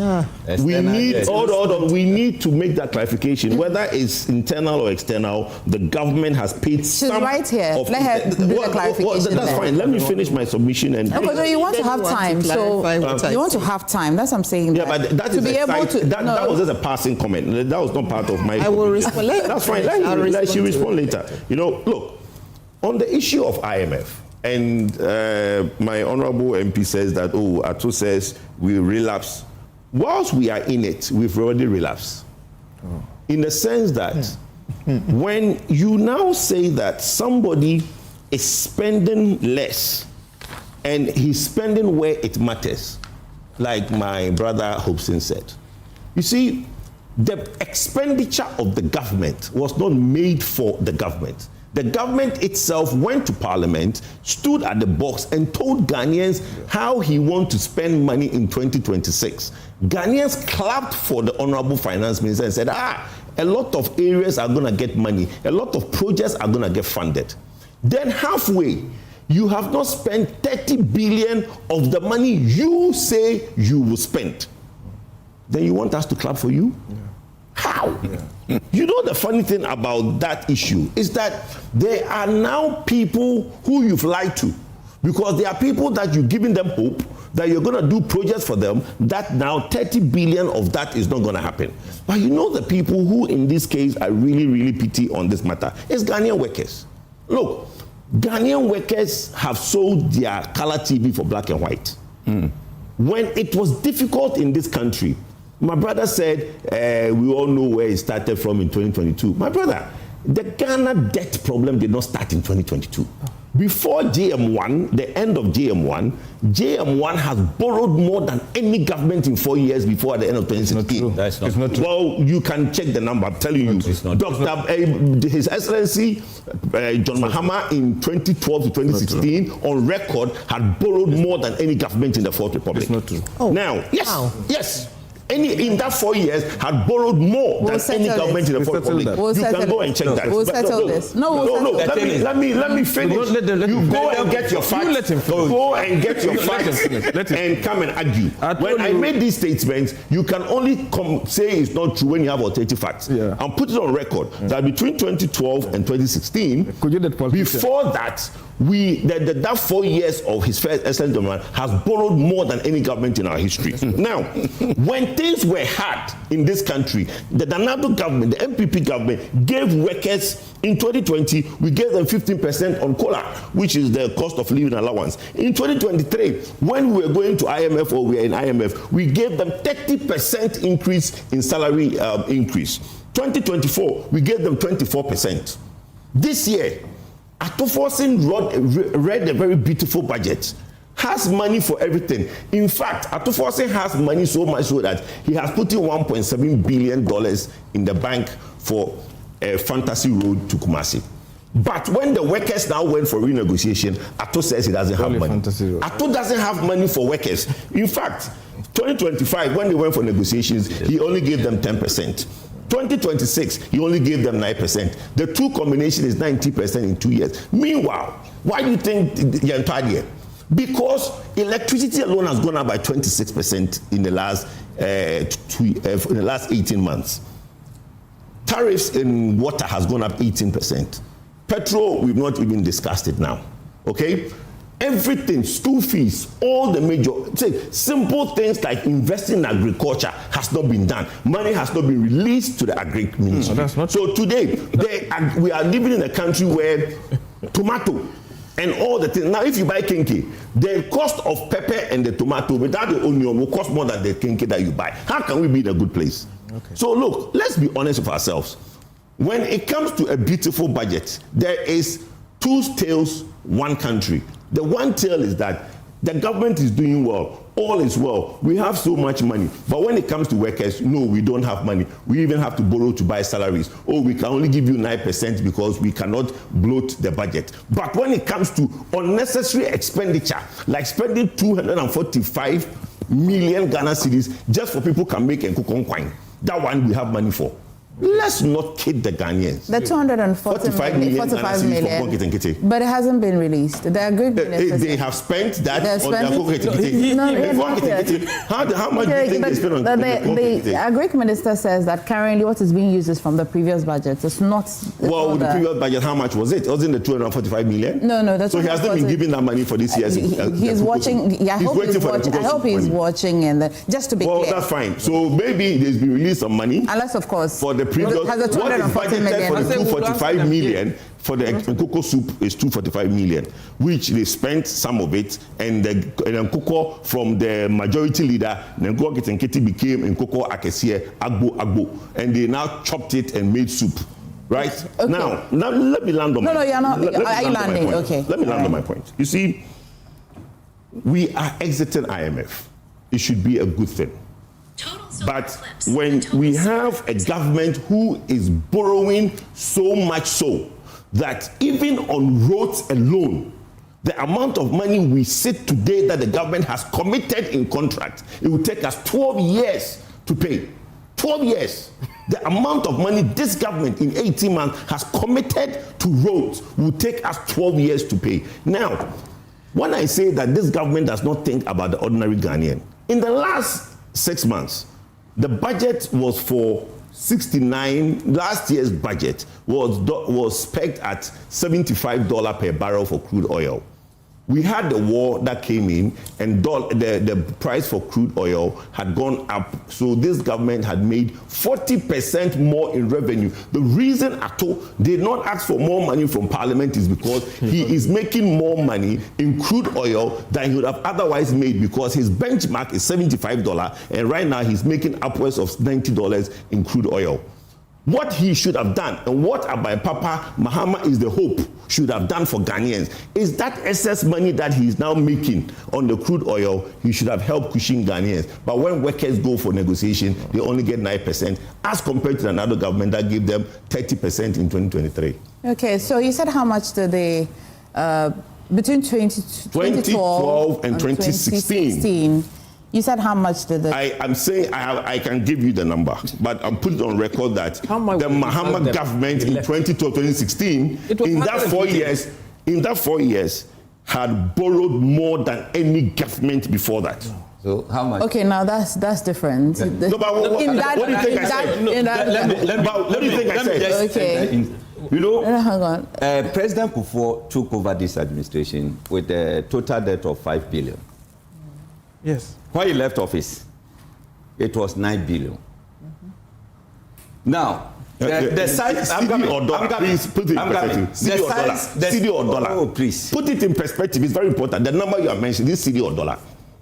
we need to make that clarification. Whether it's internal or external, the government has paid some. She's right here. Let her do the clarification. That's fine. Let me finish my submission. And so you want to have time. So you want to have time. That's what I'm saying. Yeah, but that is that was just a passing comment. That was not part of my. I will respond later. That's fine. Let she respond later. You know, look. On the issue of IMF, and my honorable MP says that, Atto says we relapse. Whilst we are in it, we've already relapsed. In the sense that when you now say that somebody is spending less and he's spending where it matters, like my brother Hobson said, you see, the expenditure of the government was not made for the government. The government itself went to Parliament, stood at the box, and told Ghanaians how he wants to spend money in 2026. Ghanaians clapped for the Honorable Finance Minister and said, a lot of areas are going to get money. A lot of projects are going to get funded. Then halfway, you have not spent 30 billion of the money you say you will spend. Then you want us to clap for you? Yeah. How? Yeah. You know the funny thing about that issue is that there are now people who you've lied to, because there are people that you've given them hope that you're going to do projects for them, that now 30 billion of that is not going to happen. But you know the people who in this case are really, really pity on this matter is Ghanaian workers. Look, Ghanaian workers have sold their color TV for black and white. When it was difficult in this country, my brother said, we all know where it started from in 2022. My brother, the Ghana debt problem did not start in 2022. Before JM1, the end of JM1, JM1 has borrowed more than any government in 4 years before at the end of 2016. That's not true. Well, you can check the number. I'm telling you. His Excellency John Mahama in 2012 to 2016 on record had borrowed more than any government in the Fourth Republic. It's not true. Oh. Now, yes. In that 4 years had borrowed more than any government in the Fourth Republic. You can go and check that. We'll settle this. No. Let me finish. You go and get your facts. Go and get your facts and come and argue. When I made these statements, you can only say it's not true when you have alternative facts. And put it on record that between 2012 and 2016, before that, that 4 years of his first excellent government has borrowed more than any government in our history. Now, when things were hard in this country, the Danado government, the MPP government, gave workers in 2020, we gave them 15% on COLA, which is the cost of living allowance. In 2023, when we were going to IMF or we were in IMF, we gave them 30% increase in salary increase. 2024, we gave them 24%. This year, Akufo-Addo read a very beautiful budget, has money for everything. In fact, Akufo-Addo has money so much so that he has put in $1.7 billion in the bank for a fantasy road to Kumasi. But when the workers now went for renegotiation, Addo says he doesn't have money. Addo doesn't have money for workers. In fact, 2025, when they went for negotiations, he only gave them 10%. 2026, he only gave them 9%. The two combination is 90% in 2 years. Meanwhile, why do you think the entire year? Because electricity alone has gone up by 26% in the last 18 months. Tariffs in water has gone up 18%. Petrol, we've not even discussed it now. Okay? Everything, school fees, all the major, simple things like investing in agriculture has not been done. Money has not been released to the agri ministry. So today, we are living in a country where tomato and all the things. Now, if you buy kinky, the cost of pepper and the tomato without the onion will cost more than the kinky that you buy. How can we be in a good place? Okay. So look, let's be honest with ourselves. When it comes to a beautiful budget, there is two tales, one country. The one tale is that the government is doing well, all is well, we have so much money. But when it comes to workers, no, we don't have money. We even have to borrow to buy salaries. Oh, we can only give you 9% because we cannot bloat the budget. But when it comes to unnecessary expenditure, like spending 245 million Ghana cedis just for people can make and cook on coin, that one we have money for. Let's not kid the Ghanaians. The 245 million, but it hasn't been released. The Agri Minister they have spent that on the How much do you think they spent on the Agri Minister says that currently what is being used is from the previous budget. It's not. Well, the previous budget, how much was it? Wasn't it 245 million? No. So he hasn't been giving that money for this year. He's watching. Yeah, I hope he's watching, and just to be clear. Well, that's fine. So maybe there's been released some money. Unless, of course, for the previous, what is budgeted for the 245 million for the Nkoko soup is 245 million, which they spent some of it, and Nkoko from the majority leader, Nkoko Kitenkete became Nkoko Akesie Agbo, and they now chopped it and made soup. Right? Okay. Now let me land on my point. No, you're not. Are you landing? Okay. Let me land on my point. You see, we are exiting IMF. It should be a good thing. But when we have a government who is borrowing so much so that even on roads alone, the amount of money we sit today that the government has committed in contract, it will take us 12 years to pay. 12 years. The amount of money this government in 18 months has committed to roads will take us 12 years to pay. Now, when I say that this government does not think about the ordinary Ghanaian, in the last 6 months, the budget was for 69. Last year's budget was pegged at $75 per barrel for crude oil. We had the war that came in, and the price for crude oil had gone up. So this government had made 40% more in revenue. The reason Addo did not ask for more money from Parliament is because he is making more money in crude oil than he would have otherwise made, because his benchmark is $75, and right now he's making upwards of $90 in crude oil. what he should have done and what Abai Papa Mahama is the hope should have done for Ghanaians is that excess money that he is now making on the crude oil, he should have helped cushion Ghanaians. But when workers go for negotiation, they only get 9% as compared to another government that gave them 30% in 2023. Okay, so you said how much did they, between 2012 and 2016, you said how much did I'm saying I can give you the number, but I'm putting on record that the Mahama government in 2012-2016, in that 4 years, had borrowed more than any government before that. So how much? Okay, now that's different. No, but what do you think I said? What do you think I said? Okay. You know, hang on. President Akufo took over this administration with a total debt of 5 billion. Yes. When he left office, it was 9 billion. Mm-hmm. Now, the size... CD or dollar? Please put it in perspective. CD or dollar? Oh, please. Put it in perspective. It's very important. The number you have mentioned, is CD or dollar?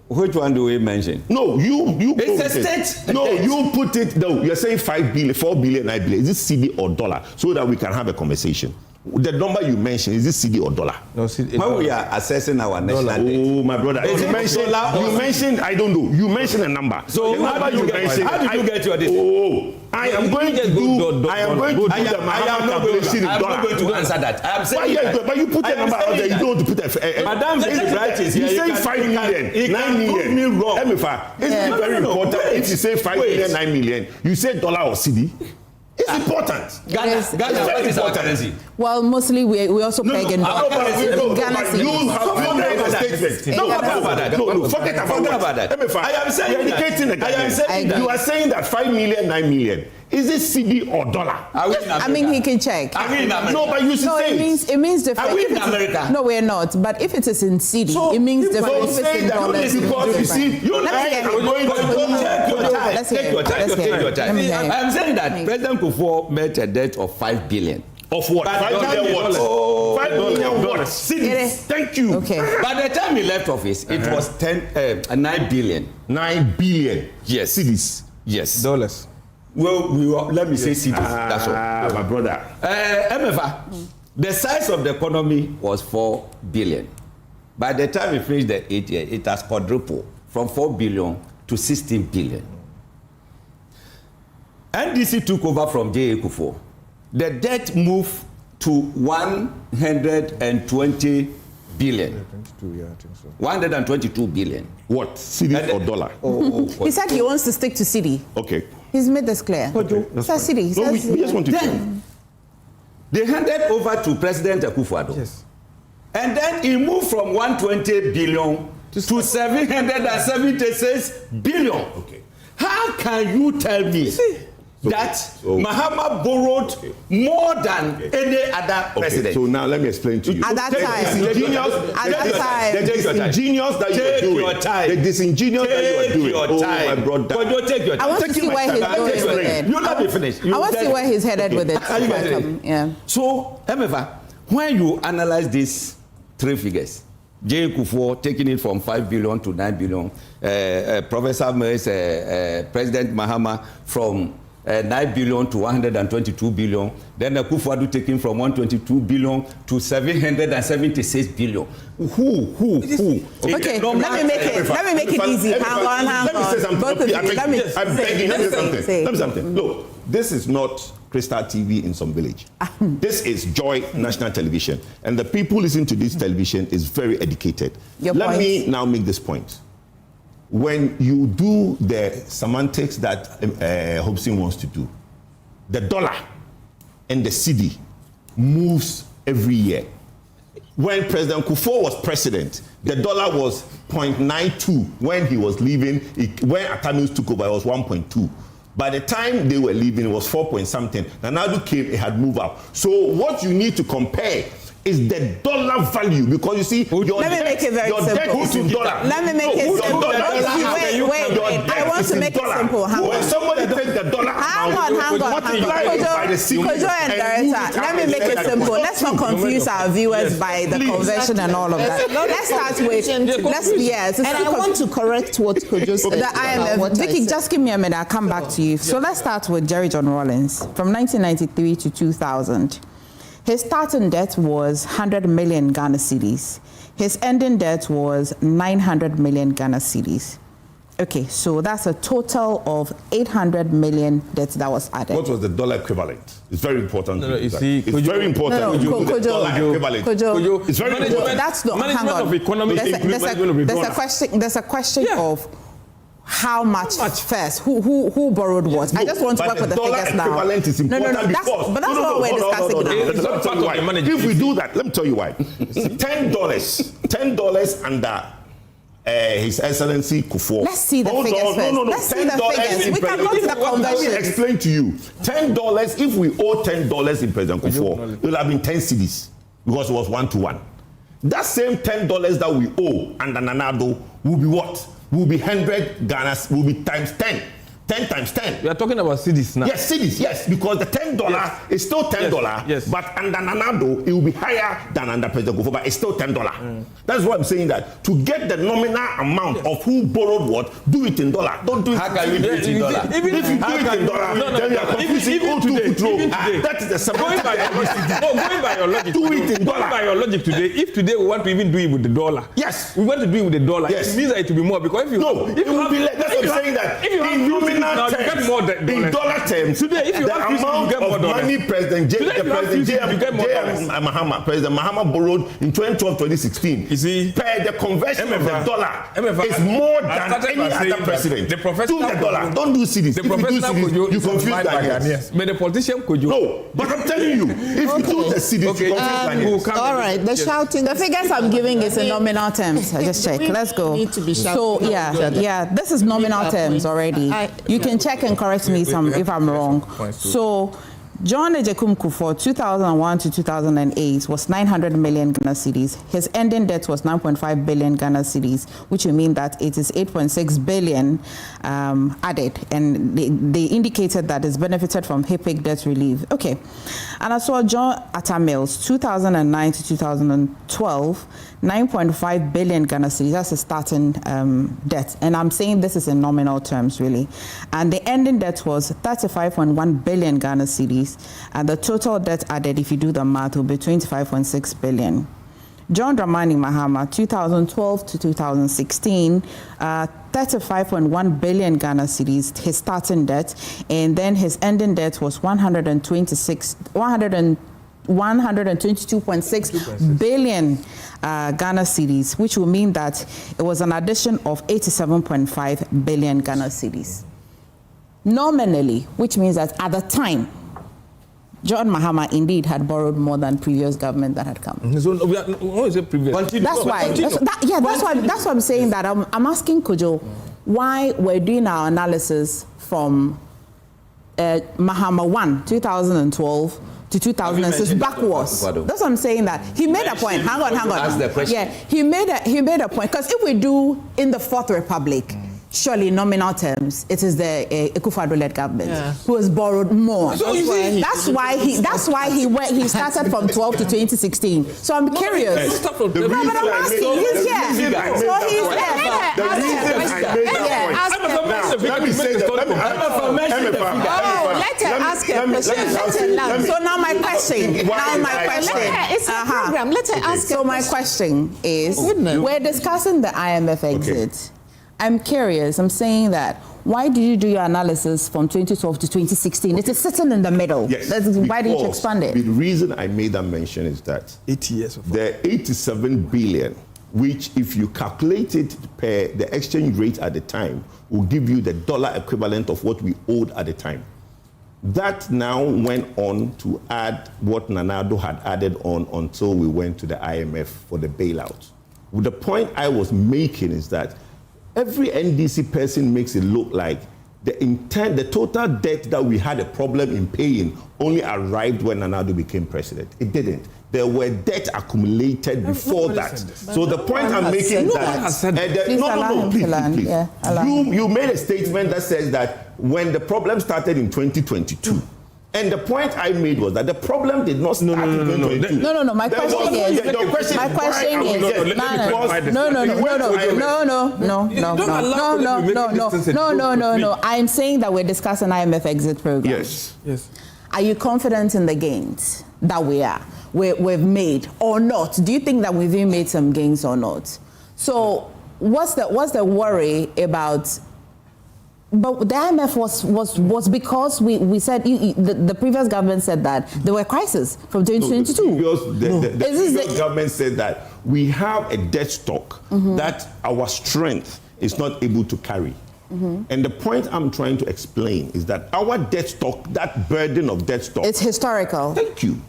Which one do we mention? No, you it's a state. No, you put it, no, you're saying 5 billion, 4 billion, 9 billion. Is this CD or dollar? So that we can have a conversation. The number you mentioned, is this CD or dollar? No, CD. When we are assessing our national debt. Oh, my brother. You mentioned, I don't know. You mentioned a number. So the number you mentioned. How did you get your data? Oh, I am going to do the calculation in dollar. I'm not going to answer that. I am saying that. But you put a number out there. You don't want to put a... Madam, you say 5 million, 9 million. Me wrong. Emefa, isn't it very important if you say 5 million, 9 million, you say dollar or CD? It's important. Ghana is our currency. Well, mostly we also peg in Ghana. You have made a statement. No, forget about that. Emefa, I am saying you are saying that 5 million, 9 million. Is it CD or dollar? I mean, he can check. No, but you should say it means different. Are we in America? No, we're not. But if it is in CD, it means different. If it's in dollars, because you see, you and I are going to take your time. I am saying that President Akufo met a debt of 5 billion. Of what? 5 million what? Oh, 5 million what? Cities. Thank you. Okay. By the time he left office, it was 9 billion. 9 billion. Yes. Cities. Yes. Dollars. Well, let me say cities. That's all. My brother. Emefa, the size of the economy was 4 billion. By the time we finished the 8 years, it has quadrupled from 4 billion to 16 billion. NDC took over from J. Akufo. The debt moved to 120 billion. 122 billion. What? CD or dollar? He said he wants to stick to CD. Okay. He's made this clear. Okay, he said CD. No, we just want to then they handed over to President Akufo-Addo. Yes. And then he moved from 120 billion to 776 billion. Okay. How can you tell me that Mahama borrowed more than any other president? So now let me explain to you. At that time. The disingenuous that you are doing. The disingenuous that you are doing. Oh, my brother. I want to see where he's going with it. You'll not be finished. I want to see where he's headed with it. Yeah. So, Emefa, when you analyze these three figures, J. Akufo taking it from 5 billion to 9 billion, Professor May's President Mahama from 9 billion to 122 billion, then Akufo-Addo taking from 122 billion to 776 billion. Who? Okay, let me make it easy. Hang on. Let me say something. Let me say something. Look, this is not Crystal TV in some village. This is Joy National Television, and the people listening to this television is very educated. Let me now make this point. When you do the semantics that Hobson wants to do, the dollar and the CD moves every year. When President Akufo was president, the dollar was 0.92 when he was leaving. When Atamis took over, it was 1.2. By the time they were leaving, it was 4 point something. Nanadu came, it had moved up. So what you need to compare is the dollar dollar value because you see your Let me make it very simple. Debt is in dollar. Let me make it simple. Wait. I want to make it simple. When somebody takes the dollar multiply it by the city. Kojo and Director, let me make it simple. Let's not confuse our viewers by the convention and all of that. Let's start with, and I want to correct what Kojo said. The IMF. Vicky, just give me a minute. I'll come back to you. So let's start with Jerry John Rawlings. From 1993 to 2000, his starting debt was 100 million Ghana cedis. His ending debt was 900 million Ghana cedis. Okay, so that's a total of 800 million debt that was added. What was the dollar equivalent? It's very important. You see, it's very important. Kojo, it's very important. That's not. Management of economy. There's a question of how much first? Who borrowed what? I just want to work with the figures now. Equivalent is important but that's what we're discussing now. If we do that, let me tell you why. $10 under His Excellency Akufo. Let's see the figures first. Let's see the figures. We can go to the conversion. Let me explain to you. $10, if we owe $10 in President Akufo, it will have been 10 cedis because it was 1-to-1. That same $10 that we owe under Nana-Addo will be what? Will be 100 Ghana, will be times 10. 10 times 10. We are talking about cedis now. Yes, cedis, yes, because the $10 is still $10, yes. But under Nana-Addo, it will be higher than under President Akufo, but it's still $10. That's why I'm saying that to get the nominal amount of who borrowed what, do it in dollar. Don't do it. How can you do it in dollar? If you do it in dollar, then you are confusing that is the semantic. Going by your logic. Do it in dollar. Going by your logic today, if today we want to even do it with the dollar, yes, we want to do it with the dollar. Yes. It means that it will be more because if you no, it will be less. That's what I'm saying that if you have nominal now, you get more in dollar terms, today, if you the have amount of money President President Mahama borrowed in 2012-2016, you see, per the conversion of the dollar, is more than any other president. The professional do the dollar, don't do cedis. The professional Kojo, you confuse that. Yes. But the politician Kojo. No, but I'm telling you, if you do the cedis, you confuse that. All right, the shouting. The figures I'm giving is in nominal terms. I just check. Let's go. So this is nominal terms already. You can check and correct me if I'm wrong. So John Ejekum Kufuor, 2001 to 2008, was 900 million Ghana cedis. His ending debt was 9.5 billion Ghana cedis, which will mean that it is 8.6 billion added. And they indicated that it's benefited from HIPIC debt relief. Okay. And I saw John Atta Mills, 2009 to 2012, 9.5 billion Ghana cedis. That's a starting debt. And I'm saying this is in nominal terms, really. And the ending debt was 35.1 billion Ghana cedis. And the total debt added, if you do the math, will be 25.6 billion. John Dramani Mahama, 2012 to 2016, 35.1 billion Ghana cedis, his starting debt, and then his ending debt was 122.6 billion Ghana cedis, which will mean that it was an addition of 87.5 billion Ghana cedis. Nominally, which means that at the time, John Mahama indeed had borrowed more than previous government that had come. So what is it previous? That's why. That's why I'm saying that I'm asking Kojo why we're doing our analysis from Mahama 1, 2012 to 2006 backwards. That's what I'm saying. That he made a point. Hang on. Ask the question. Yeah, he made a point, because if we do in the Fourth Republic. Surely, in nominal terms, it is the Akufo-Addo led government who has borrowed more. So that's why he started from 12 to 2016. So I'm curious. But I'm asking. He's here. So he's there. The reason I made that point. Let me say that. Let her ask her question. So now my question. It's a program. Let her ask. So my question is: we're discussing the IMF exit. I'm curious. I'm saying that. Why did you do your analysis from 2012 to 2016? It is sitting in the middle. Yes. Why didn't you expand it? The reason I made that mention is that 80 years of the 87 billion, which if you calculate it per the exchange rate at the time, will give you the dollar equivalent of what we owed at the time. That now went on to add what Nana-Addo had added on until we went to the IMF for the bailout. The point I was making is that every NDC person makes it look like the total debt that we had a problem in paying only arrived when Nana-Addo became president. It didn't. there were debt accumulated before that. So the point I'm making is that please. Yeah, you made a statement that says that when the problem started in 2022. And the point I made was that the problem did not start in 2022. No. My question is, I'm saying that we're discussing IMF exit program. Yes. Are you confident in the gains that we've made or not? Do you think that we've made some gains or not? So what's the worry about? But the IMF was because we said the previous government said that there were crises from 2022. The previous government said that we have a debt stock that our strength is not able to carry. And the point I'm trying to explain is that our debt stock, that burden of debt stock, it's historical. Thank you.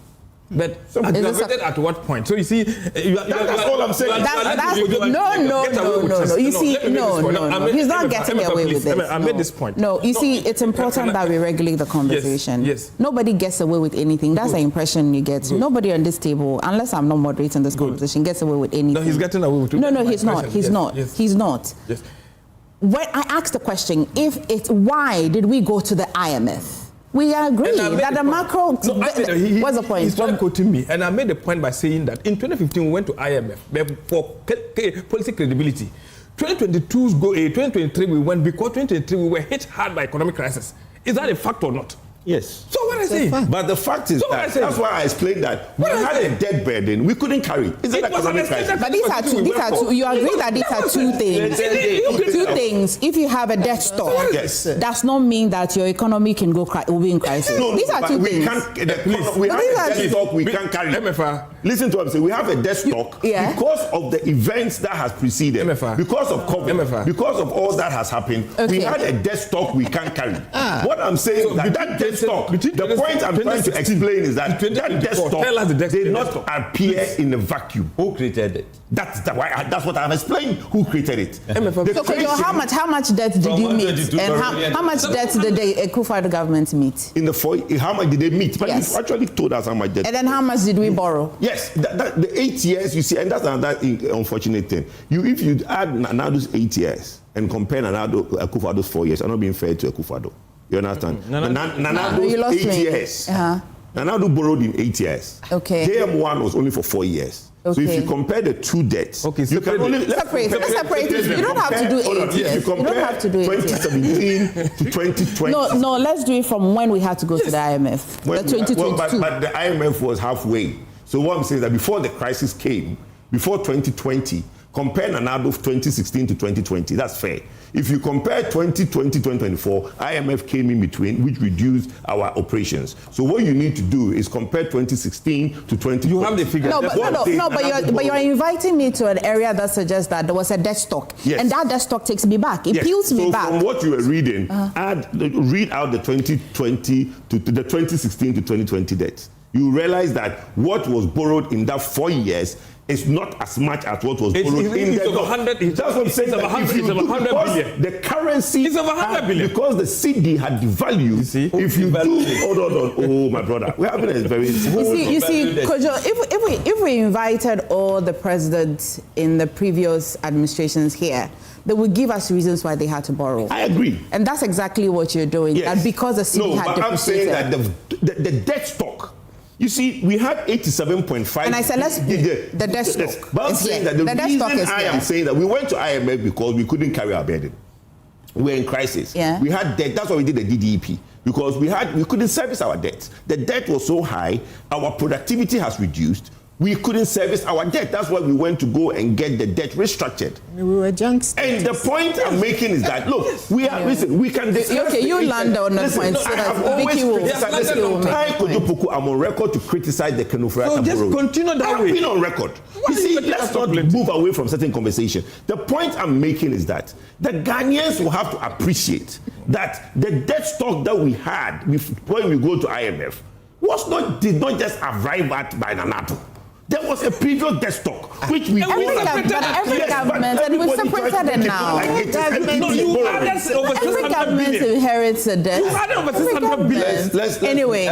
But at what point? So you see, that's all I'm saying. No. You see, no. He's not getting away with it. I made this point. No, you see, it's important that we regulate the conversation. Yes. Nobody gets away with anything. That's the impression you get. Nobody on this table, unless I'm not moderating this conversation, gets away with anything. No, he's getting away with it. No, he's not. He's not. He's not. Yes. When I asked the question, why did we go to the IMF? We agree that the macro. What's the point? He's not quoting me, and I made the point by saying that in 2015 we went to IMF for policy credibility. 2023 we went because 2023 we were hit hard by economic crisis. Is that a fact or not? Yes. So what I say? But the fact is that's why I explained that we had a debt burden. We couldn't carry. Is it economic crisis? But these are two. You agree that these are two things. Two things. If you have a debt stock, does not mean that your economy will be in crisis. These are two things. We have a debt stock we can't carry. Emefa. Listen to what I'm saying. We have a debt stock because of the events that has preceded. Emefa. Because of COVID. Because of all that has happened. We had a debt stock we can't carry. What I'm saying is that debt stock. The point I'm trying to explain is that that debt stock did not appear in a vacuum. Who created it? That's what I've explained. Who created it? So, Kojo, how much debt did you meet? And how much debt did the Akufo-Addo government meet? How much did they meet? But you actually told us how much debt. And then how much did we borrow? Yes, the 8 years, you see, and that's another unfortunate thing. If you add Nanado's 8 years and compare Akufo-Addo's 4 years, I'm not being fair to Akufo-Addo. You understand? Nanado's 8 years. Nanado borrowed in 8 years. Okay. JM1 was only for 4 years. Okay. So if you compare the two debts, you can only separate. You don't have to do 8 years. You don't have to do 2017 to 2020. No, let's do it from when we had to go to the IMF. The 2022. But the IMF was halfway. So what I'm saying is that before the crisis came, before 2020, compare Nanado 2016 to 2020. That's fair. If you compare 2020 to 2024, IMF came in between, which reduced our operations. So what you need to do is compare 2016 to 2020. You have the figure. But you're inviting me to an area that suggests that there was a debt stock. Yes. And that debt stock takes me back. It peels me back. From what you were reading, read out the 2020 to the 2016 to 2020 debt. You realize that what was borrowed in that 4 years is not as much as what was borrowed in the 100. That's what I'm saying. It's over 100 billion. The currency is over 100 billion because the CD had devalued. If you do, oh my brother, we're having a very. You see, Kojo, if we invited all the presidents in the previous administrations here, they would give us reasons why they had to borrow. I agree, and that's exactly what you're doing. Yes. And because the CD had depreciated. I'm saying that the debt stock. You see, we had 87.5. And I said, let's the debt stock. But I'm saying that the reason I am saying that we went to IMF because we couldn't carry our burden. We were in crisis. Yeah. We had debt. That's why we did the DDEP. Because we couldn't service our debt. The debt was so high, our productivity has reduced. We couldn't service our debt. That's why we went to go and get the debt restructured. We were junks. And the point I'm making is that, look, listen, we can discuss. Okay, you land on the point. I have always criticized. I'm on record to criticize the Kenufra. So just continue that way. I've been on record. You see, let's not move away from certain conversation. The point I'm making is that the Ghanaians will have to appreciate that the debt stock that we had when we go to IMF did not just arrive at by Nanato. There was a previous debt stock, which we every government, and we separated it now. Every government inherits a debt. Anyway,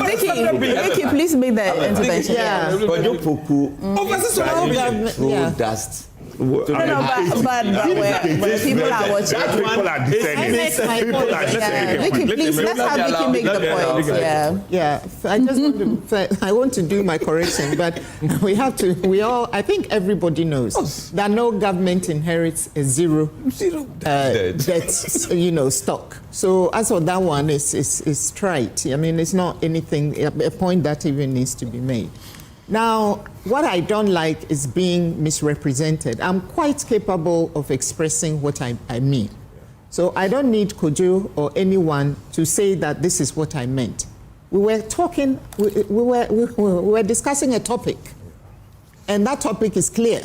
Vicky, please make the intervention. Kojo Poku throw dust. But when people are watching, people are discerning. Vicky, please, let's have Vicky make the point. I want to do my correction, but we have to. I think everybody knows that no government inherits a zero debt, stock. So as for that one, it's trite. I mean, it's not anything. A point that even needs to be made. Now, what I don't like is being misrepresented. I'm quite capable of expressing what I mean. So I don't need Kojo or anyone to say that this is what I meant. We were talking, we were discussing a topic, and that topic is clear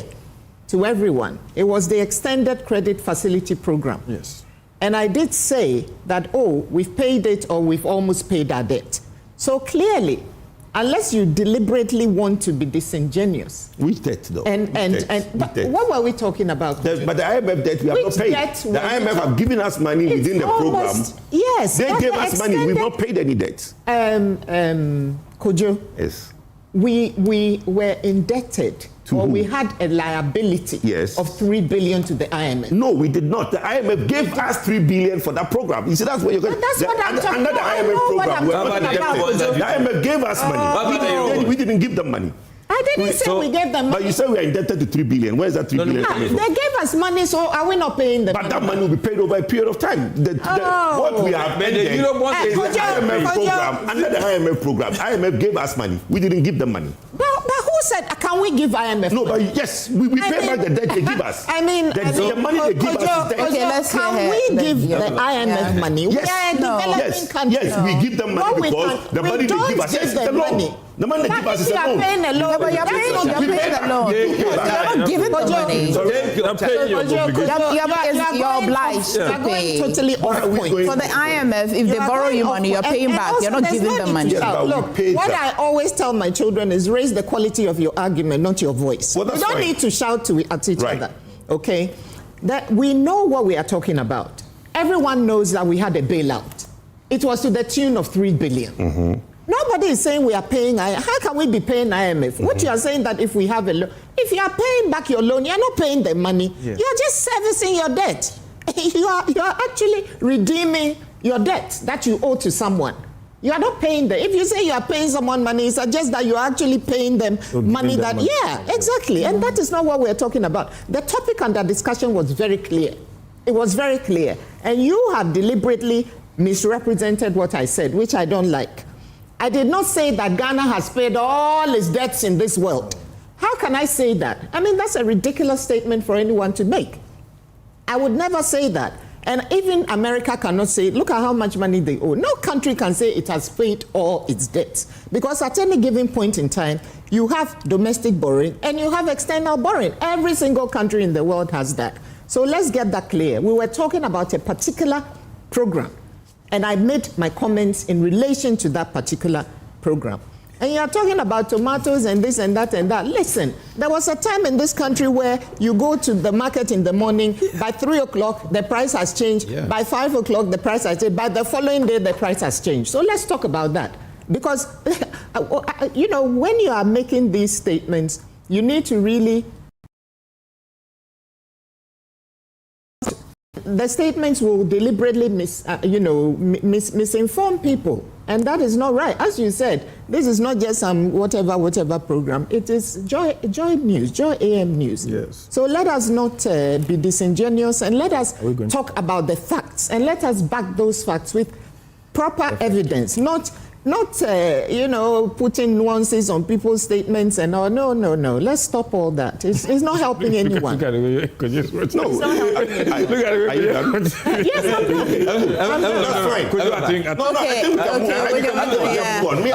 to everyone. It was the Extended Credit Facility Program. Yes. And I did say that, we've paid it or we've almost paid our debt. So clearly, unless you deliberately want to be disingenuous. Which debt, though? What were we talking about? But the IMF debt, we have not paid. The IMF have given us money within the program. Yes. They gave us money. We've not paid any debt. Kojo. Yes. We were indebted, we had a liability of 3 billion to the IMF. No, we did not. The IMF gave us 3 billion for that program. You see, that's what you're going to. That's what I'm talking about. Under the IMF program, the IMF gave us money. We didn't give them money. I didn't say we gave them money. But you said we are indebted to 3 billion. Where is that 3 billion coming from? They gave us money, so are we not paying them? But that money will be paid over a period of time. What we have paid is the IMF program. Under the IMF program, IMF gave us money. We didn't give them money. But who said, can we give IMF No, money? but yes, we pay back the debt they give us. The money they give us is debt. Can we give the IMF money? Yes. We are a developing country. Yes, we give them money because the money they give us is the loan. The money they give us is a loan. But you're paying the loan. You're not giving the money. You're obliged to pay. Totally off point. For the IMF, if they borrow you money, you're paying back. You're not giving them money. Look, what I always tell my children is raise the quality of your argument, not your voice. Well, we don't need to shout at each other. Okay? That we know what we are talking about. Everyone knows that we had a bailout. It was to the tune of 3 billion. Nobody is saying we are paying. How can we be paying IMF? What you are saying that if we have a loan, if you are paying back your loan, you are not paying the money. You are just servicing your debt. You are actually redeeming your debt that you owe to someone. You are not paying them. If you say you are paying someone money, it suggests that you are actually paying them money that. Yeah, exactly. And that is not what we are talking about. The topic under discussion was very clear. It was very clear. And you have deliberately misrepresented what I said, which I don't like. I did not say that Ghana has paid all its debts in this world. How can I say that? I mean, that's a ridiculous statement for anyone to make. I would never say that. And even America cannot say, look at how much money they owe. No country can say it has paid all its debts. Because at any given point in time, you have domestic borrowing and you have external borrowing. Every single country in the world has that. So let's get that clear. We were talking about a particular program. And I made my comments in relation to that particular program. And you are talking about tomatoes and this and that and that. Listen, there was a time in this country where you go to the market in the morning, by 3 o'clock, the price has changed. Yeah. By 5 o'clock, the price has changed. By the following day, the price has changed. So let's talk about that. Because, when you are making these statements, you need to really... The statements will deliberately misinform people, and that is not right. As you said, this is not just some whatever program. It is Joy News, Joy AM News. Yes. So let us not be disingenuous, and let us talk about the facts, and let us back those facts with proper evidence, not putting nuances on people's statements and all. No. Let's stop all that. It's not helping anyone. Look at it. It's not helping anyone. Yes, I'm not.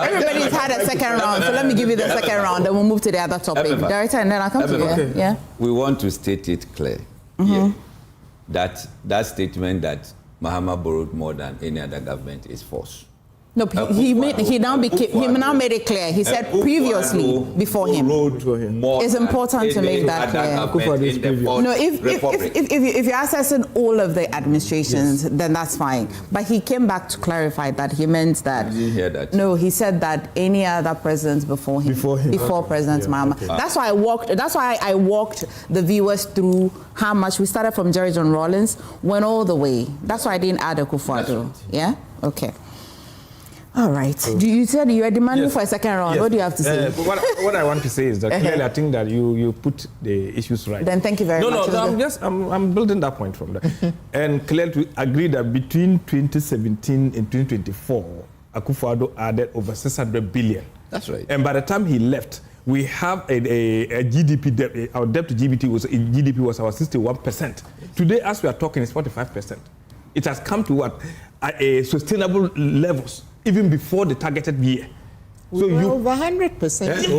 Everybody's had a second round, so let me give you the second round, then we'll move to the other topic. Director, and then I'll come to you. Yeah. We want to state it clear that statement that Mahama borrowed more than any other government is false. No, he now made it clear. He said previously before him. It's important to make that clear. No, if you're assessing all of the administrations, then that's fine. But he came back to clarify that he meant that. I didn't hear that. No, he said that any other presidents before him, before President Mahama. Okay. That's why I walked the viewers through how much we started from Jerry John Rawlings, went all the way. That's why I didn't add Akufo-Addo. Right. Yeah. Okay. All right. You said you are demanding for a second round. What do you have to say? What I want to say is that clearly I think that you put the issues right. Then thank you very much. No, I'm building that point from there. And clearly to agree that between 2017 and 2024, Akufo-Addo added over 600 billion. That's right. And by the time he left, we have a GDP debt. Our debt to GDP was our 61%. Today, as we are talking, it's 45%. It has come to what? Sustainable levels. Even before the targeted year. So we were over 100%. We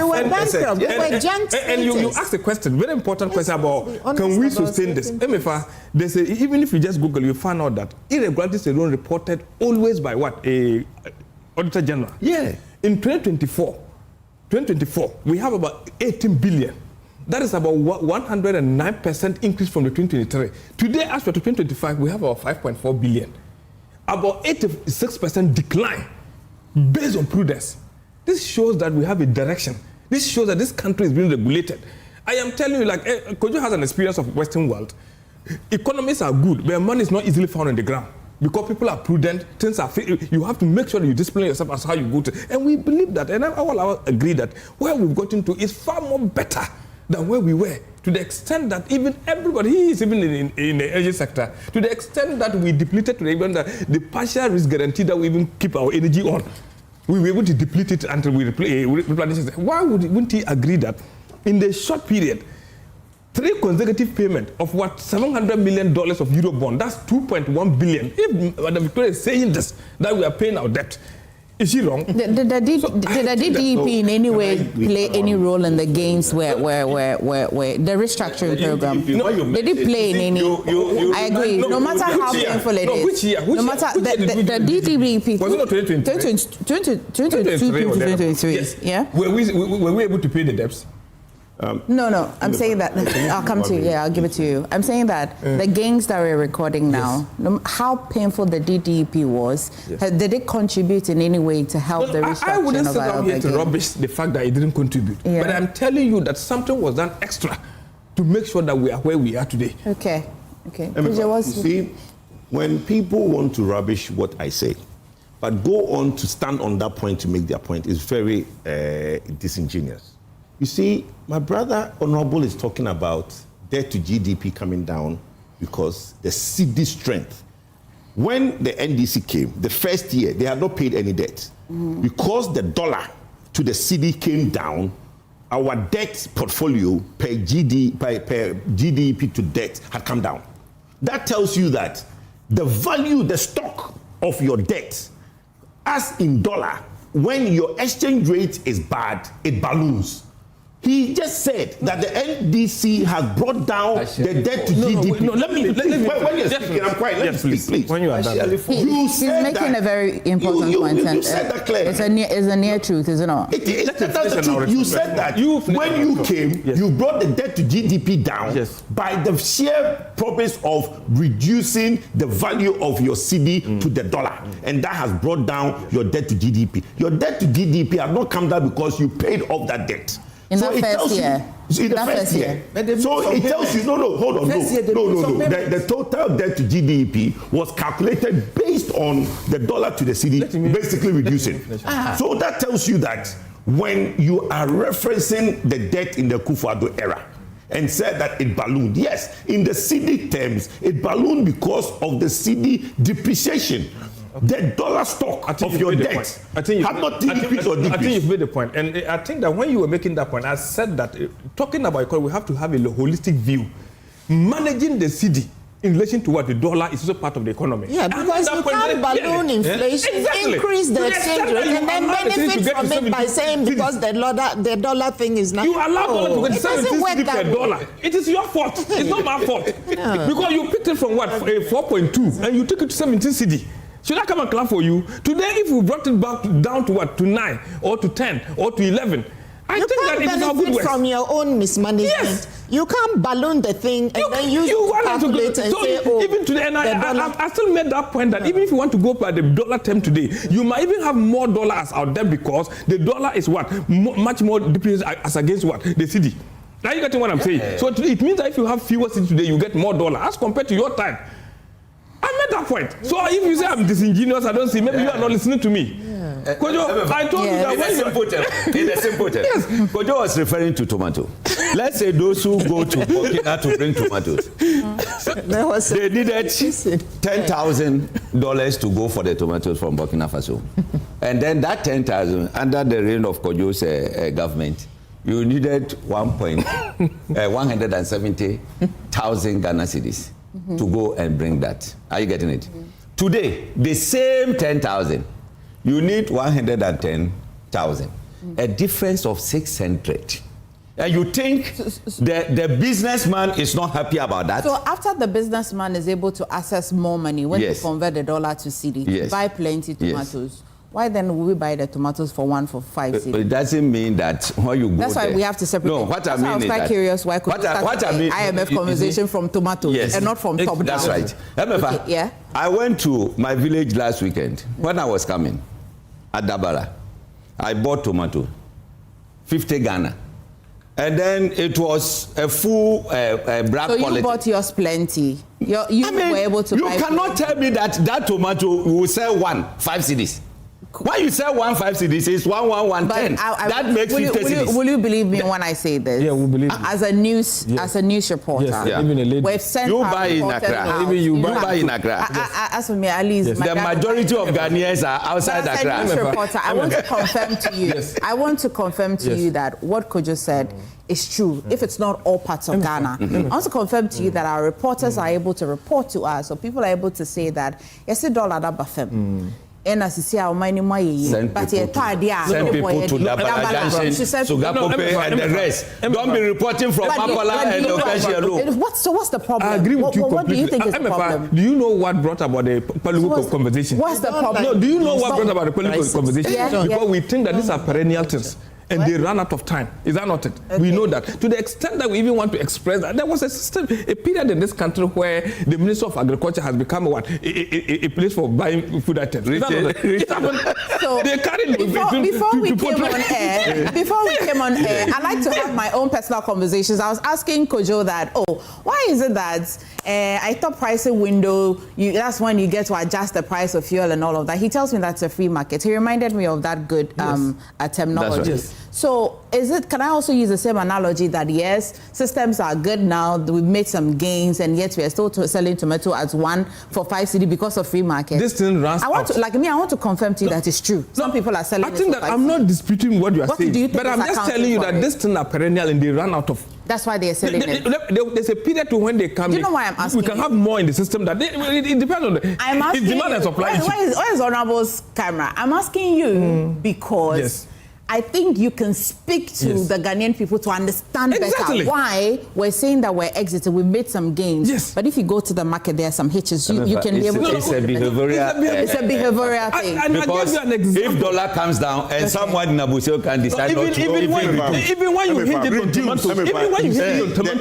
were bankrupt. We were junk and you asked a question, very important question about can we sustain this? Emefa, they say even if you just Google, you find out that irregularities alone reported always by what? A Auditor General. Yeah. In 2024, we have about 18 billion. That is about 109% increase from the 2023. Today, as for 2025, we have about 5.4 billion. About 86% decline based on prudence. This shows that we have a direction. This shows that this country is being regulated. I am telling you, like, Kojo has an experience of Western world. Economies are good, but money is not easily found on the ground. Because people are prudent, things are you have to make sure that you discipline yourself as how you go to. And we believe that, and I will agree that where we've gotten to is far more better than where we were, to the extent that even everybody, he is even in the energy sector, to the extent that we depleted to the partial risk guarantee that we even keep our energy on. We were able to deplete it until we replenish it. Why wouldn't he agree that in the short period, 3 consecutive payments of what, $700 million of Eurobond, that's 2.1 billion. If Madam Victoria is saying this, that we are paying our debt, is she wrong? Did the DDP in any way play any role in the gains where the restructuring program? Did it play in any? I agree. No matter how painful it is. Which year? No matter the DDP. Was it not 2023? 2023. Yeah. Were we able to pay the debts? No. I'm saying that I'll come to you. Yeah, I'll give it to you. I'm saying that the gains that we're recording now, how painful the DDP was, did it contribute in any way to help the restructuring? I wouldn't sit down here to rubbish the fact that it didn't contribute. Yeah. But I'm telling you that something was done extra to make sure that we are where we are today. Okay. You see, when people want to rubbish what I say, but go on to stand on that point to make their point, is very disingenuous. You see, my brother Honorable is talking about debt to GDP coming down because the cedi strength. When the NDC came, the first year, they had not paid any debt. Because the dollar to the cedi came down, our debt portfolio per GDP to debt had come down. That tells you that the value, the stock of your debt, as in dollar, when your exchange rate is bad, it balloons. He just said that the NDC has brought down the debt to GDP. No, let me when you're speaking, I'm quiet. Let me speak, please. When you are done. He's making a very important point. You said that clearly. It's a near truth, is it not? That's the truth. You said that when you came, you brought the debt to GDP down by the sheer purpose of reducing the value of your cedi to the dollar. And that has brought down your debt to GDP. Your debt to GDP has not come down because you paid off that debt. In the first year. So it tells you, hold on. The total debt to GDP was calculated based on the dollar to the cedi, basically reducing. So that tells you that when you are referencing the debt in the Akufo-Addo era, and said that it ballooned. Yes, in the cedi terms, it ballooned because of the cedi depreciation. The dollar stock of your debt have not decreased or decreased. I think you've made the point. And I think that when you were making that point, I said that talking about economy, we have to have a holistic view. Managing the cedi in relation to what the dollar is also part of the economy. Yeah, because you can't balloon inflation, increase the exchange rate, and then benefit from it by saying because the dollar thing is not. You allow dollar to get 17 cedi per dollar. It is your fault. It's not my fault. Because you picked it from what, 4.2, and you took it to 17 cedi. Should I come and clap for you? Today, if we brought it back down to what? To 9 or to 10 or to 11, I think that it is our good work. From your own mismanagement. Yes. You can't balloon the thing and then use calculate and say, oh, even today, and I still made that point that even if you want to go by the dollar term today, you might even have more dollars out there because the dollar is what? Much more depreciated as against what? The cedi. Now you getting what I'm saying? So it means that if you have fewer cedi today, you get more dollar as compared to your time. I made that point. So if you say I'm disingenuous, I don't see. Maybe you are not listening to me. Kojo, I told you that in a simple term. In a simple term. Yes. Kojo was referring to tomato. Let's say those who go to Burkina to bring tomatoes. They needed $10,000 to go for the tomatoes from Burkina Faso. And then that 10,000, under the reign of Kojo's government, you needed 170,000 Ghana cedis to go and bring that. Are you getting it? Today, the same 10,000, you need 110,000. A difference of 600. And you think the businessman is not happy about that? So after the businessman is able to access more money when you convert the dollar to cedi, to buy plenty tomatoes, why then will we buy the tomatoes for 5 cedi? It doesn't mean that when you go That's why we have to separate. No, what I mean I was quite curious why could what I mean, IMF conversation from tomatoes and not from top down. That's right. Emefa, I went to my village last weekend. When I was coming at Dabara, I bought tomato, 50 Ghana. And then it was a full black quality. So you bought yours plenty. You were able to buy. You cannot tell me that tomato will sell 5 cedis. Why you sell 5 cedis? It's 110. That makes 50 cedis. Will you believe me when I say this? Yeah, we believe. As a news reporter, even a lady. We've sent you buy in Accra. Even you buy in Accra. As for me, at least the majority of Ghanaians are outside Accra. As a news reporter, I want to confirm to you. I want to confirm to you that what Kojo said is true. If it's not all parts of Ghana, I want to confirm to you that our reporters are able to report to us, so people are able to say that yes, $1 that bafem. And as you see, our money, but send people to Dabara Junction, Sugapope, and the rest. Don't be reporting from Makola and Okashi alone. So what's the problem? I agree with you completely. What do you think is the problem? Do you know what brought about the political conversation? What's the problem? No, do you know what brought about the political conversation? Because we think that these are perennial things. And they run out of time. Is that not it? Okay. We know that. To the extent that we even want to express that, there was a period in this country where the Minister of Agriculture has become a place for buying food items. So they carried before we came on air, I like to have my own personal conversations. I was asking Kojo that, why is it that I thought pricing window, that's when you get to adjust the price of fuel and all of that. He tells me that's a free market. He reminded me of that good terminology. Right. So can I also use the same analogy that yes, systems are good now, we've made some gains, and yet we are still selling tomato as 1 for 5 cedi because of free market? This thing runs out. I want to confirm to you that it's true. Some people are selling. I think that I'm not disputing what you are saying, but I'm just telling you that this thing are perennial and they run out of. That's why they are selling it. There's a period to when they come in. Do you know why I'm asking? We can have more in the system that it depends on the demand and supply. Where is Honorable's camera? I'm asking you because I think you can speak to the Ghanaian people to understand better why we're saying that we're exited. We've made some gains. Yes. But if you go to the market, there are some hitches. You can be able to. It's a behavioral thing. Because if dollar comes down and someone in Abuja can decide not to go, even when you hit it on tomatoes,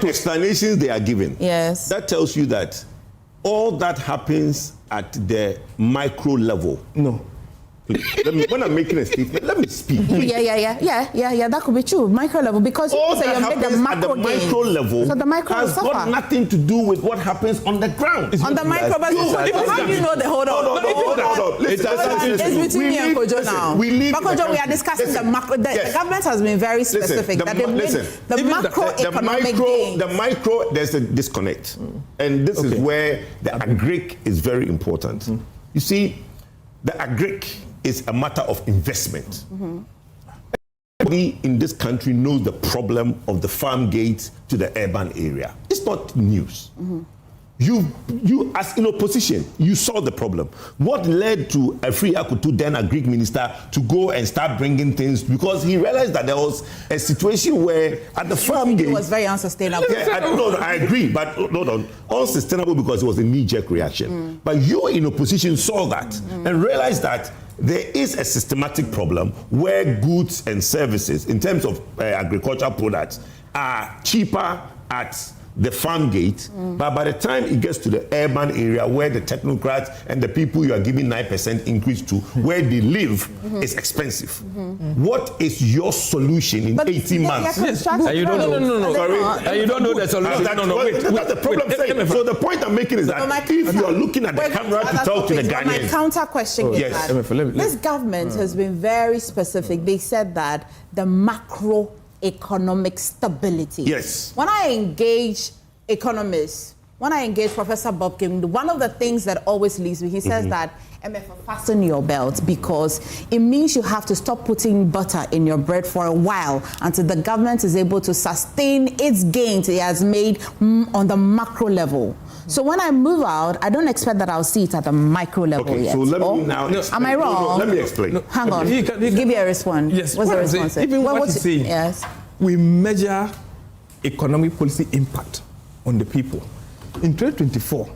the explanations they are giving, that tells you that all that happens at the micro level. No. When I'm making a statement, let me speak. Yeah, that could be true. Micro level, because all that happens the macro at the micro level so the micro has got nothing to do with what happens on the ground. On the micro, but how do you know the hold on? It's between me and Kojo now. But Kojo, we are discussing the macro. The government has been very specific that they make the macroeconomic gains. The micro, there's a disconnect, and this is where the agric is very important. You see, the agric is a matter of investment. Everybody in this country knows the problem of the farm gate to the urban area. It's not news. You as in opposition, you saw the problem. What led to Efri Akutu, then a Greek minister, to go and start bringing things, because he realized that there was a situation where at the farm gate... It was very unsustainable. Yeah, I agree, but no, unsustainable because it was a knee-jerk reaction. But you in opposition saw that and realized that there is a systematic problem where goods and services, in terms of agricultural products, are cheaper at the farm gate, but by the time it gets to the urban area where the technocrats and the people you are giving 9% increase to, where they live, is expensive. What is your solution in 18 months? And you don't know. Sorry. And you don't know the solution. That's the problem. So the point I'm making is that if you are looking at the camera to talk to the Ghanaians. My counter question is that this government has been very specific. They said that the macro economic stability. Yes. When I engage economists, when I engage Professor Bob Kim, one of the things that always leaves me, he says that Emefa, fasten your belt, because it means you have to stop putting butter in your bread for a while until the government is able to sustain its gains it has made on the macro level. So when I move out, I don't expect that I'll see it at the micro level yet. So let me now explain. Am I wrong? No, let me explain. Hang on. Give me a response. Yes. What's the response? Even what he's saying, yes. We measure economic policy impact on the people. In 2024,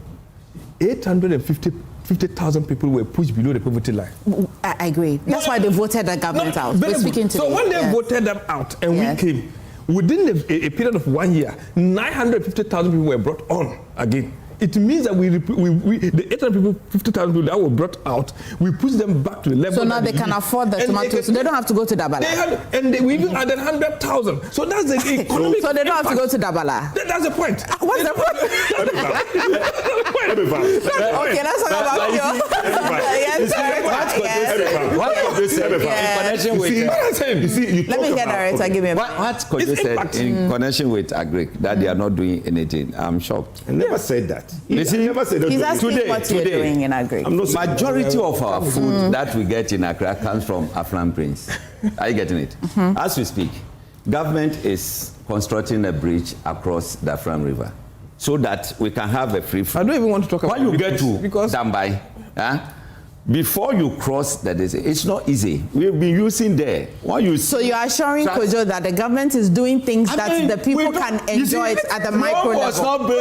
850,000 people were pushed below the poverty line. I agree. That's why they voted the government out. We're speaking today. So when they voted them out and we came, within a period of 1 year, 950,000 people were brought on again. It means that the 850,000 people that were brought out, we push them back to the level. So now they can afford the tomatoes. They don't have to go to Dabala. We even added 100,000. So that's the economic. So they don't have to go to Dabala. That's the point. What's the point? Okay, let's talk about What Kojo said in connection with... Let me hear Director. Give me a... What Kojo said in connection with Agric, that they are not doing anything, I'm shocked. I never said that. You see, he's asking what you're doing in Agric. Majority of our food that we get in Accra comes from Afran Prince. Are you getting it? As we speak, government is constructing a bridge across the Afran River so that we can have a free flow. I don't even want to talk about when you get to Dambai, before you cross the desert, it's not easy. We've been using there. So you are assuring Kojo that the government is doing things that the people can enjoy it at the micro level. If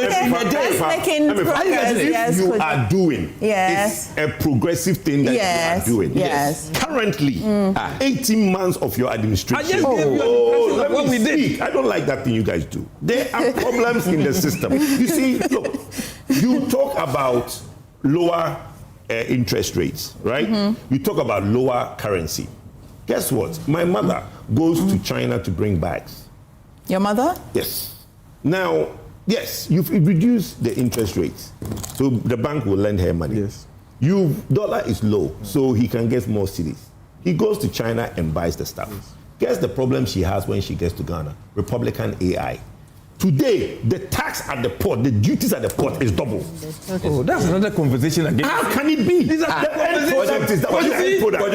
you are doing, it's a progressive thing that you are doing. Yes. Currently, 18 months of your administration. Let me speak. I don't like that thing you guys do. There are problems in the system. You see, look, you talk about lower interest rates, right? You talk about lower currency. Guess what? My mother goes to China to bring bags. Your mother? Yes. Now, yes, you've reduced the interest rates, so the bank will lend her money. Yes. Dollar is low, so he can get more cedis. He goes to China and buys the stuff. Yes. Guess the problem she has when she gets to Ghana? Republican AI. Today, the tax at the port, the duties at the port is double. Oh, that's another conversation again. How can it be? These are the end product is that. What the end product? When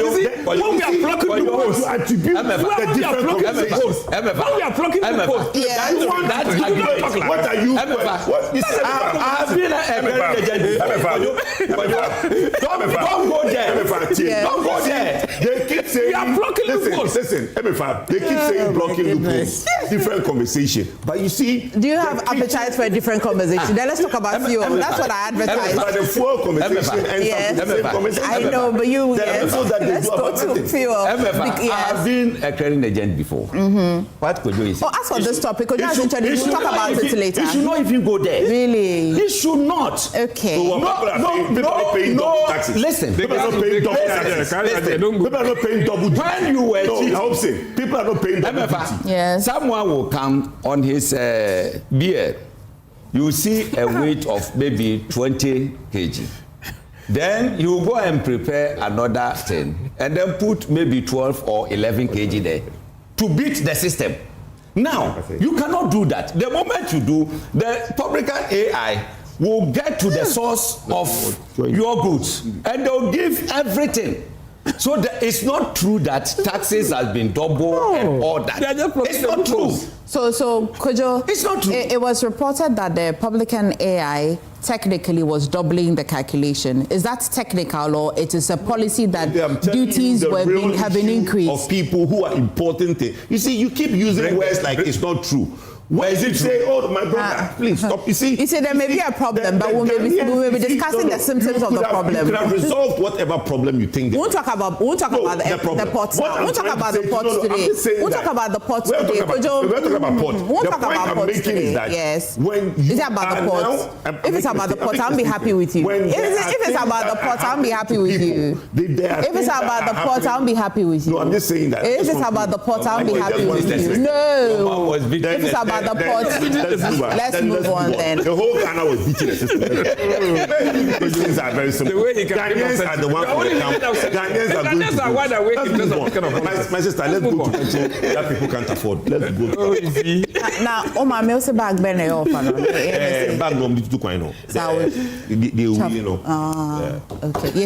we are plucking the post, when we are plucking the post, what are you? I've been don't go there. Don't go there. They keep saying we are blocking loopholes. Listen, Emefa, they keep saying blocking loopholes. Different conversation, but you see. Do you have appetite for a different conversation? Then let's talk about fuel. That's what I advertise. But the fuel conversation ends up the same conversation. I know, but you let's go to fuel. I've been a credit agent before. What could you say? As for this topic, could you introduce? We'll talk about it later. It should not even go there. Really? It should not. Okay. So people are paying double taxes. Listen. People are not paying double taxes. People are not paying double. When you were I hope so. People are not paying double duty. Yes. Someone will come on his beard. You see a weight of maybe 20 kg. Then you go and prepare another 10 and then put maybe 12 or 11 kg there to beat the system. Now, you cannot do that. The moment you do, the publican AI will get to the source of your goods and they'll give everything. So it's not true that taxes has been double and all that. It's not true. So Kojo, it's not true. It was reported that the publican AI technically was doubling the calculation. Is that technical, or it is a policy that duties have been increased? Of people who are importing things. You see, you keep using words like it's not true. Why is it say, oh, my brother, please stop. You see, there may be a problem, but we may be discussing the symptoms of the problem. You could have resolved whatever problem you think. We won't talk about the ports. We won't talk about the ports today. We'll talk about the ports today. We're talking about ports. We'll talk about ports today. Yes. Is it about the ports? If it's about the ports, I'll be happy with you. If it's about the ports, I'll be happy with you. If it's about the ports, I'll be happy with you. No, I'm just saying that. If it's about the ports, I'll be happy with you. No. If it's about the ports, let's move on then. The whole Ghana was beating the system. These things are very simple. Ghanaians are the ones who come. Ghanaians are going to go. My sister, let's go to country that people can't afford. Let's go. Now, Oma, me also bag Ben off. Bag no, me too quite no. They okay.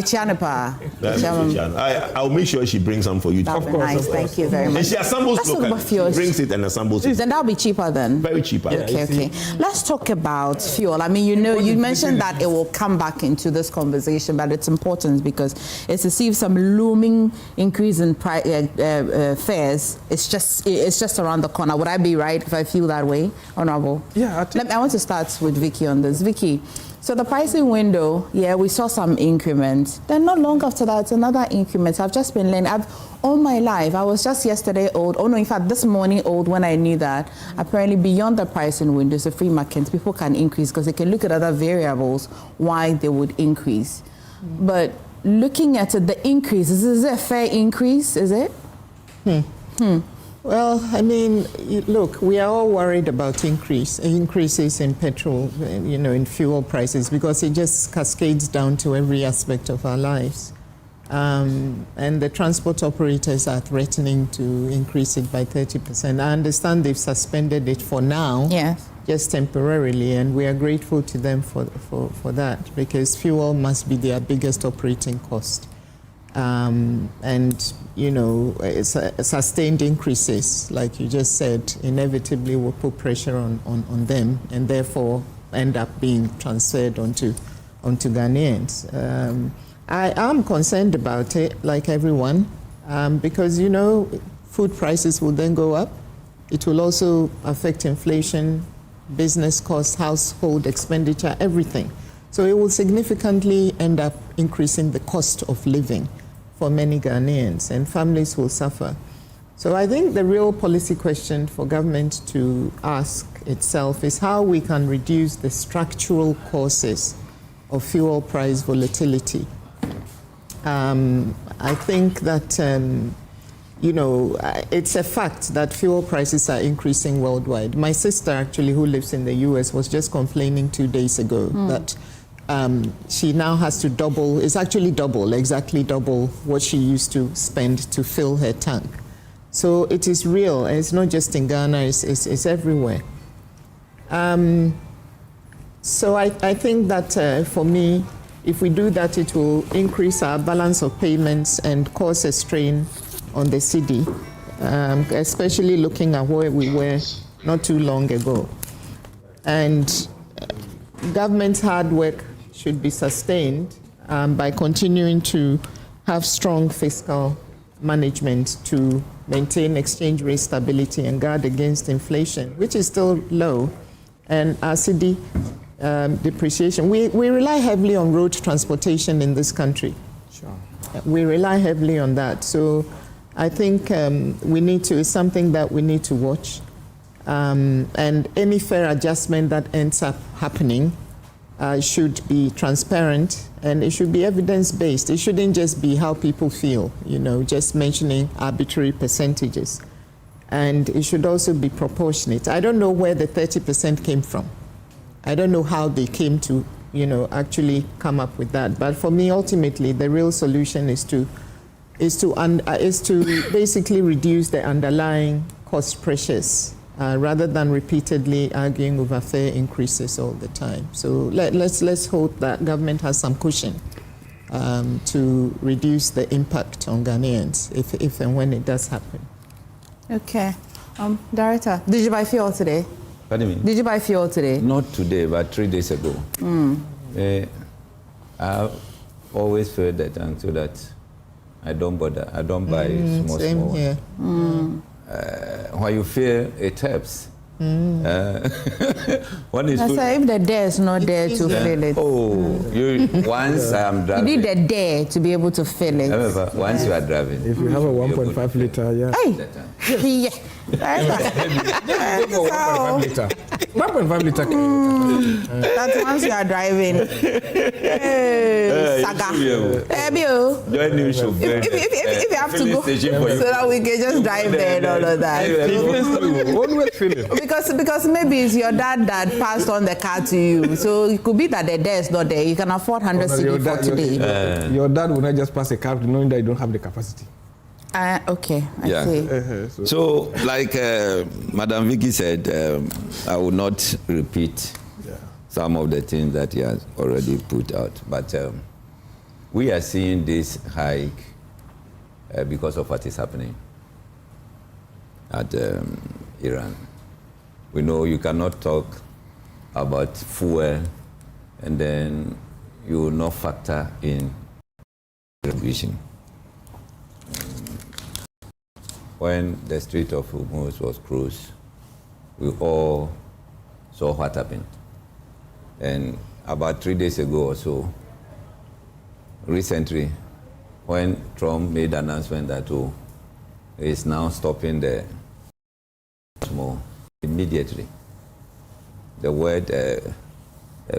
I'll make sure she brings some for you. Of course. Nice, thank you very much. And she assembles locally. Brings it and assembles it. Then that'll be cheaper then. Very cheaper. Okay. Let's talk about fuel. I mean, you mentioned that it will come back into this conversation, but it's important because it's to see some looming increase in fares. It's just around the corner. Would I be right if I feel that way, Honorable? Yeah. I want to start with Vicky on this. Vicky, so the pricing window, we saw some increment. Then not long after that, another increment. I've just been learning. All my life, I was just yesterday old. Oh no, in fact, this morning old when I knew that apparently beyond the pricing window, the free market, people can increase because they can look at other variables why they would increase. But looking at it, the increase, is it a fair increase? Is it? Well, I mean, look, we are all worried about increases in petrol, in fuel prices, because it just cascades down to every aspect of our lives. And the transport operators are threatening to increase it by 30%. I understand they've suspended it for now, just temporarily, and we are grateful to them for that, because fuel must be their biggest operating cost. Sustained increases, like you just said, inevitably will put pressure on them, and therefore end up being transferred onto Ghanaians. I am concerned about it, like everyone, because, food prices will then go up. It will also affect inflation, business costs, household expenditure, everything. So it will significantly end up increasing the cost of living for many Ghanaians, and families will suffer. So I think the real policy question for government to ask itself is how we can reduce the structural causes of fuel price volatility. I think that, it's a fact that fuel prices are increasing worldwide. My sister, actually, who lives in the US, was just complaining 2 days ago that she now has to exactly double what she used to spend to fill her tank. So it is real, and it's not just in Ghana, it's everywhere. So I think that for me, if we do that, it will increase our balance of payments and cause a strain on the city, especially looking at where we were not too long ago. And government's hard work should be sustained by continuing to have strong fiscal management to maintain exchange rate stability and guard against inflation, which is still low, and our city depreciation. We rely heavily on road transportation in this country. Sure. We rely heavily on that. So I think it's something that we need to watch. And any fare adjustment that ends up happening should be transparent, and it should be evidence-based. It shouldn't just be how people feel, just mentioning arbitrary percentages. And it should also be proportionate. I don't know where the 30% came from. I don't know how they came to, actually come up with that. But for me, ultimately, the real solution is to basically reduce the underlying cost pressures rather than repeatedly arguing over fare increases all the time. So let's hope that government has some cushion to reduce the impact on Ghanaians if and when it does happen. Okay. Director, did you buy fuel today? Pardon me? Did you buy fuel today? Not today, but 3 days ago. I always feel that so that I don't bother. I don't buy small. Here. When you feel it helps. One is if the dare is not there to fill it. Once I am driving. You need the dare to be able to fill it. However, once you are driving. If you have a 1.5 liter, yeah. Hey! 1.5 liter. 1.5 liter. That's once you are driving. Saga. If you have to go, so that we can just drive there and all of that. Because maybe it's your dad that passed on the car to you. So it could be that the dare is not there. You can afford 100 cedi for today. Your dad will not just pass a car knowing that you don't have the capacity. Okay, I see. So, like Madam Vicky said, I will not repeat some of the things that he has already put out. But we are seeing this hike because of what is happening at Iran. We know you cannot talk about fuel and then you will not factor in revolution. When the Strait of Hormuz was closed, we all saw what happened. And about 3 days ago or so, recently, when Trump made the announcement that he is now stopping the more immediately, the word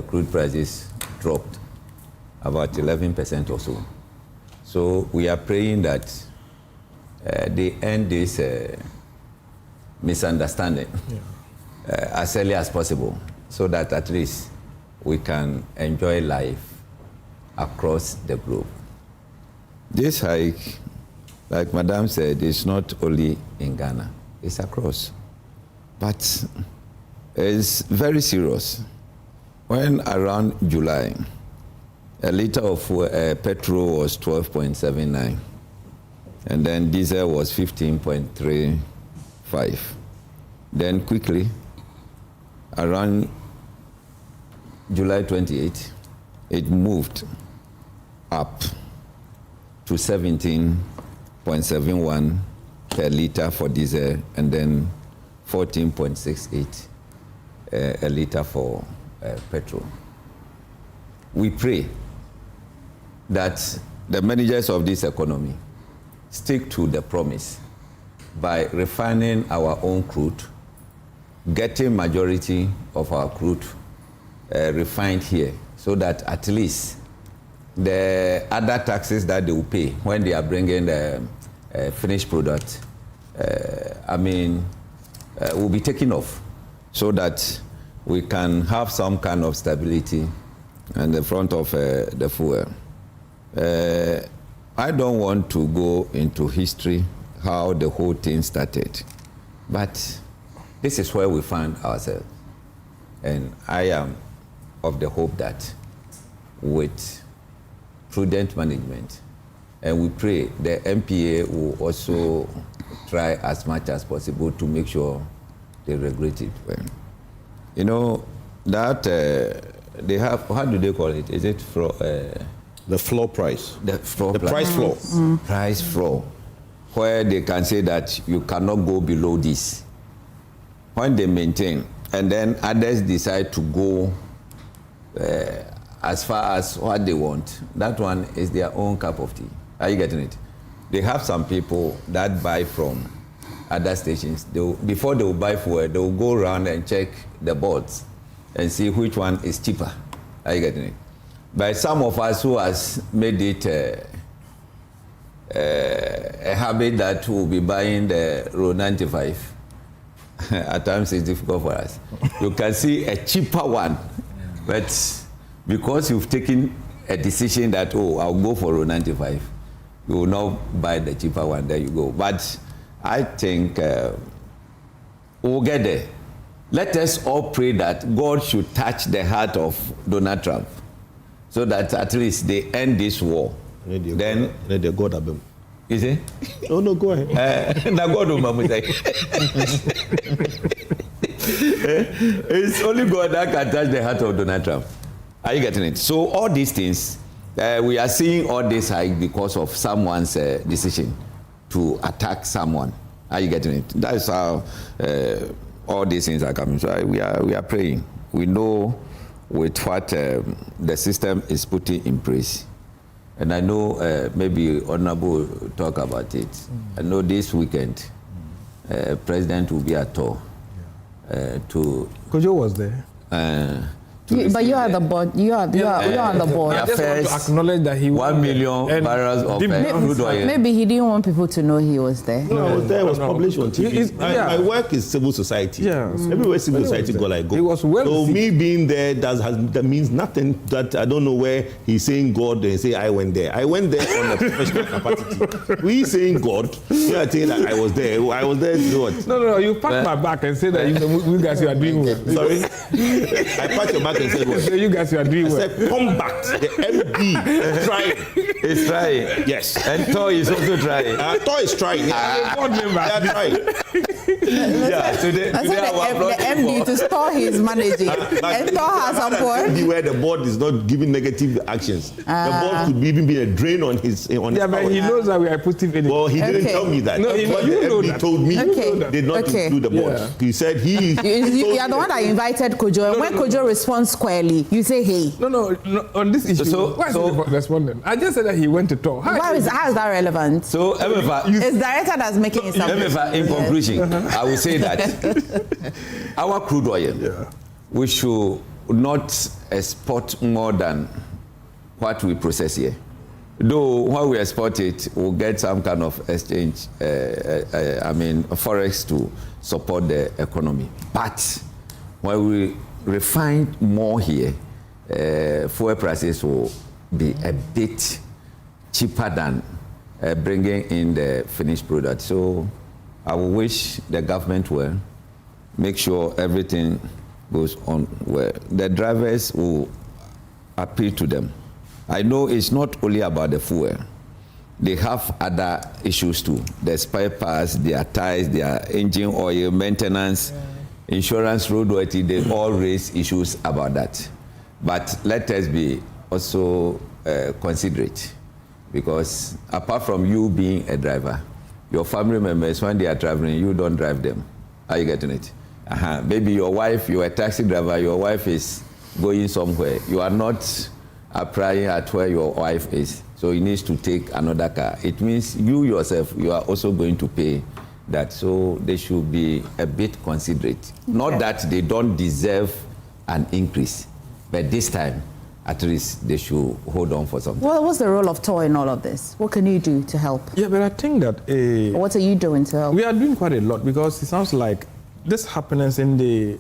crude prices dropped about 11% or so. So we are praying that they end this misunderstanding as early as possible, so that at least we can enjoy life across the globe. This hike, like Madam said, is not only in Ghana, it's across. But it's very serious. When around July, a liter of petrol was 12.79. And then diesel was 15.35. Then quickly, around July 28, it moved up to 17.71 per liter for diesel, and then 14.68 a liter for petrol. We pray that the managers of this economy stick to the promise by refining our own crude, getting majority of our crude refined here, so that at least the other taxes that they will pay when they are bringing the finished product, will be taken off, so that we can have some kind of stability in the front of the fuel. I don't want to go into history, how the whole thing started, but this is where we find ourselves. And I am of the hope that with prudent management, and we pray the MPA will also try as much as possible to make sure they regulate it well. You know, that they have, how do they call it? Is it for the floor price? The floor the price floor. Price floor, where they can say that you cannot go below this. When they maintain, and then others decide to go as far as what they want, that one is their own cup of tea. Are you getting it? They have some people that buy from other stations. Before they will buy fuel, they will go around and check the boards and see which one is cheaper. Are you getting it? But some of us who has made it a habit that we'll be buying the Road 95, at times it's difficult for us. You can see a cheaper one, but because you've taken a decision that, I'll go for Road 95, you will not buy the cheaper one, there you go. But I think we'll get there. Let us all pray that God should touch the heart of Donald Trump, so that at least they end this war. Then God abem. Is it? Oh no, go ahead. Now God will It's only God that can touch the heart of Donald Trump. Are you getting it? So all these things, we are seeing all this hike because of someone's decision to attack someone. Are you getting it? That's how all these things are coming. So we are praying. We know with what the system is putting in place. And I know maybe Honorable will talk about it. I know this weekend, President will be at tour to... Kojo was there. But you are the board. You are on the board. I just want to acknowledge that he 1 million barrels of crude oil. Maybe he didn't want people to know he was there. No, I was there. It was published on TV. My work is civil society. Yeah. Everywhere civil society go, I go. It was well. So me being there that means nothing. That I don't know where he's saying God and say I went there. I went there on a professional capacity. We saying God. You are saying that I was there. I was there to do what? No. You pat my back and say that you guys you are doing well. Sorry. I pat your back and said what? You guys are doing well. I said, come back. The MD is trying. He's trying. Yes. And Thor is also trying. Thor is trying. They are trying. Today the MD to store his managing. And Thor has a board. Where the board is not giving negative actions. The board could even be a drain on his but he knows that we are positive energy. Well, he didn't tell me that. No, what the MD told me did not include the board. Yeah. He said you are the one that invited Kojo. And when Kojo responds squarely, you say, hey. No, on this issue, why is he responding? I just said that he went to talk. How is that relevant? So, Emefa, it's director that's making it sound. Emefa, in conclusion, I will say that our crude oil, we should not export more than what we process here. Though when we export it, we'll get some kind of exchange, forex to support the economy. But when we refine more here, fuel prices will be a bit cheaper than bringing in the finished product. So I will wish the government well, make sure everything goes on well. The drivers will appeal to them. I know it's not only about the fuel. They have other issues too. The spare parts, their tires, their engine oil, maintenance, insurance, roadworthy, they all raise issues about that. But let us be also considerate, because apart from you being a driver, your family members, when they are traveling, you don't drive them. Are you getting it? Maybe your wife, you're a taxi driver, your wife is going somewhere. You are not applying at where your wife is, so he needs to take another car. It means you yourself, you are also going to pay that. So they should be a bit considerate. Okay. Not that they don't deserve an increase, but this time, at least they should hold on for something. Well, what's the role of TOR in all of this? What can you do to help? Yeah, but I think that... what are you doing to help? We are doing quite a lot, because it sounds like this happiness in the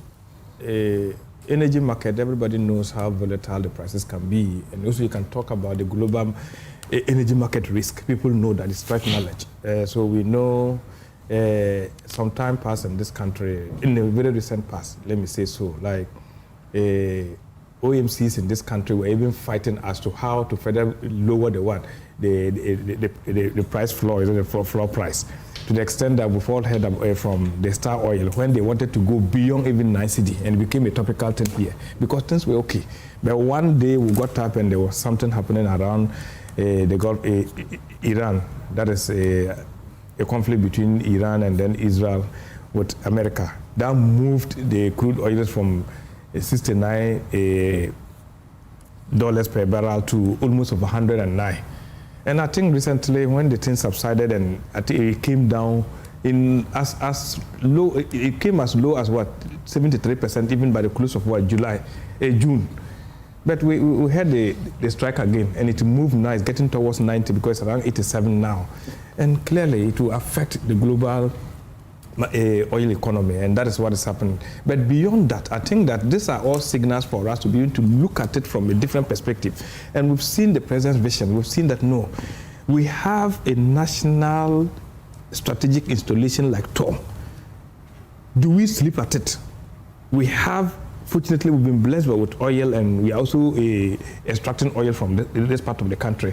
energy market. Everybody knows how volatile the prices can be. And also you can talk about the global energy market risk. People know that it's straight knowledge. So we know some time passed in this country, in the very recent past, let me say so, like OMCs in this country were even fighting as to how to further lower the price floor, the floor price, to the extent that we've all heard from the Star Oil when they wanted to go beyond even 9 cedi, and it became a topical thing here because things were okay. But one day we got up and there was something happening around the Gulf, Iran. That is a conflict between Iran and then Israel with America. That moved the crude oils from $69 per barrel to almost of 109. And I think recently when the thing subsided and I think it came down in as low, it came as low as what, 73% even by the close of what, June. But we had the strike again, and it moved now, it's getting towards 90 because it's around 87 now. And clearly it will affect the global oil economy, and that is what is happening. But beyond that, I think that these are all signals for us to be able to look at it from a different perspective. And we've seen the president's vision. We've seen that, no, we have a national strategic installation like TOR. Do we sleep at it? We have, fortunately, we've been blessed with oil, and we are also extracting oil from this part of the country.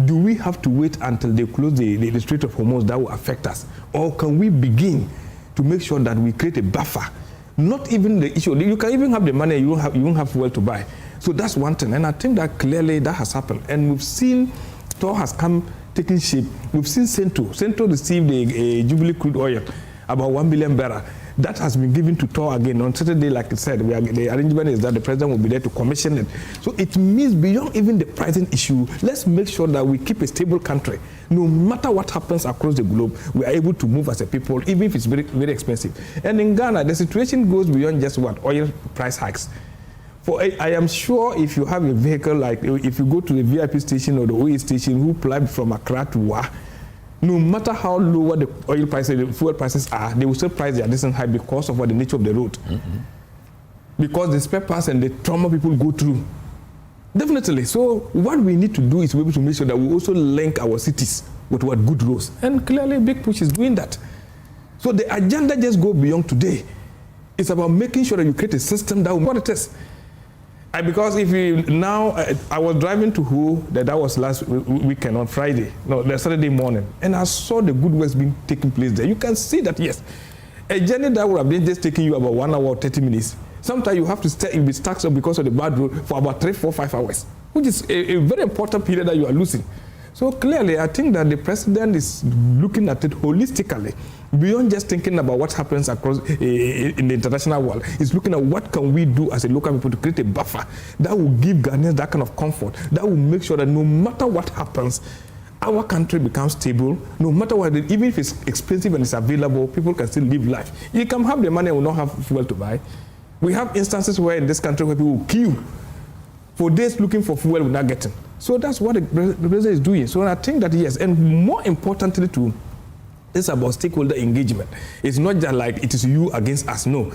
Do we have to wait until they close the Strait of Hormuz that will affect us? Or can we begin to make sure that we create a buffer Not even the issue. You can even have the money, you won't have fuel to buy. So that's one thing. And I think that clearly that has happened. And we've seen Tor has come taking shape. We've seen Centro received a Jubilee crude oil, about 1 billion barrels. That has been given to Tor again. On Saturday, like I said, the arrangement is that the president will be there to commission it. So it means beyond even the pricing issue, let's make sure that we keep a stable country. No matter what happens across the globe, we are able to move as a people, even if it's very, very expensive. And in Ghana, the situation goes beyond just what? Oil price hikes. For I am sure if you have a vehicle, like if you go to the VIP station or the OE station who fly from Accra to Wa, no matter how low the oil prices, the fuel prices are, they will still price their decent high because of what the nature of the road. Mm-hmm. Because the spare parts and the trauma people go through. Definitely. So what we need to do is be able to make sure that we also link our cities with what good roads. And clearly Big Push is doing that. So the agenda just go beyond today. It's about making sure that you create a system that will what it is. Because if you now, I was driving to Ho, that was last weekend on Friday, no, the Saturday morning, and I saw the good works being taking place there. You can see that, yes, a journey that would have been just taking you about 1 hour or 30 minutes. Sometimes you have to be stuck up because of the bad road for about 3, 4, 5 hours, which is a very important period that you are losing. So clearly, I think that the president is looking at it holistically, beyond just thinking about what happens across in the international world. He's looking at what can we do as a local people to create a buffer that will give Ghanaians that kind of comfort, that will make sure that no matter what happens, our country becomes stable. No matter what, even if it's expensive and it's available, people can still live life. You can have the money and will not have fuel to buy. We have instances where in this country where people will queue for days looking for fuel without getting. So that's what the president is doing. So I think that yes, and more importantly too, it's about stakeholder engagement. It's not just like it is you against us. No.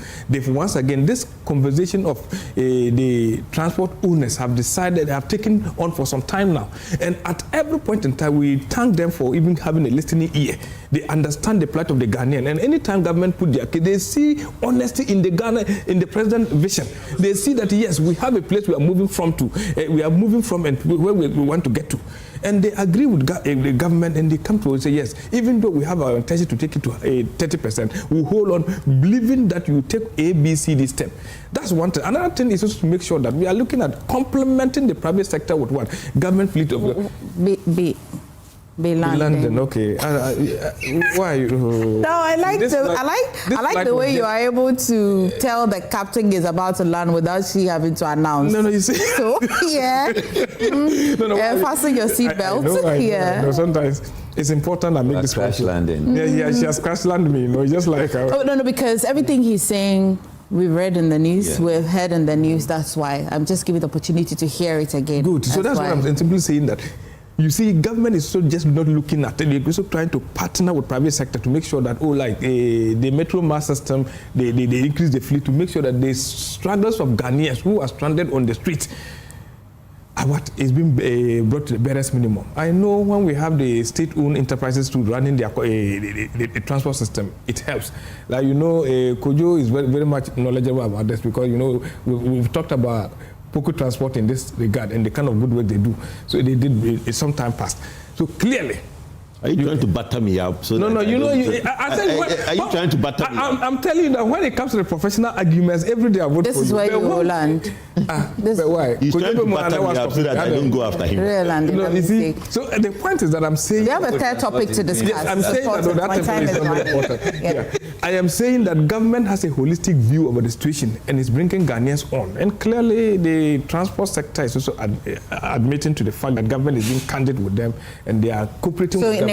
Once again, this conversation of the transport owners have decided, have taken on for some time now. And at every point in time, we thank them for even having a listening ear. They understand the plight of the Ghanaian. And anytime government put their case, they see honesty in the Ghana, in the president's vision. They see that, yes, we have a place we are moving from to. We are moving from and where we want to get to. And they agree with the government and they come to us and say, yes, even though we have our intention to take it to 30%, we hold on, believing that you take A, B, C, D step. That's one thing. Another thing is also to make sure that we are looking at complementing the private sector with what? Government fleet of... Be London. Okay. Why? No, I like the way you are able to tell the captain is about to land without she having to announce. No, you see. So yeah. Fasten your seatbelt. Yeah. No, sometimes it's important I make this crash landing. Yeah, she has crash landed me. Just like. No, because everything he's saying, we've read in the news, we've heard in the news. That's why I'm just giving the opportunity to hear it again. Good. So that's why I'm simply saying that. You see, government is so just not looking at it. They're also trying to partner with private sector to make sure that, the metro mass system, they increase the fleet to make sure that the struggles of Ghanaians who are stranded on the streets are what is being brought to the barest minimum. I know when we have the state-owned enterprises to running their the transport system, it helps. Like, Kojo is very, very much knowledgeable about this because, we've talked about Poco Transport in this regard and the kind of good work they do. So they did some time past. So clearly, are you trying to butter me up? So no, are you trying to butter me up? I'm telling you that when it comes to the professional arguments, every day I vote for you. This is where you will land. But why? He's trying to butter me up so that I don't go after him. You see, so the point is that I'm saying... We have a third topic to discuss. Yes, I'm saying that is very important. Yeah. I am saying that government has a holistic view of the situation and is bringing Ghanaians on. And clearly, the transport sector is also admitting to the fact that government is being candid with them and they are cooperating with them.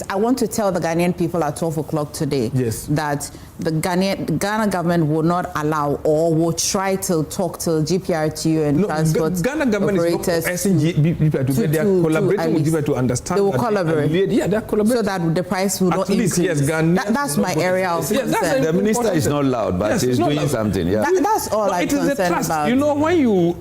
I want to tell the Ghanaian people at 12 o'clock today that the Ghana government will not allow or will try to talk to GPRTU and transport Ghana government operators. Is not asking GPRTU, they are collaborating with GPRTU to understand. They will collaborate. Yeah, they are collaborating. So that the price will not increase. Yes, that's my area of concern. The minister is not loud, but he's doing something. Yeah. That's all I'm concerned about. When you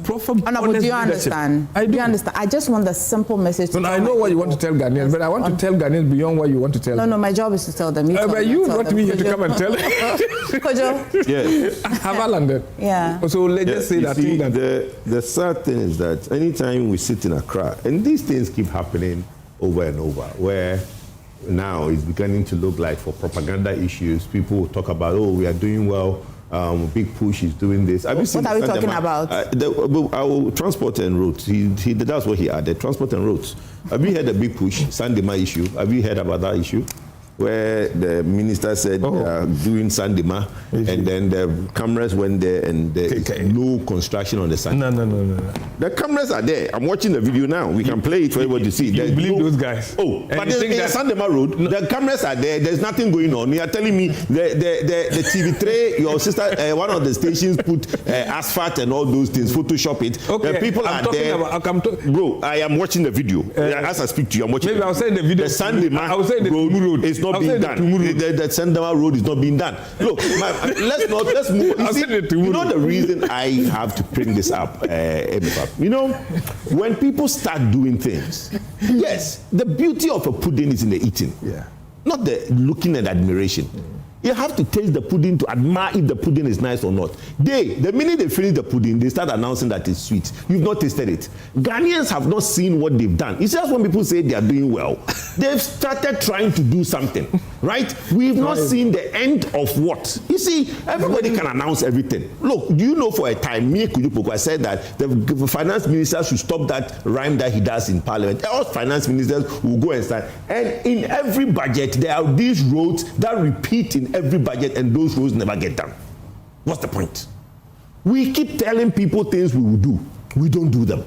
proffer do you understand? Do you understand? I just want the simple message. I know what you want to tell Ghanaians, but I want to tell Ghanaians beyond what you want to tell them. No, my job is to tell them. But you brought me here to come and tell them. Kojo? Yes. Have I landed? Yeah. So let's just say that. See, the sad thing is that anytime we sit in Accra, and these things keep happening over and over, where now is beginning to look like for propaganda issues. People will talk about, oh, we are doing well. Big push is doing this. Have you seen what are we talking about? Our transport and roads. That's what he added. Transport and roads. Have you heard the big push, Sandema issue? Have you heard about that issue? Where the minister said doing Sandema, and then the cameras went there and there is no construction on the Sandema. No. The cameras are there. I'm watching the video now. We can play it for everybody to see. You believe those guys? Oh, but in the Sandema Road, the cameras are there. There's nothing going on. You are telling me the TV3, your sister, one of the stations put asphalt and all those things, Photoshop it. Okay, the people I'm are there. Bro, I am watching the video. As I speak to you, I'm watching. Maybe I'll say the video. The Sandema road is not being done. The Sandema road is not being done. Look, let's move. You know the reason I have to bring this up, Emefa. You know, when people start doing things, yes, the beauty of a pudding is in the eating, not the looking and admiration. You have to taste the pudding to admire if the pudding is nice or not. The minute they finish the pudding, they start announcing that it's sweet. You've not tasted it. Ghanaians have not seen what they've done. It's just when people say they are doing well. They've started trying to do something, right? We've not seen the end of what. You see, everybody can announce everything. Look, do you know for a time, me, Kojo, I said that the finance minister should stop that rhyme that he does in parliament. All finance ministers will go and start. And in every budget, there are these roads that repeat in every budget, and those roads never get done. What's the point? We keep telling people things we will do. We don't do them.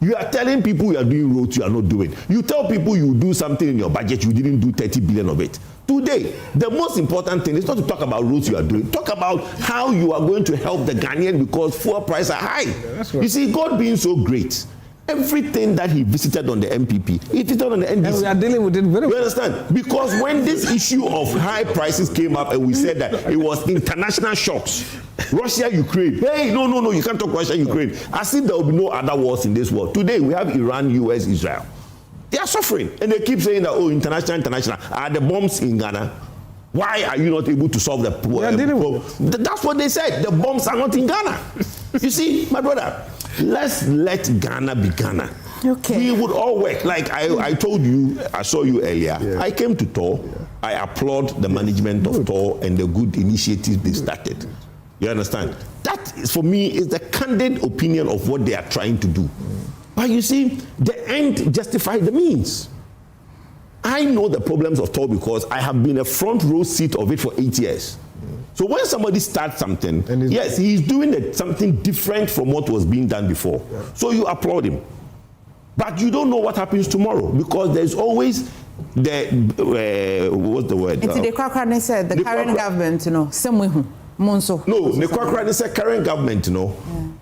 You are telling people you are doing roads you are not doing. You tell people you do something in your budget, you didn't do 30 billion of it. Today, the most important thing is not to talk about roads you are doing. Talk about how you are going to help the Ghanaian because fuel prices are high. You see, God being so great, everything that he visited on the MPP, he visited on the NDC. And we are dealing with it very well. You understand? Because when this issue of high prices came up and we said that it was international shocks, Russia, Ukraine, hey, no, you can't talk Russia, Ukraine. As if there will be no other wars in this world. Today, we have Iran, US, Israel. They are suffering. And they keep saying that, oh, international. Are the bombs in Ghana? Why are you not able to solve the problem? That's what they said. The bombs are not in Ghana. You see, my brother, let's let Ghana be Ghana. Okay. We would all work. Like I told you, I saw you earlier. Yeah. I came to TOR. Yeah. I applaud the management of TOR and the good initiatives they started. You understand? That, for me, is the candid opinion of what they are trying to do. But you see, the end justifies the means. I know the problems of TOR because I have been a front row seat of it for 8 years. So when somebody starts something, yes, he's doing something different from what was being done before. Yeah. So you applaud him. But you don't know what happens tomorrow because there's always what's the word? The said the current government, you know, No, the Kwakwara said current government, you know,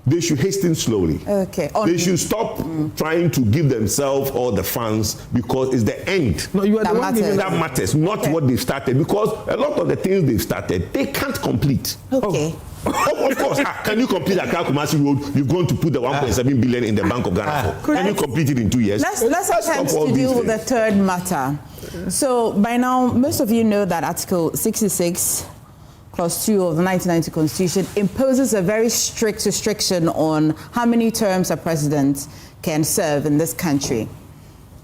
they should hasten slowly. Okay. They should stop trying to give themselves all the funds because it's the end. No, you are that the one giving that matters, not what they've started. Because a lot of the things they've started, they can't complete. Okay. Of course, can you complete Accra Kumasi Road? You've gone to put the 1.7 billion in the Bank of Ghana. Can you complete it in 2 years? Let's attempt to deal with the third matter. So by now, most of you know that Article 66 Clause 2 of the 1990 Constitution imposes a very strict restriction on how many terms a president can serve in this country.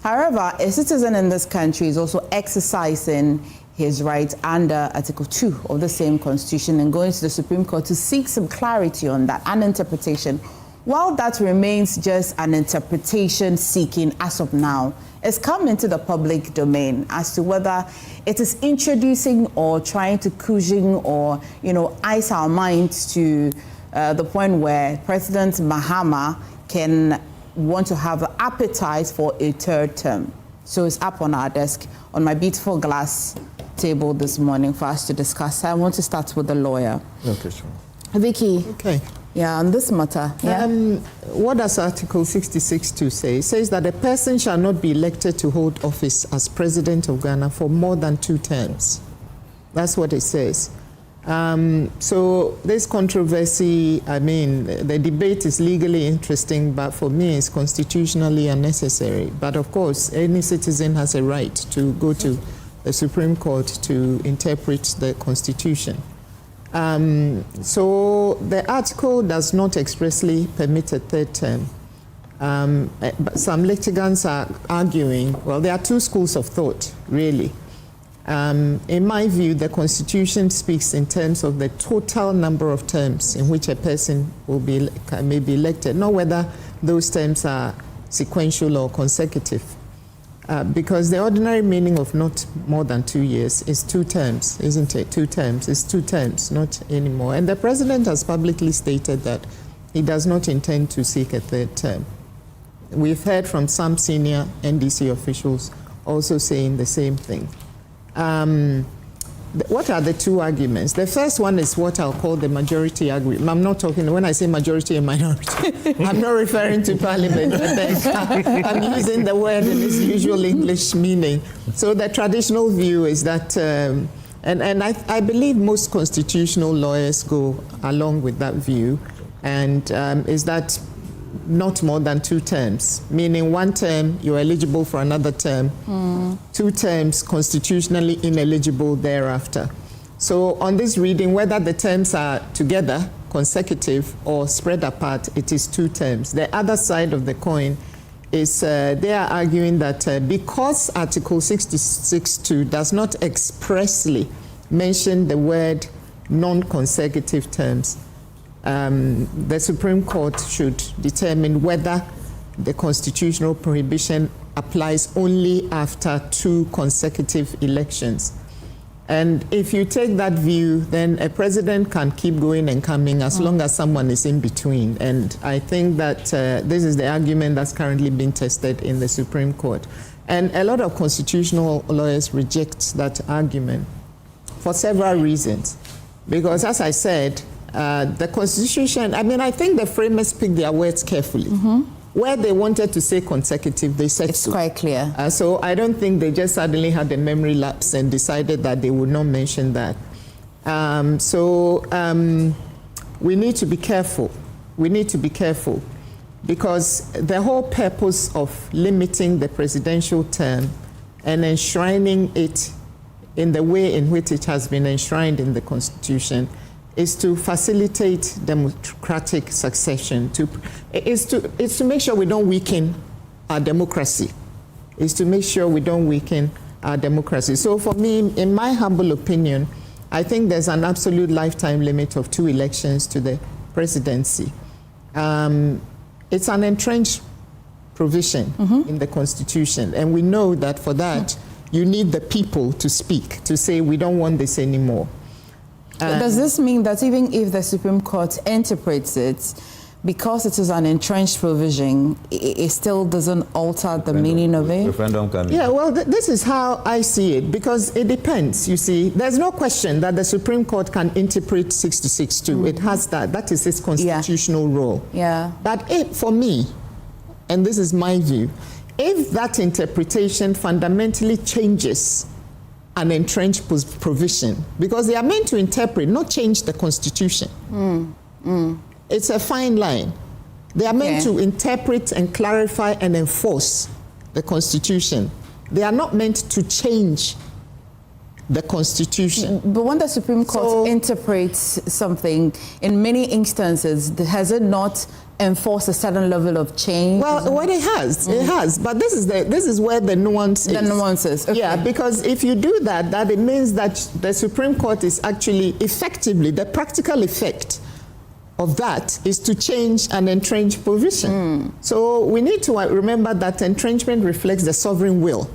However, a citizen in this country is also exercising his rights under Article 2 of the same Constitution and going to the Supreme Court to seek some clarity on that, an interpretation. While that remains just an interpretation seeking as of now, it's come into the public domain as to whether it is introducing or trying to cushion or, ice our minds to the point where President Mahama can want to have an appetite for a third term. So it's up on our desk, on my beautiful glass table this morning for us to discuss. I want to start with the lawyer. Okay, sure. Vicky. Okay. Yeah, on this matter. Yeah. What does Article 66(2) say? It says that a person shall not be elected to hold office as President of Ghana for more than 2 terms. That's what it says. So this controversy, the debate is legally interesting, but for me it's constitutionally unnecessary. But of course, any citizen has a right to go to the Supreme Court to interpret the Constitution. So the article does not expressly permit a third term. But some litigants are arguing, well, there are 2 schools of thought, really. In my view, the Constitution speaks in terms of the total number of terms in which a person may be elected, not whether those terms are sequential or consecutive. Because the ordinary meaning of not more than 2 years is 2 terms, isn't it? 2 terms. It's 2 terms, not anymore. And the president has publicly stated that he does not intend to seek a 3rd term. We've heard from some senior NDC officials also saying the same thing. What are the 2 arguments? The first one is what I'll call the majority argument. I'm not talking, when I say majority and minority, I'm not referring to parliament. I'm using the word in its usual English meaning. So the traditional view is that, and I believe most constitutional lawyers go along with that view, and is that not more than 2 terms, meaning 1 term you're eligible for another term, 2 terms constitutionally ineligible thereafter. So on this reading, whether the terms are together, consecutive, or spread apart, it is 2 terms. The other side of the coin is they are arguing that because Article 66(2) does not expressly mention the word non-consecutive terms, the Supreme Court should determine whether the constitutional prohibition applies only after 2 consecutive elections. And if you take that view, then a president can keep going and coming as long as someone is in between. And I think that this is the argument that's currently being tested in the Supreme Court. And a lot of constitutional lawyers reject that argument for several reasons. Because as I said, the Constitution, I think the framers picked their words carefully. Where they wanted to say consecutive, they said it's quite clear. So I don't think they just suddenly had a memory lapse and decided that they would not mention that. We need to be careful. We need to be careful because the whole purpose of limiting the presidential term and enshrining it in the way in which it has been enshrined in the Constitution is to facilitate democratic succession. It's to make sure we don't weaken our democracy. It's to make sure we don't weaken our democracy. So for me, in my humble opinion, I think there's an absolute lifetime limit of 2 elections to the presidency. It's an entrenched provision in the Constitution, and we know that for that, you need the people to speak, to say we don't want this anymore. Does this mean that even if the Supreme Court interprets it, because it is an entrenched provision, it still doesn't alter the meaning of it? Referendum can be. Yeah, well, this is how I see it, because it depends, you see. There's no question that the Supreme Court can interpret 66(2). It has that. That is its constitutional role. Yeah. But for me, and this is my view, if that interpretation fundamentally changes an entrenched provision, because they are meant to interpret, not change the Constitution. It's a fine line. They are meant to interpret and clarify and enforce the Constitution. They are not meant to change the Constitution. But when the Supreme Court interprets something, in many instances, has it not enforced a certain level of change? Well, it has. It has. But this is where the nuance is. The nuances. Okay. Yeah, because if you do that, it means that the Supreme Court is actually effectively, the practical effect of that is to change an entrenched provision. So we need to remember that entrenchment reflects the sovereign will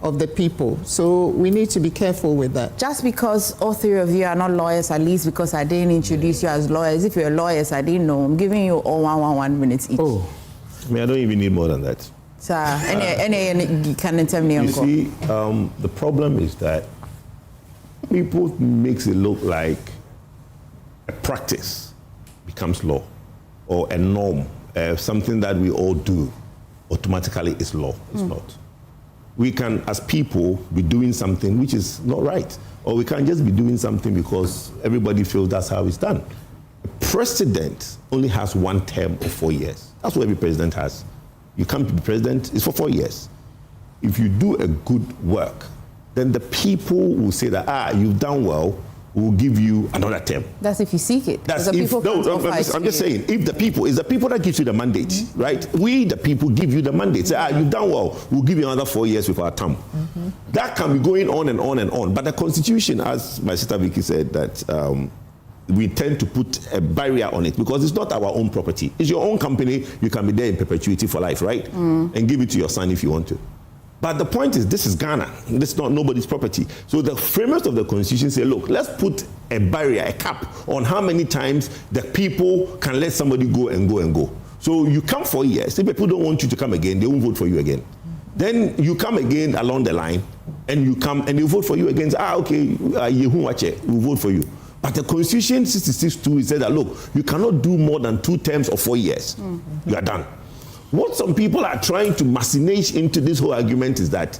of the people. So we need to be careful with that. Just because all 3 of you are not lawyers, at least because I didn't introduce you as lawyers. If you're lawyers, I didn't know. I'm giving you all 1 minute each. Oh, I don't even need more than that. So, any can tell me. You see, the problem is that people makes it look like a practice becomes law or a norm, something that we all do automatically is law. It's not. We can, as people, be doing something which is not right, or we can just be doing something because everybody feels that's how it's done. A president only has 1 term of 4 years. That's what every president has. You can't be president, it's for 4 years. If you do a good work, then the people will say that, you've done well, we'll give you another term. That's if you seek it. That's if, I'm just saying, if the people, it's the people that gives you the mandate, right? We, the people, give you the mandate. Say, you've done well, we'll give you another 4 years with our term. That can be going on and on and on. But the Constitution, as my sister Vicky said, that we tend to put a barrier on it because it's not our own property. It's your own company. You can be there in perpetuity for life, right? And give it to your son if you want to. But the point is, this is Ghana. This is not nobody's property. So the framers of the Constitution say, look, let's put a barrier, a cap on how many times the people can let somebody go and go and go. So you come 4 years. If people don't want you to come again, they won't vote for you again. Then you come again along the line, and you come and they vote for you again. Say, okay, we'll vote for you. But the Constitution 66(2) said that, look, you cannot do more than 2 terms of 4 years. You are done. What some people are trying to machinate into this whole argument is that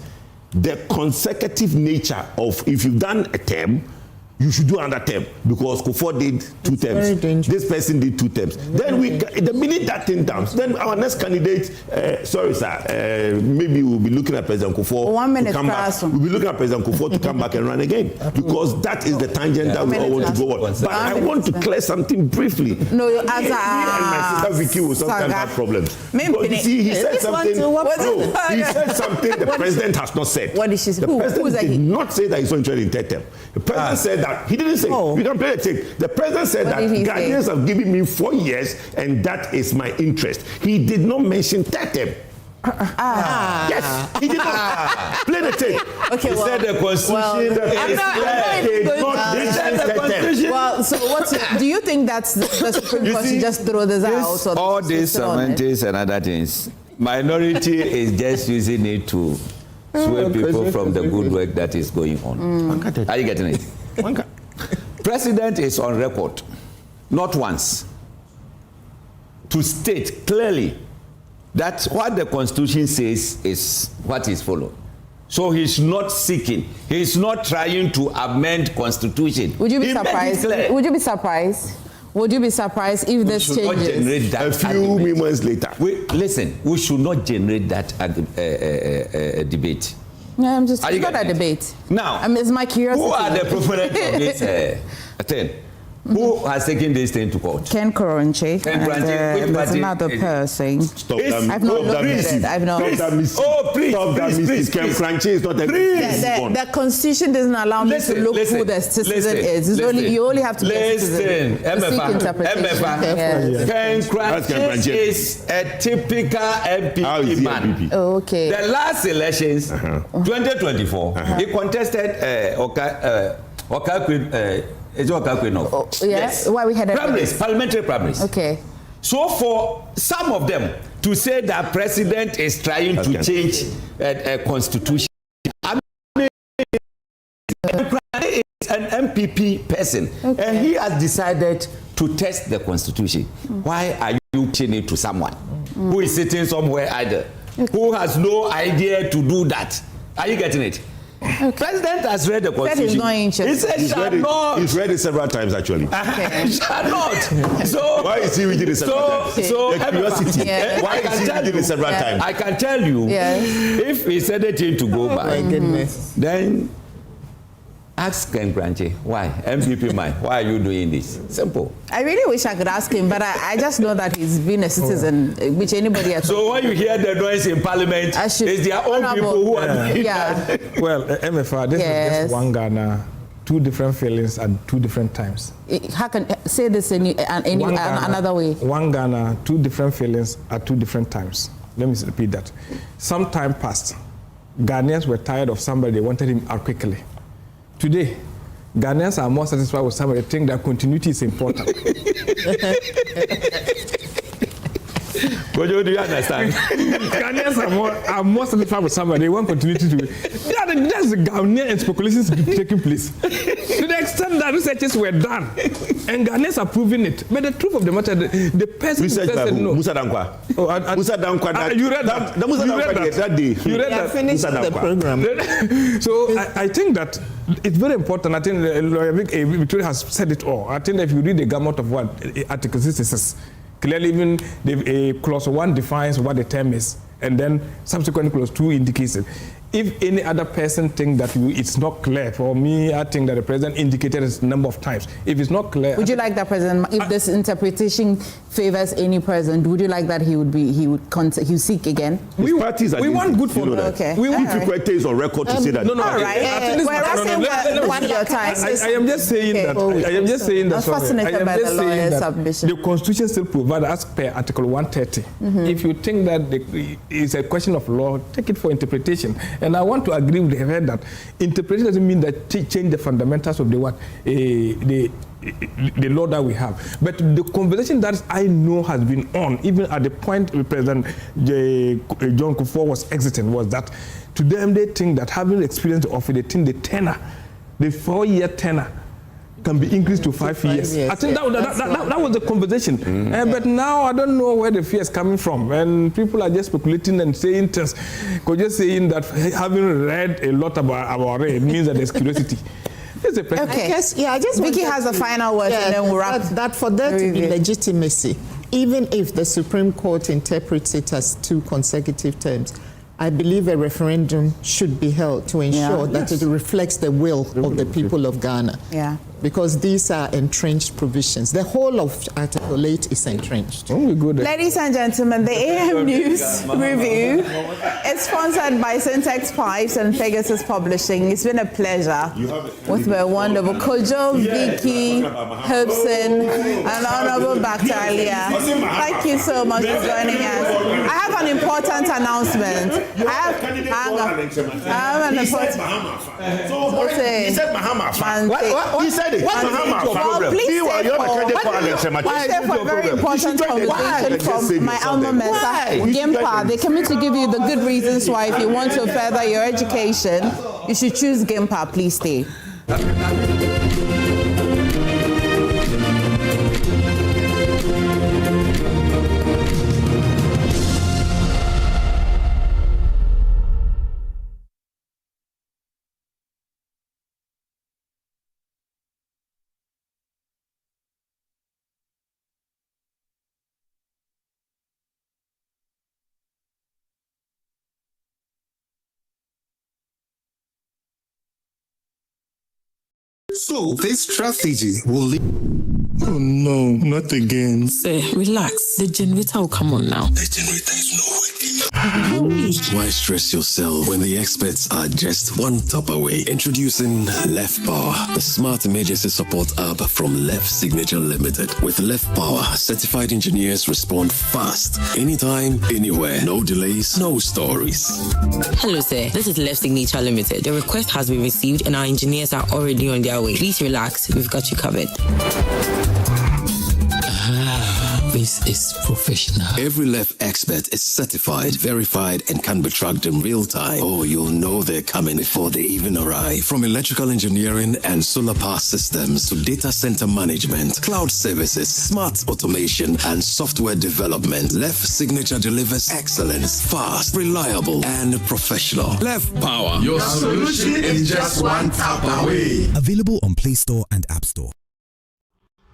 the consecutive nature of if you've done a term, you should do another term because Akufo did 2 terms. This person did 2 terms. Then the minute that thing comes, then our next candidate, maybe we'll be looking at President Akufo 1 minute to come back. We'll be looking at President Akufo to come back and run again because that is the tangent that we all want to go on. But I want to clear something briefly. No, your answer. Me and my sister Vicky will sometimes have problems. Because you see, he said something. He said something the president has not said. What did she say? The president did not say that he's not interested in third term. The president said that he didn't say. We can play the tape. The president said that Ghanaians have given me 4 years and that is my interest. He did not mention third term. Yes, he did not. Play the tape. Okay, he said the Constitution Well, so do you think that's the Supreme Court should just throw this out? Or all these semantics and other things, minority is just using it to sway people from the good work that is going on. Are you getting it? President is on record, not once, to state clearly that what the Constitution says is what is followed. So he's not seeking, he's not trying to amend Constitution. Would you be surprised? Would you be surprised? Would you be surprised if this changes? A few moments later. Listen, we should not generate that debate. Yeah, I'm just it's not a debate. Now, I mean, it's my curiosity. Who are the proponents of this thing? Who has taken this thing to court? Ken Koronche. There's another person. Stop I've not looked at it. I've not. Please. Ken Koronche is not a the Constitution doesn't allow me to look who the citizen is. It's only, you only have to get citizen. Emefa. Ken Koronche is a typical MPP man. Oh, okay. The last elections, 2024, he contested yes. Why we had parliamentary primaries. Okay. So for some of them to say that president is trying to change a constitution, I mean, is an MPP person, and he has decided to test the constitution. Why are you changing it to someone who is sitting somewhere either, who has no idea to do that? Are you getting it? President has read the Constitution. He said, he's read it several times, actually. Shall not. So why is he reading it several times? The curiosity. Why is he reading it several times? I can tell you, if he said it to go by, then ask Ken Koronche, why? MPP man, why are you doing this? Simple. I really wish I could ask him, but I just know that he's been a citizen, which anybody has. So when you hear the noise in Parliament, it's their own people who are doing that. Well, Emefa, this is just one Ghana, 2 different feelings at 2 different times. How can say this in another way? One Ghana, 2 different feelings at 2 different times. Let me repeat that. Some time passed. Ghanaians were tired of somebody, they wanted him out quickly. Today, Ghanaians are more satisfied with somebody think that continuity is important. Kojo, do you understand? Ghanaians are more satisfied with somebody. They want continuity to. That's the Ghanaian speculations taking place. To the extent that researches were done, and Ghanaians are proving it. But the truth of the matter, the person research who said no. Musa Dankwa. Musa Dankwa. You read that. The Musa Dankwa that day. You read that. Finished the program. So I think that it's very important. I think Victoria has said it all. I think that if you read the gamut of what Article 66, clearly even clause 1 defines what the term is, and then subsequent clause 2 indicates it. if any other person think that it's not clear, for me, I think that the president indicated it a number of times. If it's not clear, would you like that president? If this interpretation favors any president, would you like that he would seek again? We want good for them. Okay. We want Kikwete is on record to say that. No. All right. I am just saying that. I am just saying that. The Constitution still provides, as per Article 130. If you think that it's a question of law, take it for interpretation. And I want to agree with the head that interpretation doesn't mean that change the fundamentals of the law that we have. But the conversation that I know has been on, even at the point President John Akufo was exiting, was that to them they think that having experience of it, they think the 4-year tenure can be increased to 5 years. I think that was the conversation. But now I don't know where the fear is coming from. And people are just speculating and saying things. Kojo saying that having read a lot about it means that there's curiosity. Okay. Vicky has a final word and then we'll wrap. That for there to be legitimacy, even if the Supreme Court interprets it as 2 consecutive terms, I believe a referendum should be held to ensure that it reflects the will of the people of Ghana. Yeah. Because these are entrenched provisions. The whole of Article 8 is entrenched. Ladies and gentlemen, the AM News Review is sponsored by Syntex Pipes and Pegasus Publishing. It's been a pleasure with my wonderful Kojo, Vicky, Hobson, and Honorable Bactalia. Thank you so much for joining us. I have an important announcement. He said Bahama. What? He said it. What's Bahama? Please stay for a very important conversation from my alma mater, GIMPA. They come in to give you the good reasons why if you want to further your education, you should choose GIMPA. Please stay. So this strategy will lead. Oh no, not again. Say, relax. The generator will come on now. The generator is not working. Why stress yourself when the experts are just one tap away? Introducing Left Power, the smart emergency support app from Left Signature Limited. With Left Power, certified engineers respond fast, anytime, anywhere. No delays, no stories. Hello, sir. This is Left Signature Limited. The request has been received and our engineers are already on their way. Please relax. We've got you covered. This is professional. Every Left expert is certified, verified, and can be tracked in real time. Oh, you'll know they're coming before they even arrive. From electrical engineering and solar power systems to data center management, cloud services, smart automation, and software development, Left Signature delivers excellence, fast, reliable, and professional. Left Power. Your solution is just one tap away. Available on Play Store and App Store.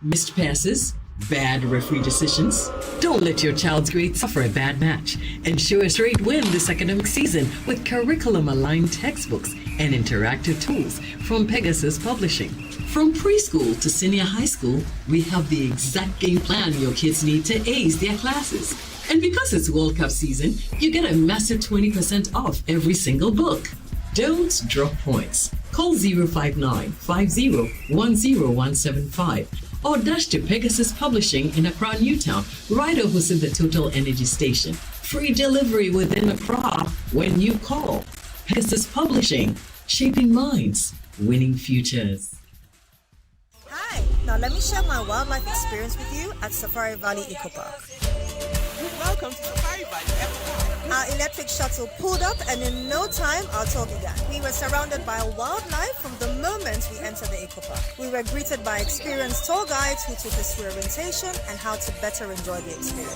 Missed passes? Bad referee decisions? Don't let your child's grades suffer a bad match. Ensure a straight win this academic season with curriculum-aligned textbooks and interactive tools from Pegasus Publishing. From preschool to senior high school, we have the exact game plan your kids need to ace their classes. And because it's World Cup season, you get a massive 20% off every single book. Don't drop points. Call 059-50-10175 or dash to Pegasus Publishing in Accra, Newtown, right opposite the Total Energy Station. Free delivery within Accra when you call. Pegasus Publishing, shaping minds, winning futures. Hi, now let me share my wildlife experience with you at Safari Valley Eco Park. Welcome to Safari Valley Eco Park. Our electric shuttle pulled up and in no time our tour began. We were surrounded by wildlife from the moment we entered the Eco Park. We were greeted by experienced tour guides who took us through orientation and how to better enjoy the experience.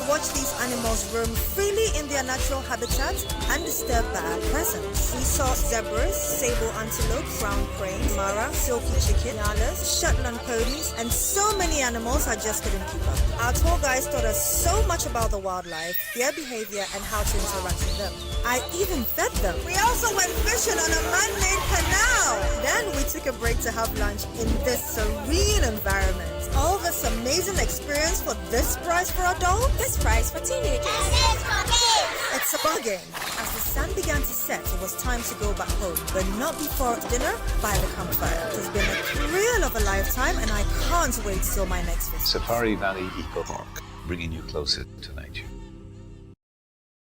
Watch these animals roam freely in their natural habitat undisturbed by our presence. We saw zebras, sable antelope, brown crane, mara, silky chicken, nyalas, Shetland ponies, and so many animals I just couldn't keep up. Our tour guides taught us so so much about the wildlife, their behavior, and how to interact with them. I even fed them. We also went fishing on a man-made canal. Then we took a break to have lunch in this serene environment. All this amazing experience for this price for adults? This price for teenagers. It's a bargain. As the sun began to set, it was time to go back home, but not before dinner by the campfire. It has been a thrill of a lifetime, and I can't wait till my next visit. Safari Valley Eco Park, bringing you closer to nature.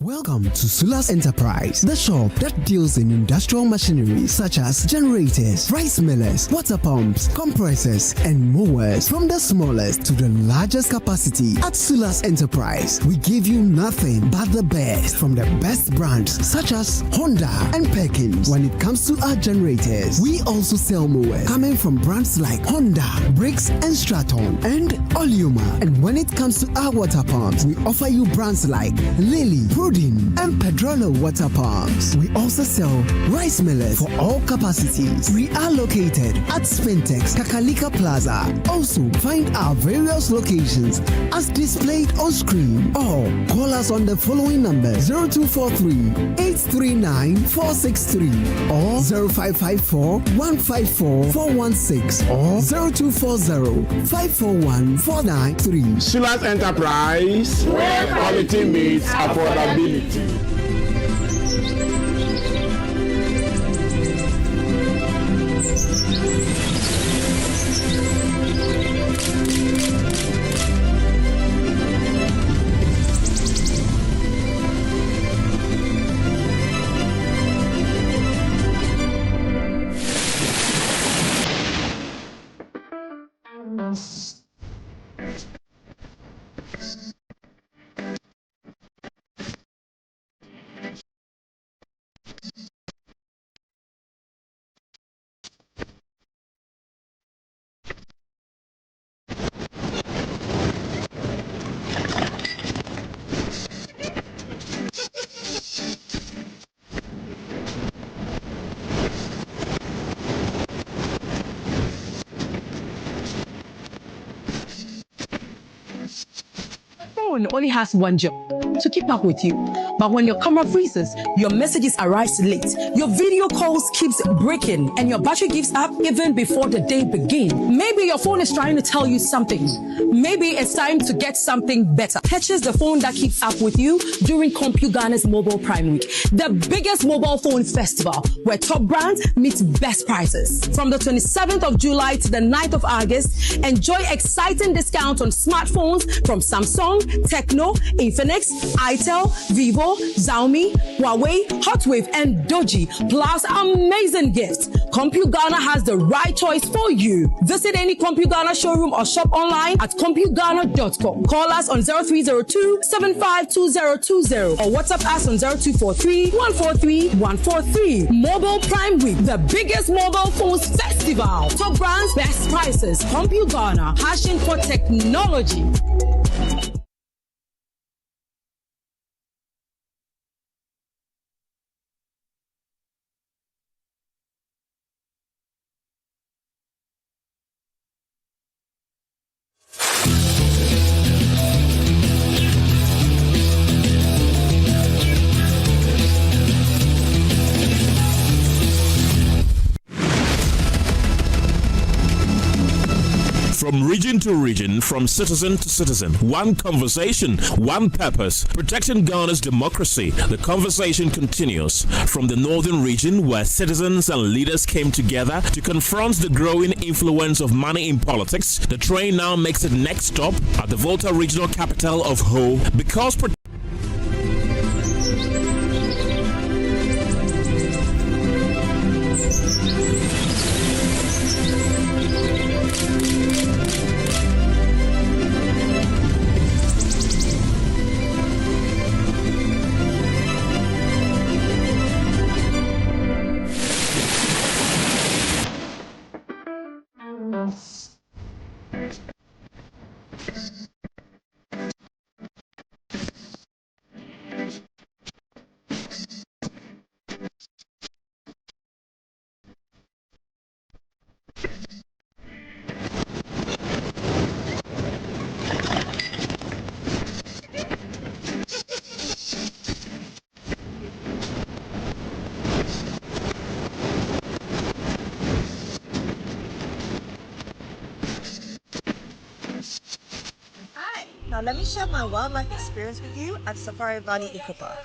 Welcome to Sulas Enterprise, the shop that deals in industrial machinery such as generators, rice millers, water pumps, compressors, and mowers. From the smallest to the largest capacity, at Sulas Enterprise, we give you nothing but the best from the best brands such as Honda and Perkins. When it comes to our generators, we also sell mowers coming from brands like Honda, Briggs and Straton, and Oleuma. And when it comes to our water pumps, we offer you brands like Lily, and Pedrolo water pumps. We also sell rice millers for all capacities. We are located at Spintex Kakalika Plaza. Also find our various locations as displayed on screen, or call us on the following numbers: 0243-839-463 or 0554-154-416 or 0240-541-493. Sulas Enterprise, where quality meets affordability. Only has one job: to keep up with you. But when your camera freezes, your messages arrives late, your video calls keeps breaking, and your battery gives up even before the day begins. Maybe your phone is trying to tell you something. Maybe it's time to get something better. Purchase the phone that keeps up with you during CompuGhana's Mobile Prime Week, the biggest mobile phone festival where top brands meet best prices. From the 27th of July to the 9th of August, enjoy exciting discounts on smartphones from Samsung, Tecno, Infinix, Itel, Vivo, Xiaomi, Huawei, Hotwave, and Doji, plus amazing gifts. CompuGhana has the right choice for you. Visit any CompuGhana showroom or shop online at CompuGhana.com. Call us on 0302-752020 or WhatsApp us on 0243-143-143. Mobile Prime Week, the biggest mobile phones festival. Top brands, best prices. CompuGhana, passion for technology. From region to region, from citizen to citizen, one conversation, one purpose, protecting Ghana's democracy. The conversation continues from the northern region, where citizens and leaders came together to confront the growing influence of money in politics. The train now makes its next stop at the Volta regional capital of Ho, because Now let me share my wildlife experience with you at Safari Valley Eco Park.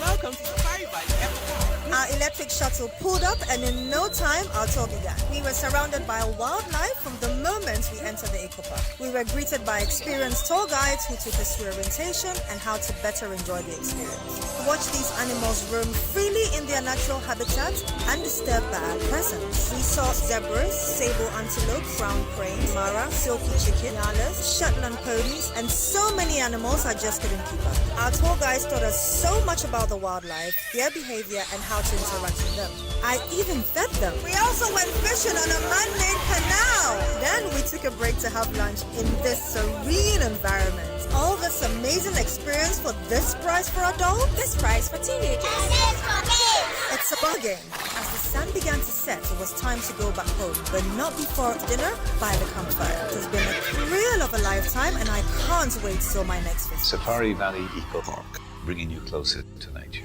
Welcome to Safari Valley Eco Park. Our electric shuttle pulled up, and in no time, our tour began. We were surrounded by wildlife from the moment we entered the eco park. We were greeted by experienced tour guides who took us through orientation and how to better enjoy the experience. Watch these animals roam freely in their natural habitat undisturbed by our presence. We saw zebras, sable antelope, brown crane, mara, silky chicken, nyalas, Shetland ponies, and so many animals I just couldn't keep up. Our tour guides taught us so much about the wildlife, their behavior, and how to interact with them. I even fed them. We also went fishing on a man-made canal. Then we took a break to have lunch in this serene environment. All this amazing experience for this price for adults, this price for teenagers. It's a bargain. As the sun began to set, it was time to go back home, but not before dinner by the campfire. It has been a thrill of a lifetime, and I can't wait till my next visit. Safari Valley Eco Park, bringing you closer to nature.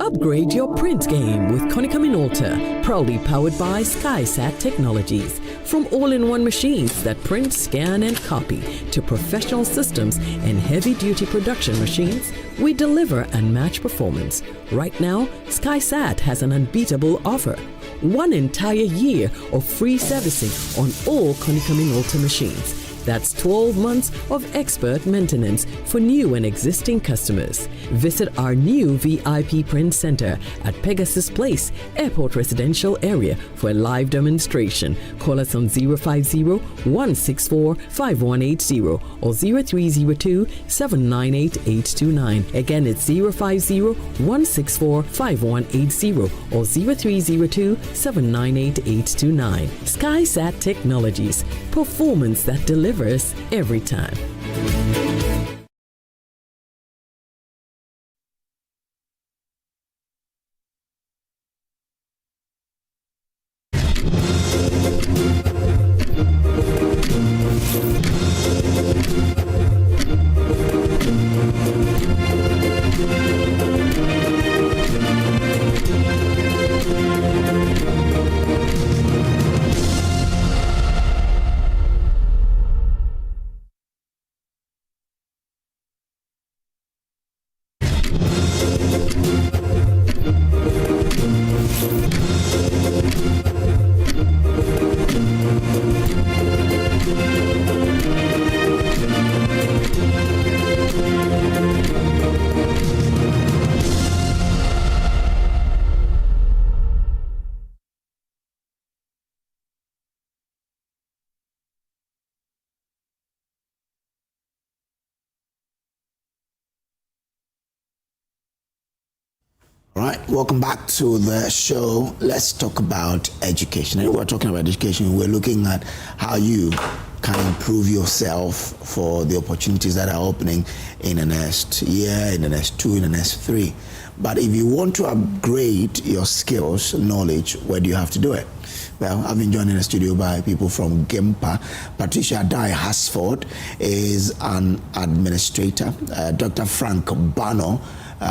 Upgrade your print game with Konica Minolta, proudly powered by SkySat Technologies. From all-in-one machines that print, scan, and copy to professional systems and heavy-duty production machines, we deliver unmatched performance. Right now, SkySat has an unbeatable offer. 1 entire year of free servicing on all Konica Minolta machines. That's 12 months of expert maintenance for new and existing customers. Visit our new VIP Print Center at Pegasus Place, Airport Residential Area for a live demonstration. Call us on 050-164-5180 or 0302-798-829. Again, it's 050-164-5180 or 0302-798-829. SkySat Technologies. Performance that delivers every time. All right, welcome back to the show. Let's talk about education. And we're talking about education. We're looking at how you can improve yourself for the opportunities that are opening in the next year, in the next 2, in the next 3. But if you want to upgrade your skills, knowledge, where do you have to do it? Well, I've been joined in the studio by people from GIMPA. Patricia Dye Hasford is an administrator. Dr. Frank Bano,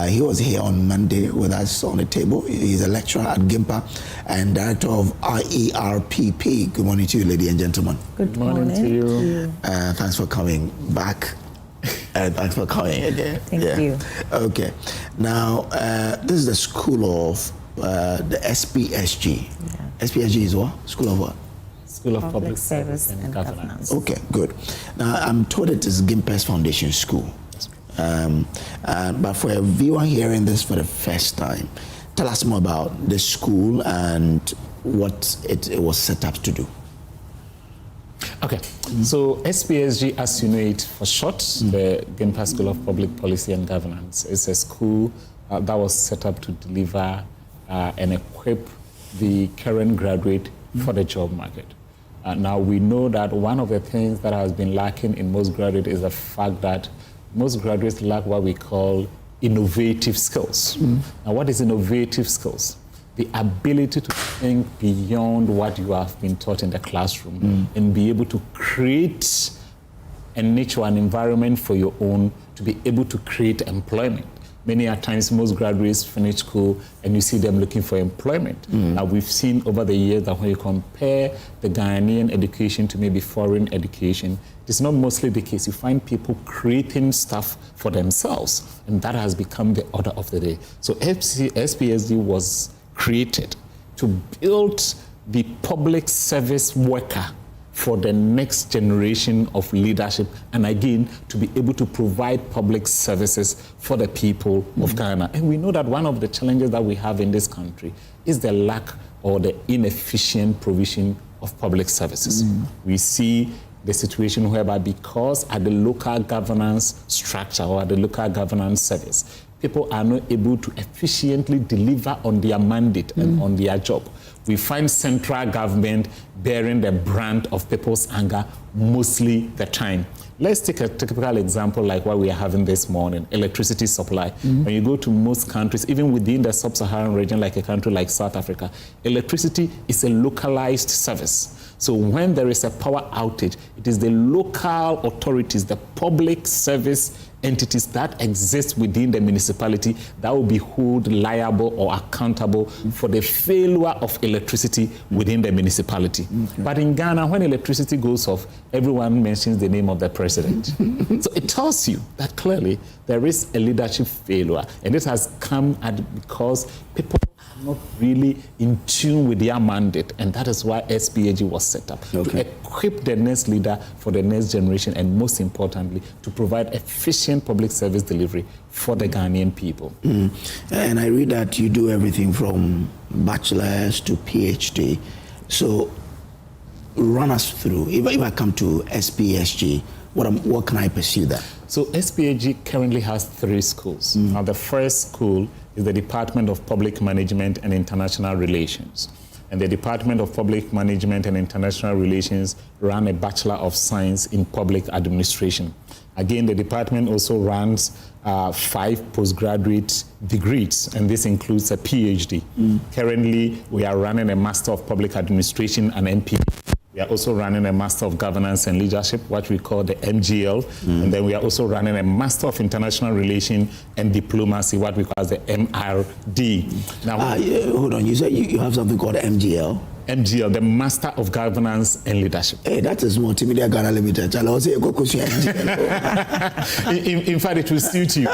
he was here on Monday with us on the table. He's a lecturer at GIMPA and director of IERPP. Good morning to you, ladies and gentlemen. Good morning to you. Thanks for coming back. Thanks for coming again. Thank you. Okay. Now, this is the school of the SPSG. Yeah. SPSG is what? School of what? School of Public Service and Governance. Okay, good. Now, I'm told it is GIMPA's foundation school. But for a viewer hearing this for the first time, tell us more about the school and what it was set up to do. Okay, so SPSG, as you know it for short, the GIMPA School of Public Policy and Governance, is a school that was set up to deliver and equip the current graduate for the job market. Now, we know that one of the things that has been lacking in most graduates is the fact that most graduates lack what we call innovative skills. Now, what is innovative skills? The ability to think beyond what you have been taught in the classroom and be able to create a niche or an environment for your own, to be able to create employment. Many at times, most graduates finish school and you see them looking for employment. We've seen over the years that when you compare the Ghanaian education to maybe foreign education, it's not mostly the case. You find people creating stuff for themselves, and that has become the order of the day. So SPSG was created to build the public service worker for the next generation of leadership, and again, to be able to provide public services for the people of Ghana. And we know that one of the challenges that we have in this country is the lack or the inefficient provision of public services. We see the situation whereby because at the local governance structure or at the local governance service, people are not able to efficiently deliver on their mandate and on their job. We find central government bearing the brand of people's anger mostly the time. Let's take a typical example like what we are having this morning, electricity supply. When you go to most countries, even within the sub-Saharan region, like a country like South Africa, electricity is a localized service. So when there is a power outage, it is the local authorities, the public service entities that exist within the municipality that will be held liable or accountable for the failure of electricity within the municipality. But in Ghana, when electricity goes off, everyone mentions the name of the president. So it tells you that clearly there is a leadership failure, and this has come because people are not really in tune with their mandate, and that is why SPAG was set up, to equip the next leader for the next generation, and most importantly, to provide efficient public service delivery for the Ghanaian people. And I read that you do everything from bachelor's to PhD. So run us through, if I come to SPSG, what can I pursue there? So SPAG currently has 3 schools. Now the first school is the Department of Public Management and International Relations. And the Department of Public Management and International Relations ran a Bachelor of Science in Public Administration. Again, the department also runs 5 postgraduate degrees, and this includes a PhD. Currently, we are running a Master of Public Administration and MP. We are also running a Master of Governance and Leadership, what we call the MGL. And then we are also running a Master of International Relations and Diplomacy, what we call the MRD. Now, hold on, you said you have something called MGL? MGL, the Master of Governance and Leadership. Hey, that is Multimedia Ghana Limited. In fact, it will suit you.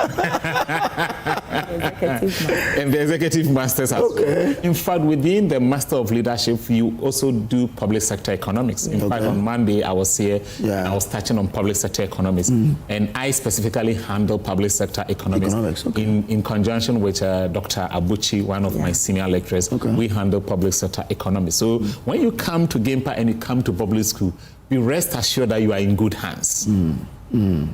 And the Executive Masters as well. In fact, within the Master of Leadership, you also do public sector economics. In fact, on Monday, I was here, I was touching on public sector economics. And I specifically handle public sector economics. In conjunction with Dr. Abuchi, one of my senior lecturers, we handle public sector economics. So when you come to GAMPA and you come to public school, be rest assured that you are in good hands.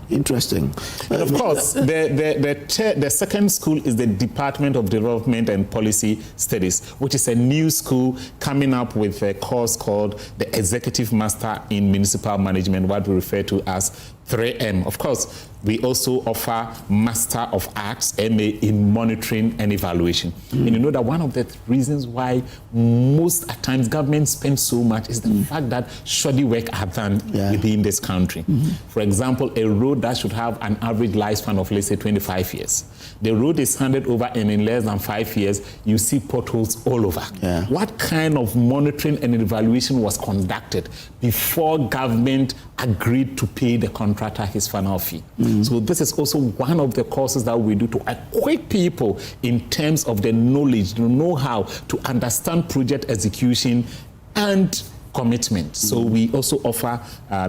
Interesting. And of course, the second school is the Department of Development and Policy Studies, which is a new school coming up with a course called the Executive Master in Municipal Management, what we refer to as 3M. Of course, we also offer Master of Arts, MA, in Monitoring and Evaluation. And you know that one of the reasons why most at times government spends so much is the fact that shoddy work are done within this country. For example, a road that should have an average lifespan of, let's say, 25 years. The road is handed over, and in less than 5 years, you see potholes all over. What kind of monitoring and evaluation was conducted before government agreed to pay the contractor his final fee? So this is also one of the courses that we do to equip people in terms of the knowledge, the know-how to understand project execution and commitment. So we also offer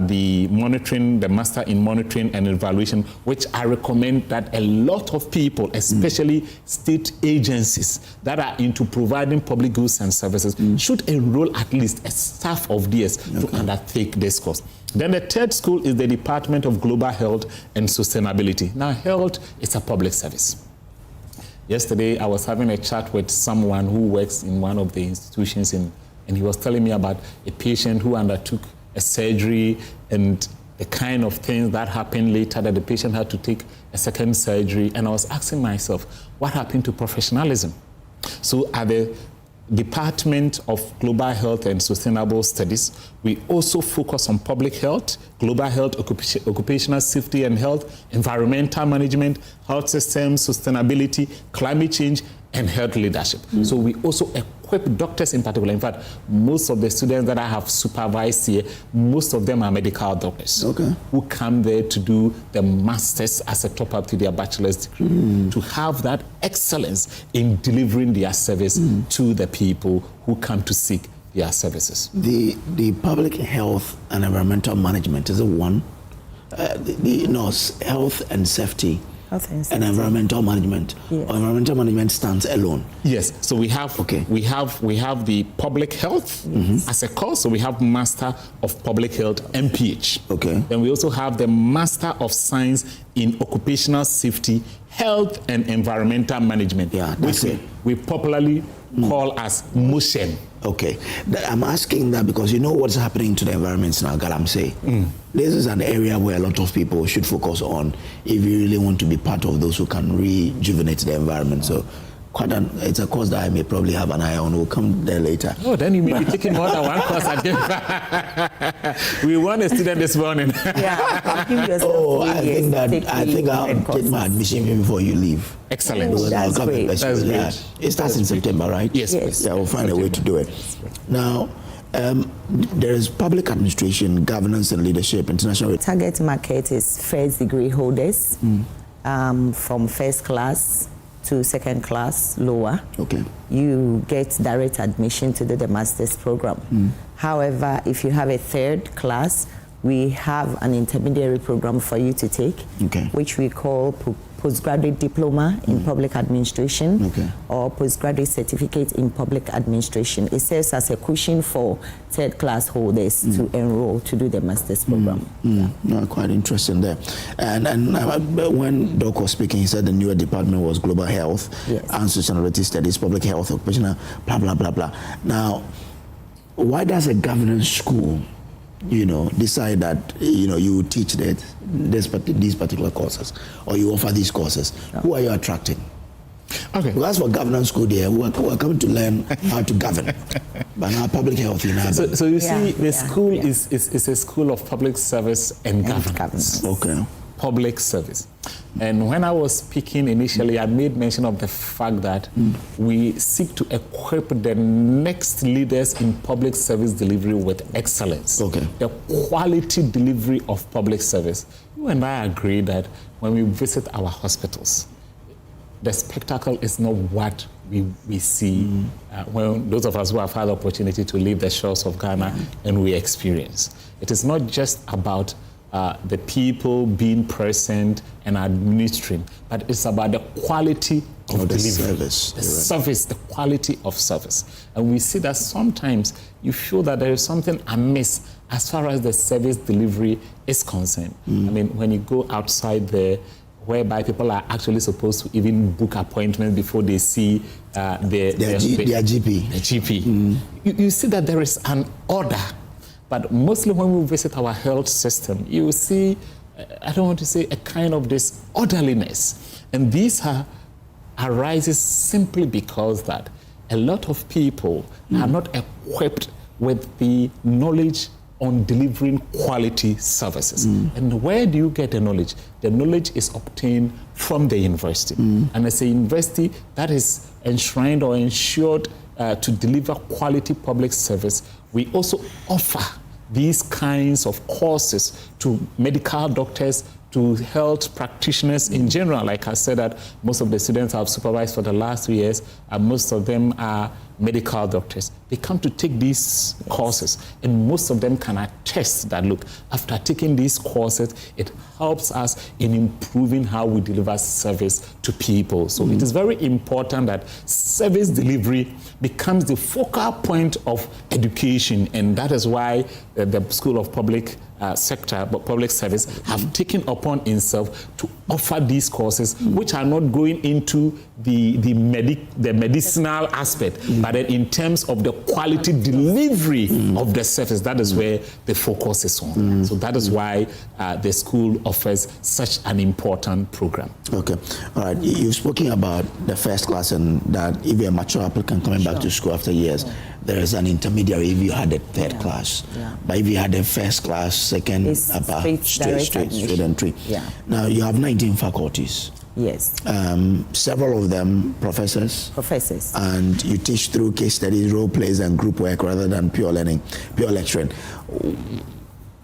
the Master in Monitoring and Evaluation, which I recommend that a lot of people, especially state agencies that are into providing public goods and services, should enroll at least a staff of theirs to undertake this course. Then the third school is the Department of Global Health and Sustainability. Now, health is a public service. Yesterday, I was having a chat with someone who works in one of the institutions and he was telling me about a patient who undertook a surgery and the kind of things that happened later, that the patient had to take a second surgery. And I was asking myself, what happened to professionalism? So at the Department of Global Health and Sustainable Studies, we also focus on public health, global health, occupational safety and health, environmental management, health systems, sustainability, climate change, and health leadership. So we also equip doctors in particular. In fact, most of the students that I have supervised here, most of them are medical doctors who come there to do the masters as a top-up to their bachelor's degree, to have that excellence in delivering their service to the people who come to seek their services. The public health and environmental management, is it one? Health and safety. And environmental management. Yes. Or environmental management stands alone. Yes. So we have we have the public health as a course. So we have Master of Public Health MPH. Okay. Then we also have the Master of Science in Occupational Safety, Health and Environmental Management. Yeah, that's it. We popularly call as MOSHEN. Okay. I'm asking that because you know what's happening to the environments now, Galamsey. This is an area where a lot of people should focus on if you really want to be part of those who can rejuvenate the environment. So it's a course that I may probably have an eye on. We'll come there later. Oh, then you may be taking more than one course at Emefa. We want a student this morning. I think I'll take my admission before you leave. Excellent. That's great. That's great. It starts in September, right? Yes. Yeah, we'll find a way to do it. Now, there is public administration, governance and leadership, international. Target market is first degree holders from first class to second class lower. Okay. You get direct admission to do the master's program. However, if you have a third class, we have an intermediary program for you to take, which we call postgraduate diploma in public administration or postgraduate certificate in public administration. It serves as a cushion for third class holders to enroll to do the master's program. No, quite interesting there. And when Doc was speaking, he said the newer department was global health and sustainability studies, public health, occupational, blah, blah, blah, blah. Now, why does a governance school decide that, you teach these particular courses or you offer these courses? Who are you attracting? Okay. Well, that's what governance school there. We're coming to learn how to govern. But now public health in Aberdeen. So you see, the school is a school of public service and governance. Okay. Public service. And when I was speaking initially, I made mention of the fact that we seek to equip the next leaders in public service delivery with excellence. The quality delivery of public service. You and I agree that when we visit our hospitals, the spectacle is not what we see when those of us who have had the opportunity to leave the shores of Ghana and we experience. It is not just about the people being present and administering, but it's about the quality of delivery, service. The service, the quality of service. And we see that sometimes you feel that there is something amiss as far as the service delivery is concerned. I mean, when you go outside there, whereby people are actually supposed to even book appointments before they see their GP. You see that there is an order. But mostly when we visit our health system, you will see, I don't want to say a kind of disorderliness. And these arises simply because that a lot of people are not equipped with the knowledge on delivering quality services. And where do you get the knowledge? The knowledge is obtained from the university. And as a university that is enshrined or ensured to deliver quality public service, we also offer these kinds of courses to medical doctors, to health practitioners in general. Like I said, that most of the students I've supervised for the last 2 years, most of them are medical doctors. They come to take these courses, and most of them can attest that, look, after taking these courses, it helps us in improving how we deliver service to people. So it is very important that service delivery becomes the focal point of education, and that is why the School of Public Public Service have taken upon itself to offer these courses, which are not going into the medicinal aspect, but in terms of the quality delivery of the service. That is where the focus is on. So that is why the school offers such an important program. Okay. All right. You've spoken about the first class and that if you're a mature applicant coming back to school after years, there is an intermediary if you had a third class. But if you had a first class, second, upper, straight entry. Now, you have 19 faculties. Yes. Several of them professors. And you teach through case studies, role plays, and group work rather than pure learning, pure lecturing.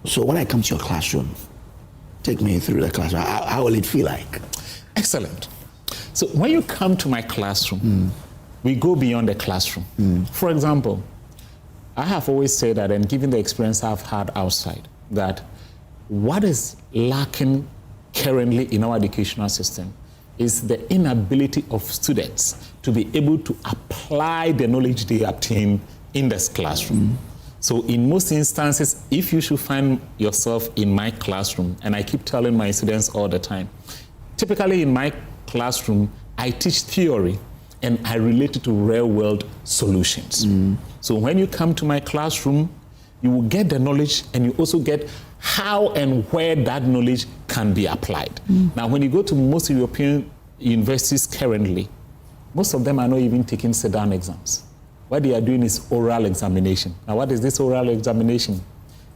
So when I come to your classroom, take me through the classroom. How will it feel like? Excellent. So when you come to my classroom, we go beyond the classroom. For example, I have always said that, and given the experience I've had outside, that what is lacking currently in our educational system is the inability of students to be able to apply the knowledge they obtain in this classroom. So in most instances, if you should find yourself in my classroom, and I keep telling my students all the time, typically in my classroom, I teach theory and I relate it to real-world solutions. So when you come to my classroom, you will get the knowledge and you also get how and where that knowledge can be applied. Now, when you go to most European universities currently, most of them are not even taking sit-down exams. What they are doing is oral examination. Now, what is this oral examination?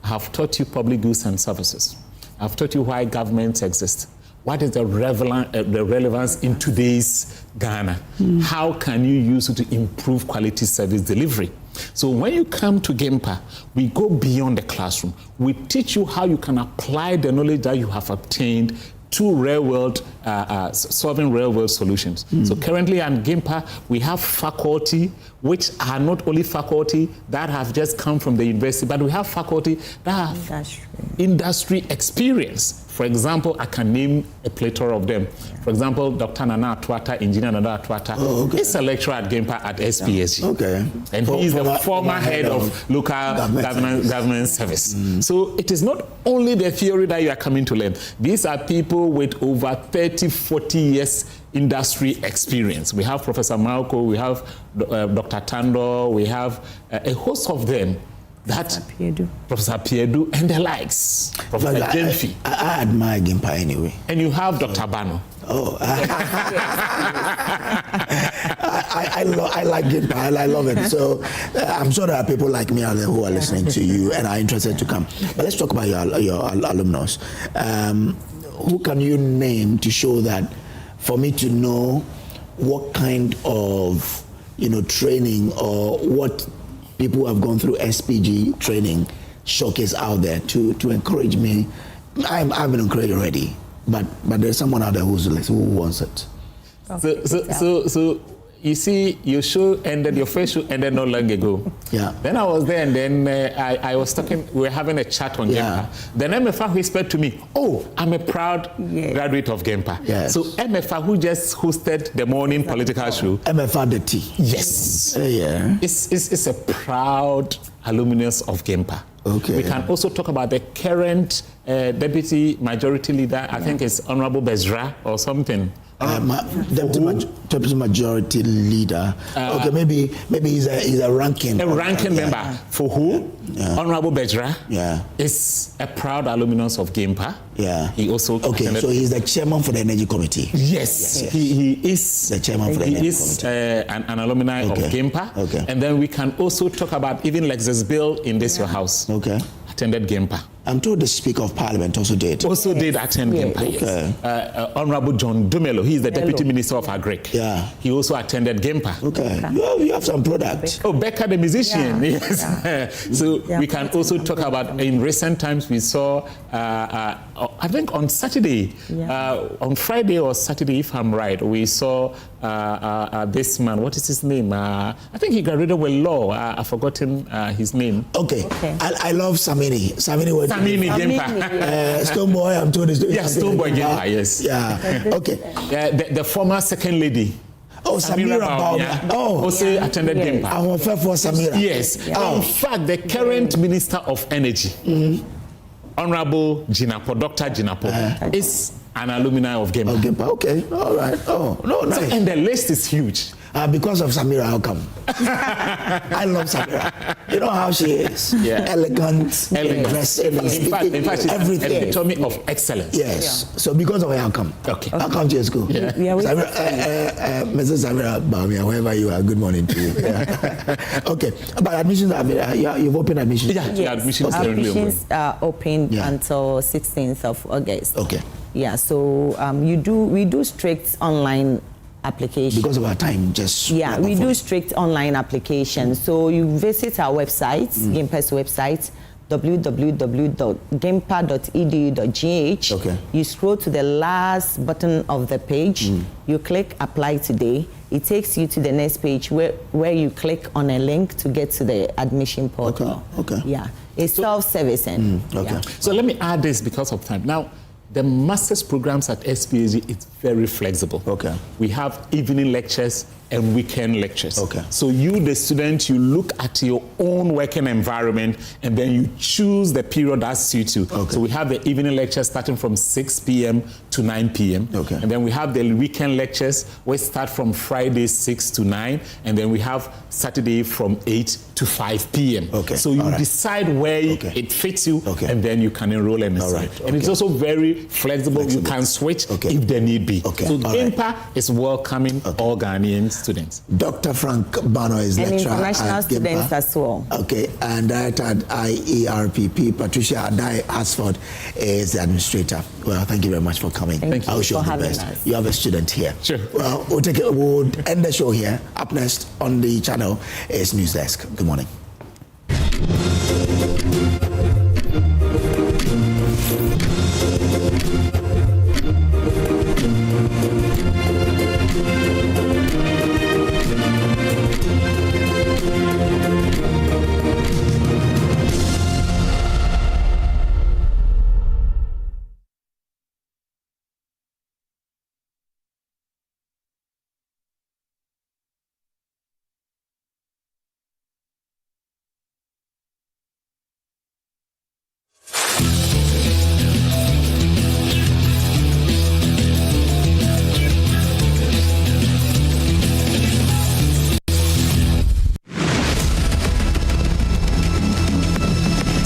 I have taught you public goods and services. I've taught you why governments exist. What is the relevance in today's Ghana? How can you use it to improve quality service delivery? So when you come to GIMPA, we go beyond the classroom. We teach you how you can apply the knowledge that you have obtained to real-world, solving real-world solutions. So currently at GIMPA, we have faculty which are not only faculty that have just come from the university, but we have faculty that have industry experience. For example, I can name a plethora of them. For example, Dr. Nana Atwata, Engineer Nana Atwata, is a lecturer at GIMPA at SPSG. And he is the former head of local government service. So it is not only the theory that you are coming to learn. These are people with over 30, 40 years industry experience. We have Professor Malco, we have Dr. Tando, we have a host of them. Professor Pierdu and the likes. Professor Jenfi. I admire GIMPA anyway. And you have Dr. Bano. I like GIMPA. I love it. So I'm sure there are people like me out there who are listening to you and are interested to come. But let's talk about your alumnus. Who can you name to show that for me to know what kind of training or what people who have gone through SPG training showcase out there to encourage me? I've been encouraged already, but there's someone out there who wants it. So you see, your first show ended not long ago. Then I was there, and then I was talking. We were having a chat on GIMPA. Then Emefa whispered to me, "Oh, I'm a proud graduate of GIMPA." So Emefa, who just hosted the morning political show, Emefa Adeti. Yes. It's a proud alumnus of GIMPA. We can also talk about the current deputy majority leader. I think it's Honorable Bezra or something. Deputy majority leader. Maybe he's a ranking. Member. For who? Honorable Bezra. Is a proud alumnus of GIMPA. He also so he's the chairman for the Energy Committee. Yes. He is the chairman for the Energy Committee. He is an alumni of GIMPA. And then we can also talk about even Lexus Bill in this your house. Attended GIMPA. I'm told the Speaker of Parliament also did. Did attend GIMPA, Honorable John Dumelo, he is the Deputy Minister of Agric. He also attended GIMPA. You have some products. Becca the musician, So we can also talk about, in recent times we saw, I think on Saturday, on Friday or Saturday, if I'm right, we saw this man, what is his name? I think he graduated with law. I've forgotten his name. I love Samini. Samini GIMPA. Stoneboy, I'm told. Stoneboy GIMPA, yes. The former second lady. Samira Bauma. Also attended GIMPA. I'm a for Samira. Yes. In fact, the current Minister of Energy, Honorable Jinapo, Dr. Jinapo, is an alumni of GIMPA. All right. Nice. And the list is huge. Because of Samira, how come? I love Samira. You know how she is. Yeah. Elegant, dressing, in fact, she's everything. An epitome of excellence. Yes. Yeah. So because of her, how come? Okay. How come to your school? Yeah. Mrs. Samira Bamia, wherever you are, good morning to you. Yeah. Okay. But admissions, you've opened admissions? Yeah, yes. Admissions are open until 16th of August. Okay. Yeah, so we do strict online application. Because of our time, just... Yeah, we do strict online application. So you visit our website, GIMPA's website, www.gimpa.edu.gh. Okay. You scroll to the last button of the page. You click Apply Today. It takes you to the next page where you click on a link to get to the admission portal. Okay. Yeah, it's self-servicing. Okay. Yeah. So let me add this because of time. Now, the master's programs at SPSG is very flexible. Okay. We have evening lectures and weekend lectures. Okay. So you, the student, you look at your own working environment and then you choose the period that suits you. Okay. So we have the evening lectures starting from 6 p.m. to 9 p.m. Okay. And then we have the weekend lectures which start from Friday 6 to 9. And then we have Saturday from 8 to 5 p.m. Okay. So you decide where it fits you and then you can enroll and decide. Right. And it's also very flexible. You can switch if there need be. Okay. So GIMPA is welcoming all Ghanaian students. Dr. Frank Bano is lecturer international at students GIMPA. as well. Okay, and director at IERPP, Patricia Adai Asford, is the administrator. Well, thank you very much for coming. Thank you I wish you all the best. You have a student here. Sure. Well, we'll end the show here. Up next on the channel is News Desk. Good morning.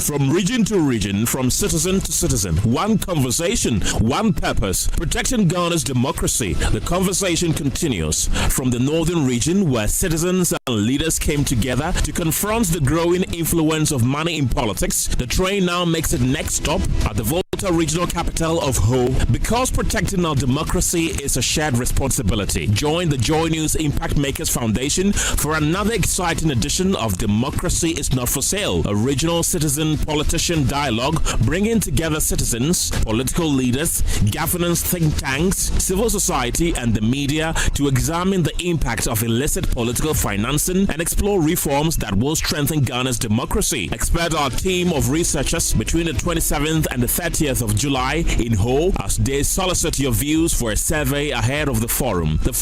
From region to region, from citizen to citizen, one conversation, one purpose, protecting Ghana's democracy. The conversation continues from the northern region where citizens and leaders came together to confront the growing influence of money in politics. The train now makes its next stop at the Volta regional capital of Ho, because protecting our democracy is a shared responsibility. Join the Joy News Impact Makers Foundation for another exciting edition of Democracy is Not for Sale, a regional citizen politician dialogue bringing together citizens, political leaders, governance think tanks, civil society and the media to examine the impact of illicit political financing and explore reforms that will strengthen Ghana's democracy. Expect our team of researchers between the 27th and the 30th of July in Ho as they solicit your views for a survey ahead of the forum. The